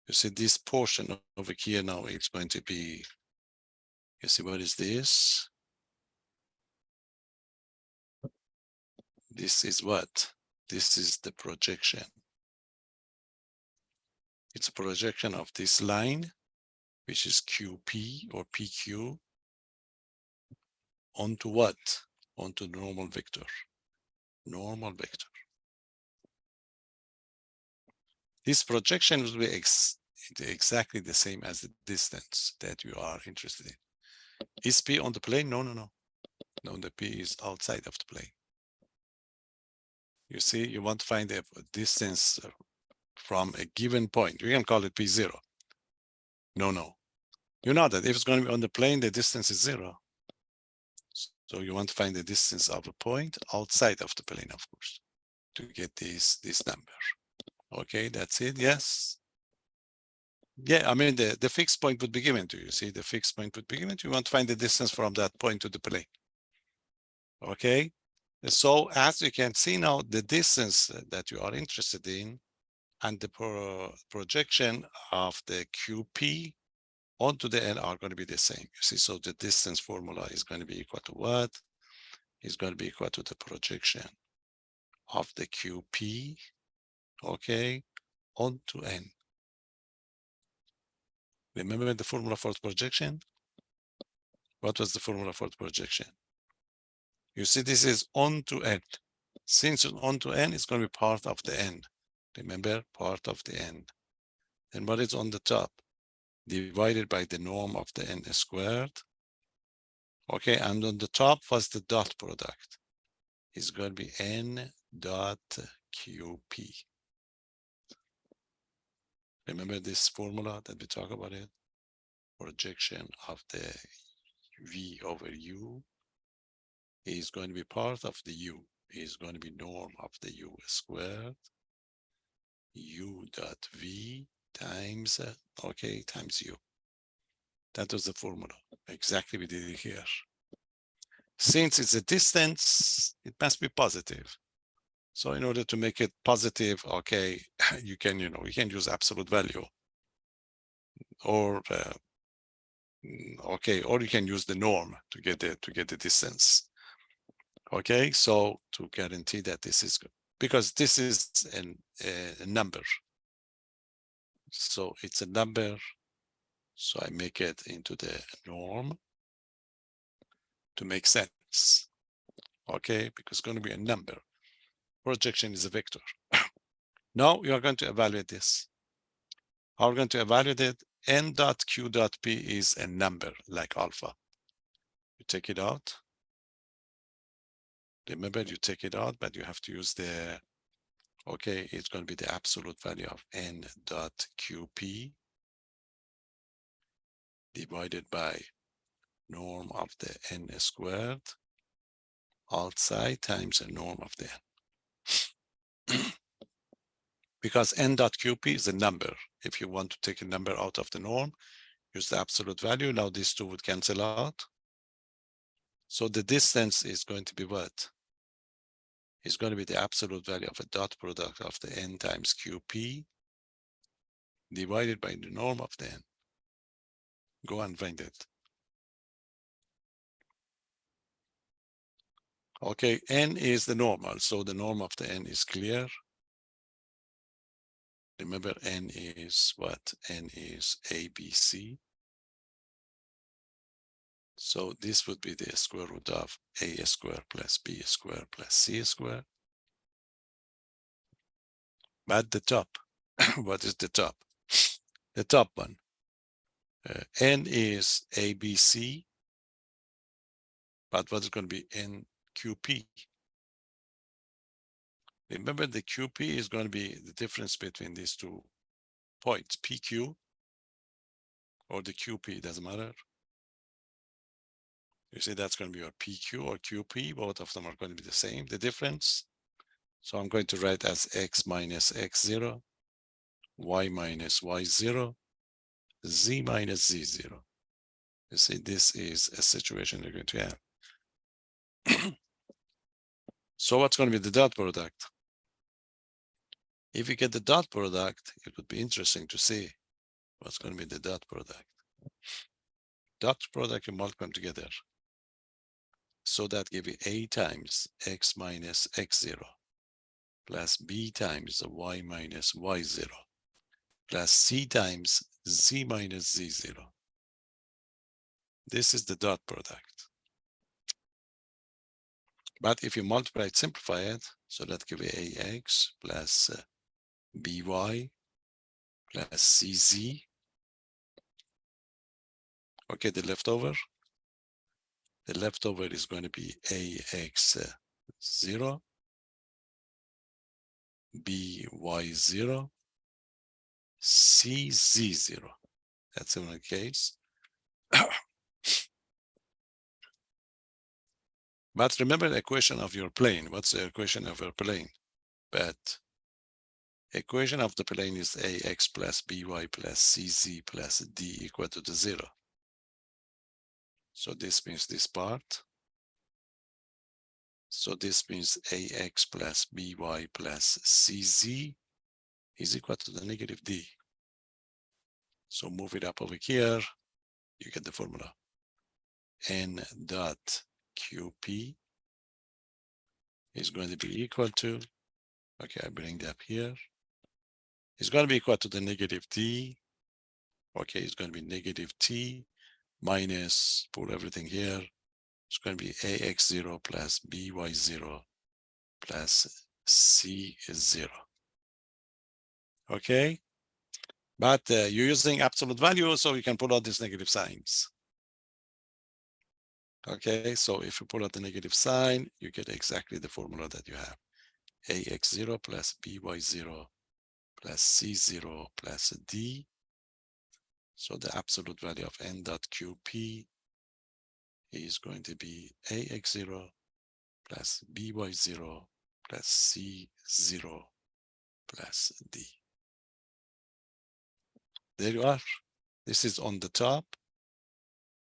you see this portion over here now, it's going to be, you see what is this? This is what? This is the projection. It's a projection of this line, which is QP or PQ, onto what? Onto the normal vector. Normal vector. This projection will be exactly the same as the distance that you are interested in. Is P on the plane? No, no, no. No, the P is outside of the plane. You see, you want to find a distance from a given point. You can call it P0. No, no. You know that if it's going to be on the plane, the distance is 0. So you want to find the distance of a point outside of the plane, of course, to get this number. Okay, that's it. Yes. Yeah, I mean, the fixed point would be given to you. See, the fixed point would be given to you. You want to find the distance from that point to the plane. Okay. So as you can see now, the distance that you are interested in and the projection of the QP onto the N are going to be the same. You see, so the distance formula is going to be equal to what? Is going to be equal to the projection of the QP, okay, onto N. Remember the formula for the projection? What was the formula for the projection? You see, this is onto N. Since it's onto N, it's going to be part of the N. Remember, part of the N. And what is on the top? Divided by the norm of the N squared. Okay, and on the top was the dot product. It's going to be N dot QP. Remember this formula that we talk about it? Projection of the V over U is going to be part of the U, is going to be norm of the U squared, U dot V times, okay, times U. That was the formula. Exactly we did it here. Since it's a distance, it must be positive. So in order to make it positive, okay, you can use absolute value, or okay, or you can use the norm to get the distance. Okay, so to guarantee that this is good, because this is a number. So it's a number. So I make it into the norm to make sense. Okay, because it's going to be a number. Projection is a vector. Now you are going to evaluate this. How we're going to evaluate it? N dot Q dot P is a number like alpha. You take it out. Remember, you take it out, but you have to use the, okay, it's going to be the absolute value of N dot QP divided by norm of the N squared outside times the norm of the N. Because N dot QP is a number. If you want to take a number out of the norm, use the absolute value. Now these two would cancel out. So the distance is going to be what? It's going to be the absolute value of a dot product of the N times QP divided by the norm of the N. Go and find it. Okay, N is the normal, so the norm of the N is clear. Remember, N is what? N is ABC. So this would be the square root of A squared plus B squared plus C squared. But the top, what is the top? The top one. N is ABC, but what is going to be NQP? Remember, the QP is going to be the difference between these 2 points, PQ or the QP, doesn't matter. You see, that's going to be your PQ or QP. Both of them are going to be the same. The difference, so I'm going to write as X minus X0, Y minus Y0, Z minus Z0. You see, this is a situation you're going to have. So what's going to be the dot product? If you get the dot product, it would be interesting to see what's going to be the dot product. Dot product, you multiply them together. So that give you A times X minus X0 plus B times Y minus Y0 plus C times Z minus Z0. This is the dot product. But if you multiply it, simplify it, so that give you AX plus BY plus CZ. Okay, the leftover is going to be AX0, BY0, CZ0. That's in the case. But remember the equation of your plane. What's the equation of your plane? But equation of the plane is AX plus BY plus CZ plus D equal to the 0. So this means this part. So this means AX plus BY plus CZ is equal to the negative D. So move it up over here, you get the formula. N dot QP is going to be equal to, okay, I bring that here. It's going to be equal to the negative D. Okay, it's going to be negative T minus, put everything here. It's going to be AX0 plus BY0 plus C0. Okay, but you're using absolute value, so you can pull out these negative signs. Okay, so if you pull out the negative sign, you get exactly the formula that you have. AX0 plus BY0 plus C0 plus D. So the absolute value of N dot QP is going to be AX0 plus BY0 plus C0 plus D. There you are. This is on the top,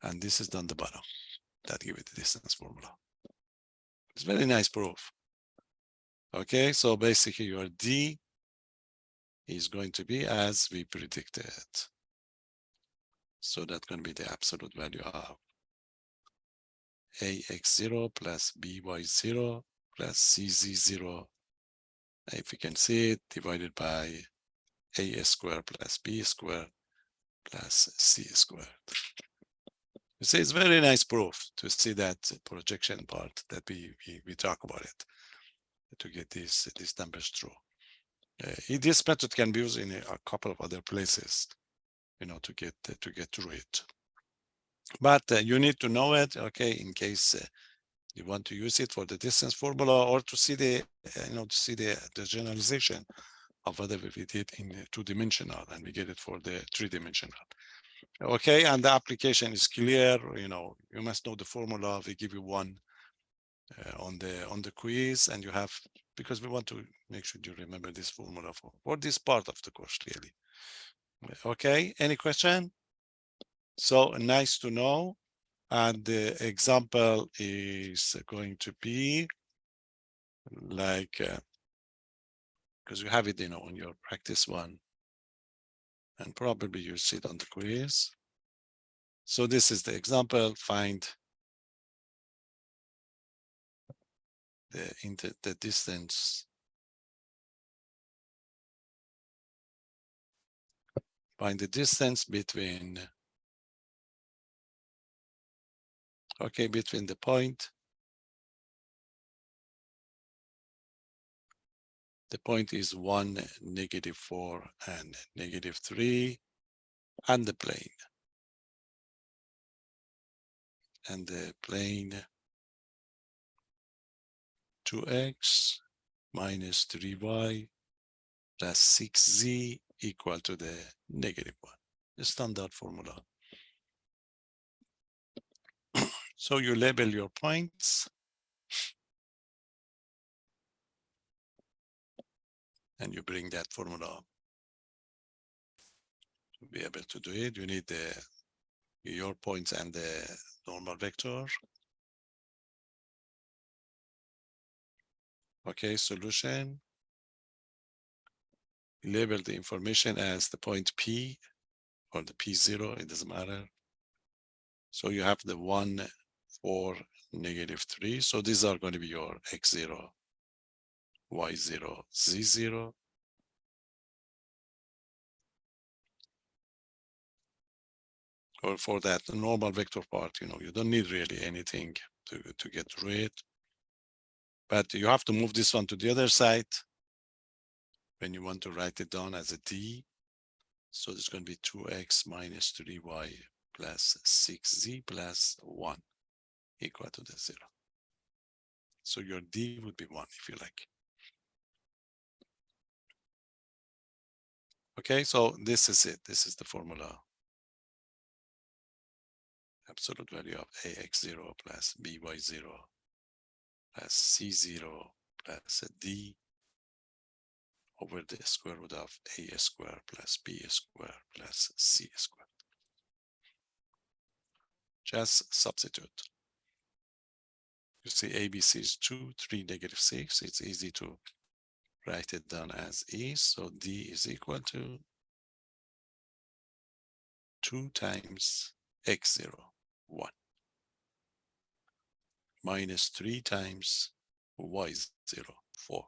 and this is on the bottom. That gives it the distance formula. It's very nice proof. Okay, so basically your D is going to be as we predicted. So that's going to be the absolute value of AX0 plus BY0 plus CZ0. If you can see it, divided by A squared plus B squared plus C squared. You see, it's very nice proof to see that projection part that we talk about it, to get these numbers true. This method can be used in a couple of other places, you know, to get through it. But you need to know it, okay, in case you want to use it for the distance formula or to see the, to see the generalization of whatever we did in the 2-dimensional and we get it for the 3-dimensional. Okay, and the application is clear. You know, you must know the formula. We give you one on the quiz, and you have, because we want to make sure you remember this formula for this part of the course, really. Okay, any question? So nice to know. And the example is going to be like, because you have it, you know, on your practice one, and probably you see it on the quiz. So this is the example. Find the distance. Find the distance between, okay, between the point. The point is 1, -4, and -3, and the plane. And the plane 2x minus 3y plus 6z equal to the -1. The standard formula. So you label your points. And you bring that formula to be able to do it. You need your points and the normal vector. Okay, solution. Label the information as the point P or the P0, it doesn't matter. So you have the 1, 4, -3. So these are going to be your x0, y0, z0. Or for that normal vector part, you know, you don't need really anything to get through it. But you have to move this one to the other side when you want to write it down as a d. So it's going to be 2x minus 3y plus 6z plus 1 equal to the 0. So your d would be 1 if you like. Okay, so this is it. This is the formula. Absolute value of ax0 plus by0 plus c0 plus d over the square root of a squared plus b squared plus c squared. Just substitute. You see ABC is 2, 3, -6. It's easy to write it down as is. So d is equal to 2 times x0, 1, minus 3 times y0, 4,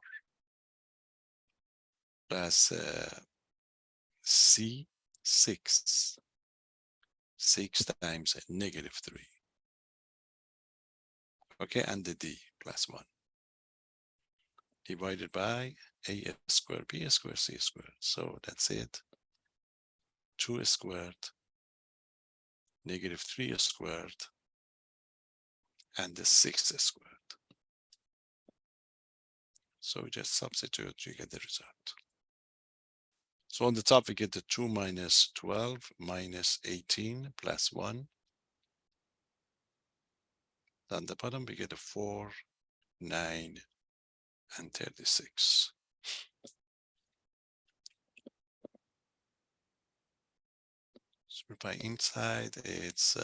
plus c, 6, 6 times -3. Okay, and the d plus 1 divided by a squared, b squared, c squared. So that's it. 2 squared, -3 squared, and the 6 squared. So we just substitute, you get the result. So on the top, we get the 2 minus 12 minus 18 plus 1. On the bottom, we get a 4, 9, and 36. So by inside, it's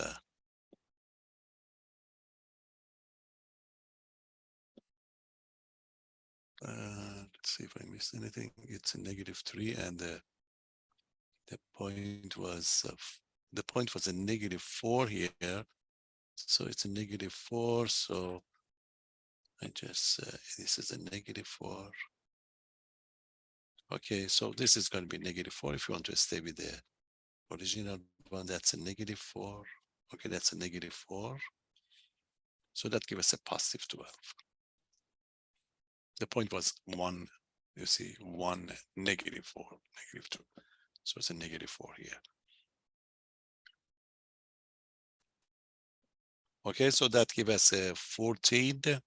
let's see if I missed anything. It's a -3, and the point was a -4 here. So it's a -4. So I just this is a -4. Okay, so this is going to be -4 if you want to stay with the original one. That's a -4. Okay, that's a -4. So that gives us a +12. The point was 1 You see 1, -4, -2. So it's a -4 here. Okay, so that gives us a 14.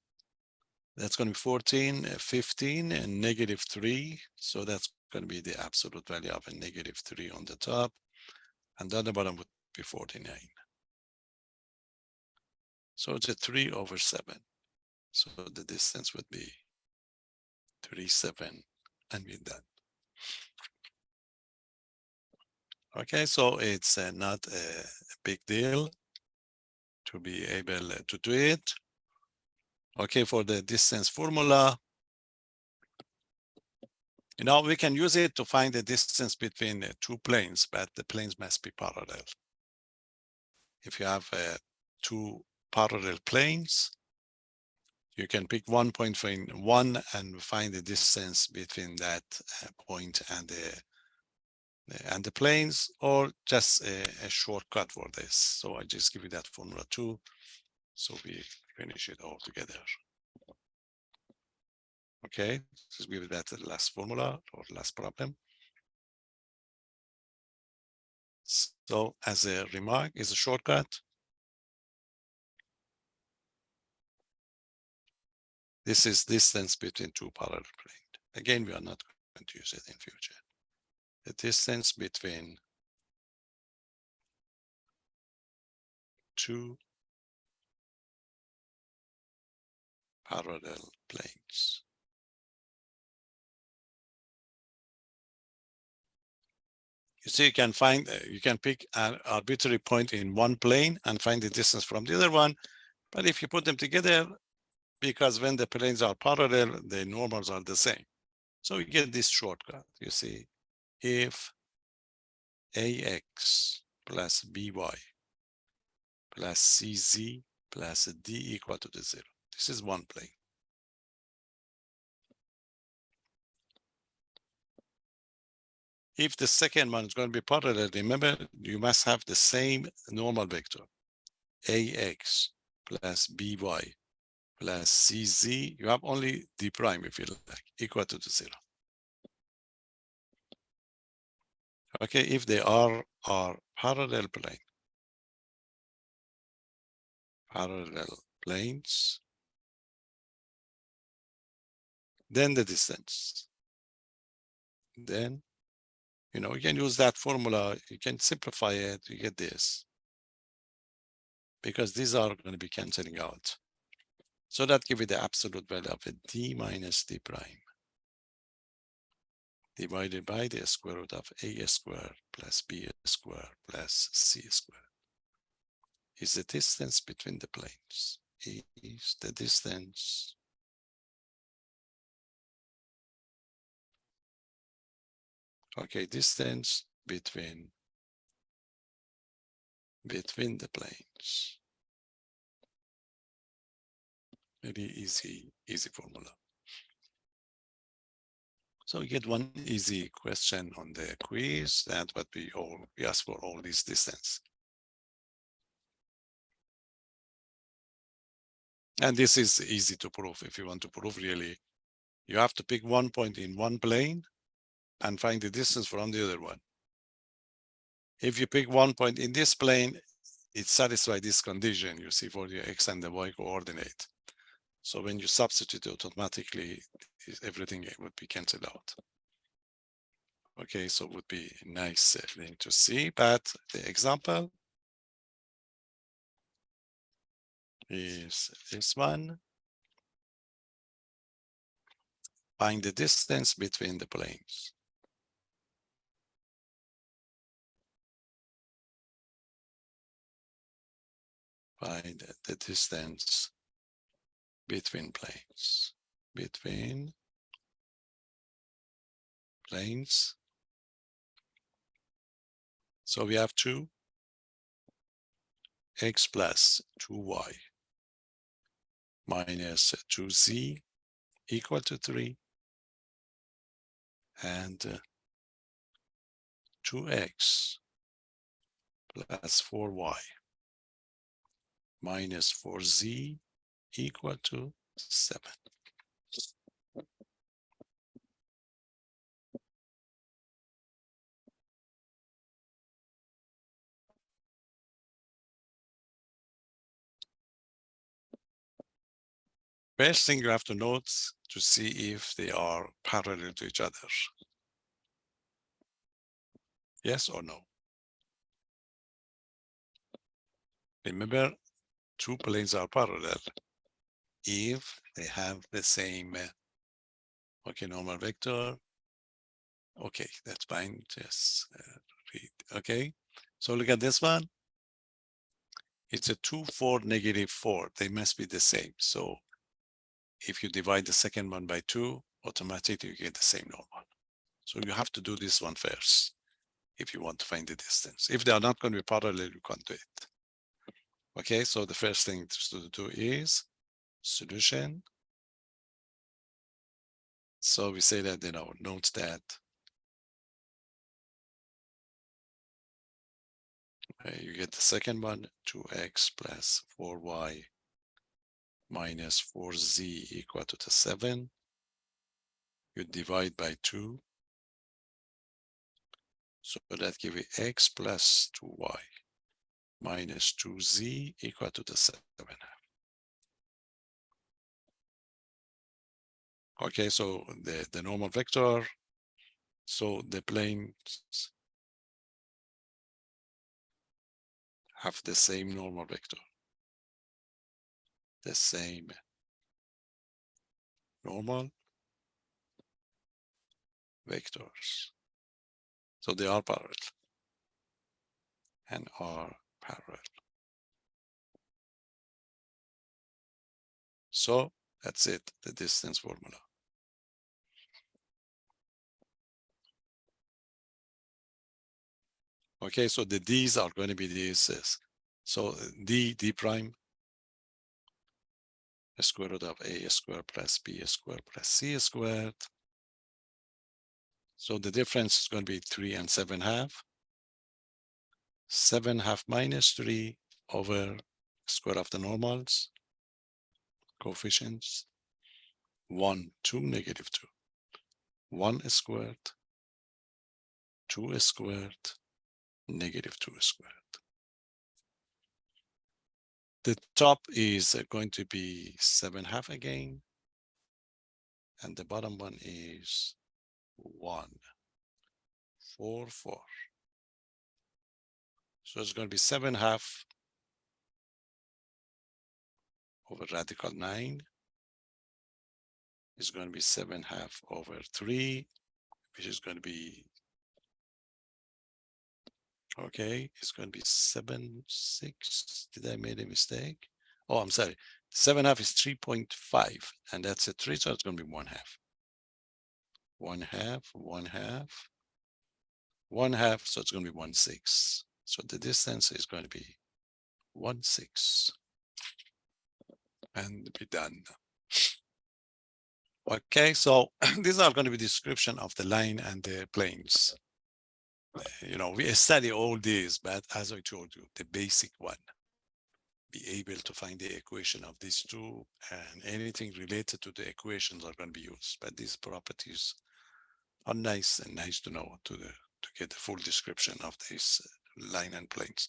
That's going to be 14, 15, and -3. So that's going to be the absolute value of a -3 on the top. And then the bottom would be 49. So it's a 3/7. So the distance would be 3/7, and we're done. Okay, so it's not a big deal to be able to do it. Okay, for the distance formula, we can use it to find the distance between two planes, but the planes must be parallel. If you have two parallel planes, you can pick one point from one and find the distance between that point and the planes, or just a shortcut for this. So I just give you that formula too. So we finish it all together. Okay, just give that the last formula or last problem. So as a remark, is a shortcut. This is distance between two parallel planes. Again, we are not going to use it in future. The distance between two parallel planes. You see, you can find, you can pick an arbitrary point in one plane and find the distance from the other one. But if you put them together, because when the planes are parallel, the normals are the same. So you get this shortcut. You see, if AX plus BY plus CZ plus D equal to 0. This is one plane. If the second one is going to be parallel, remember, you must have the same normal vector. AX plus BY plus CZ, you have only D prime, if you like, equal to 0. Okay, if they are parallel planes, then the distance. Then, you can use that formula, you can simplify it, you get this. Because these are going to be canceling out. So that gives you the absolute value of a D minus D prime divided by the square root of A squared plus B squared plus C squared. Is the distance between the planes. Is the distance distance between the planes. Very easy formula. So you get one easy question on the quiz, and what we ask for all this distance. And this is easy to prove. If you want to prove really, you have to pick one point in one plane and find the distance from the other one. If you pick one point in this plane, it satisfies this condition you see for the X and the Y coordinate. So when you substitute it automatically, everything would be canceled out. Okay, so it would be a nice thing to see, but the example is this one. Find the distance between the planes. Find the distance between planes. So we have 2x plus 2y minus 2z equal to 3, and 2x plus 4y minus 4z equal to 7. First thing you have to note to see if they are parallel to each other. Yes or no? Remember, two planes are parallel if they have the same, okay, normal vector. Okay, that's fine. Just read. Okay, so look at this one. It's a 2, 4, -4. They must be the same. So if you divide the second one by 2, automatically you get the same normal. So you have to do this one first if you want to find the distance. If they are not going to be parallel, you can't do it. Okay, so the first thing to do is solution. So we say that, note that you get the second one, 2x plus 4y minus 4z equal to the 7. You divide by 2. So that gives you x plus 2y minus 2z equal to the 7. Okay, so the normal vector, so the planes have the same normal vector. The same normal vectors. So they are parallel and are parallel. So that's it, the distance formula. Okay, so the D's are going to be these. So D prime, the square root of A squared plus B squared plus C squared. So the difference is going to be 3 and 7/2. 7/2 minus 3 over square of the normals, coefficients, 1, 2, -2. 1 squared, 2 squared, -2 squared. The top is going to be 7/2 again. And the bottom one is 1, 4, 4. So it's going to be 7/2 over radical 9. It's going to be 7/2 over 3, which is going to be, okay, it's going to be 7, 6. Did I make a mistake? Oh, I'm sorry. 7/2 is 3.5, and that's a 3, so it's going to be 1/2. 1/2, 1/2, 1/2, so it's going to be 1/6. So the distance is going to be 1/6. And be done. Okay, so these are going to be description of the line and the planes. We study all these, but as I told you, the basic one, be able to find the equation of these two, and anything related to the equations are going to be used. But these properties are nice and nice to know to get the full description of this line and planes.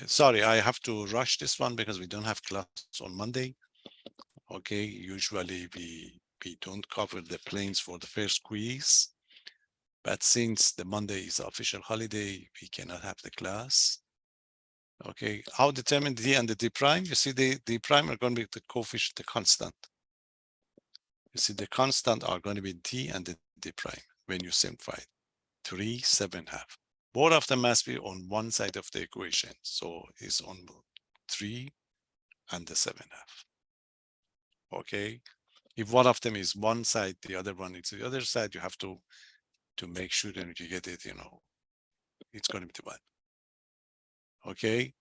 Sorry, I have to rush this one because we don't have class on Monday. Okay, usually we don't cover the planes for the first quiz, but since the Monday is official holiday, we cannot have the class. Okay, how determine D and the D prime? You see the D prime are going to be the coefficient, the constant. You see the constant are going to be D and the D prime when you simplify 3, 7/2. Both of them must be on one side of the equation. So it's on 3 and the 7/2. Okay, if one of them is one side, the other one is the other side, you have to make sure that you get it, it's going to be the one. Okay,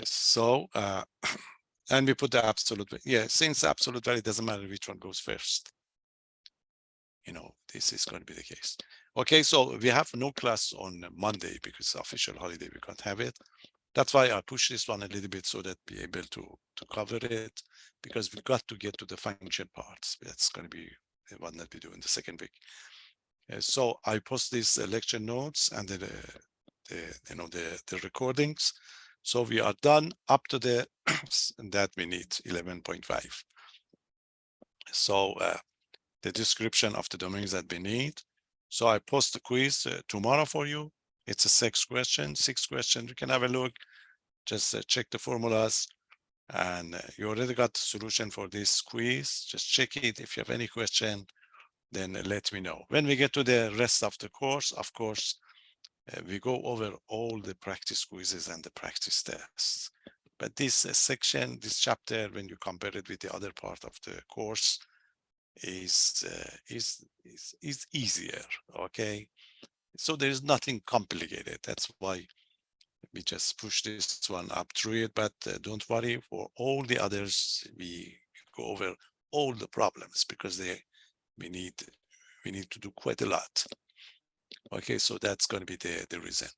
so and we put the absolute value. Yeah, since absolute value doesn't matter which one goes first. This is going to be the case. Okay, so we have no class on Monday because official holiday, we can't have it. That's why I push this one a little bit so that we're able to cover it, because we've got to get to the function parts. That's going to be the one that we do in the second week. So I post these lecture notes and the recordings. So we are done up to the that we need 11.5. So the description of the domains that we need. So I post the quiz tomorrow for you. It's a 6 questions. You can have a look, just check the formulas, and you already got the solution for this quiz. Just check it. If you have any question, then let me know. When we get to the rest of the course, of course, we go over all the practice quizzes and the practice tests. But this section, this chapter, when you compare it with the other part of the course, is easier. Okay, so there is nothing complicated. That's why we just push this one up through it. But don't worry, for all the others, we go over all the problems because we need to do quite a lot. Okay, so that's going to be the reason.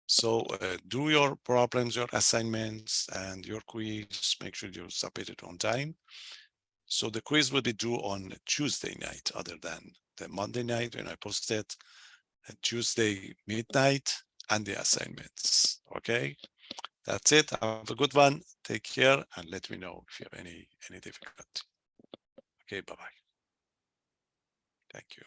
So do your problems, your assignments, and your quiz. Make sure you submit it on time. So the quiz will be due on Tuesday night, other than the Monday night when I post it, and Tuesday midnight, and the assignments. Okay, that's it. Have a good one. Take care, and let me know if you have any difficulty. Okay, bye-bye. Thank you.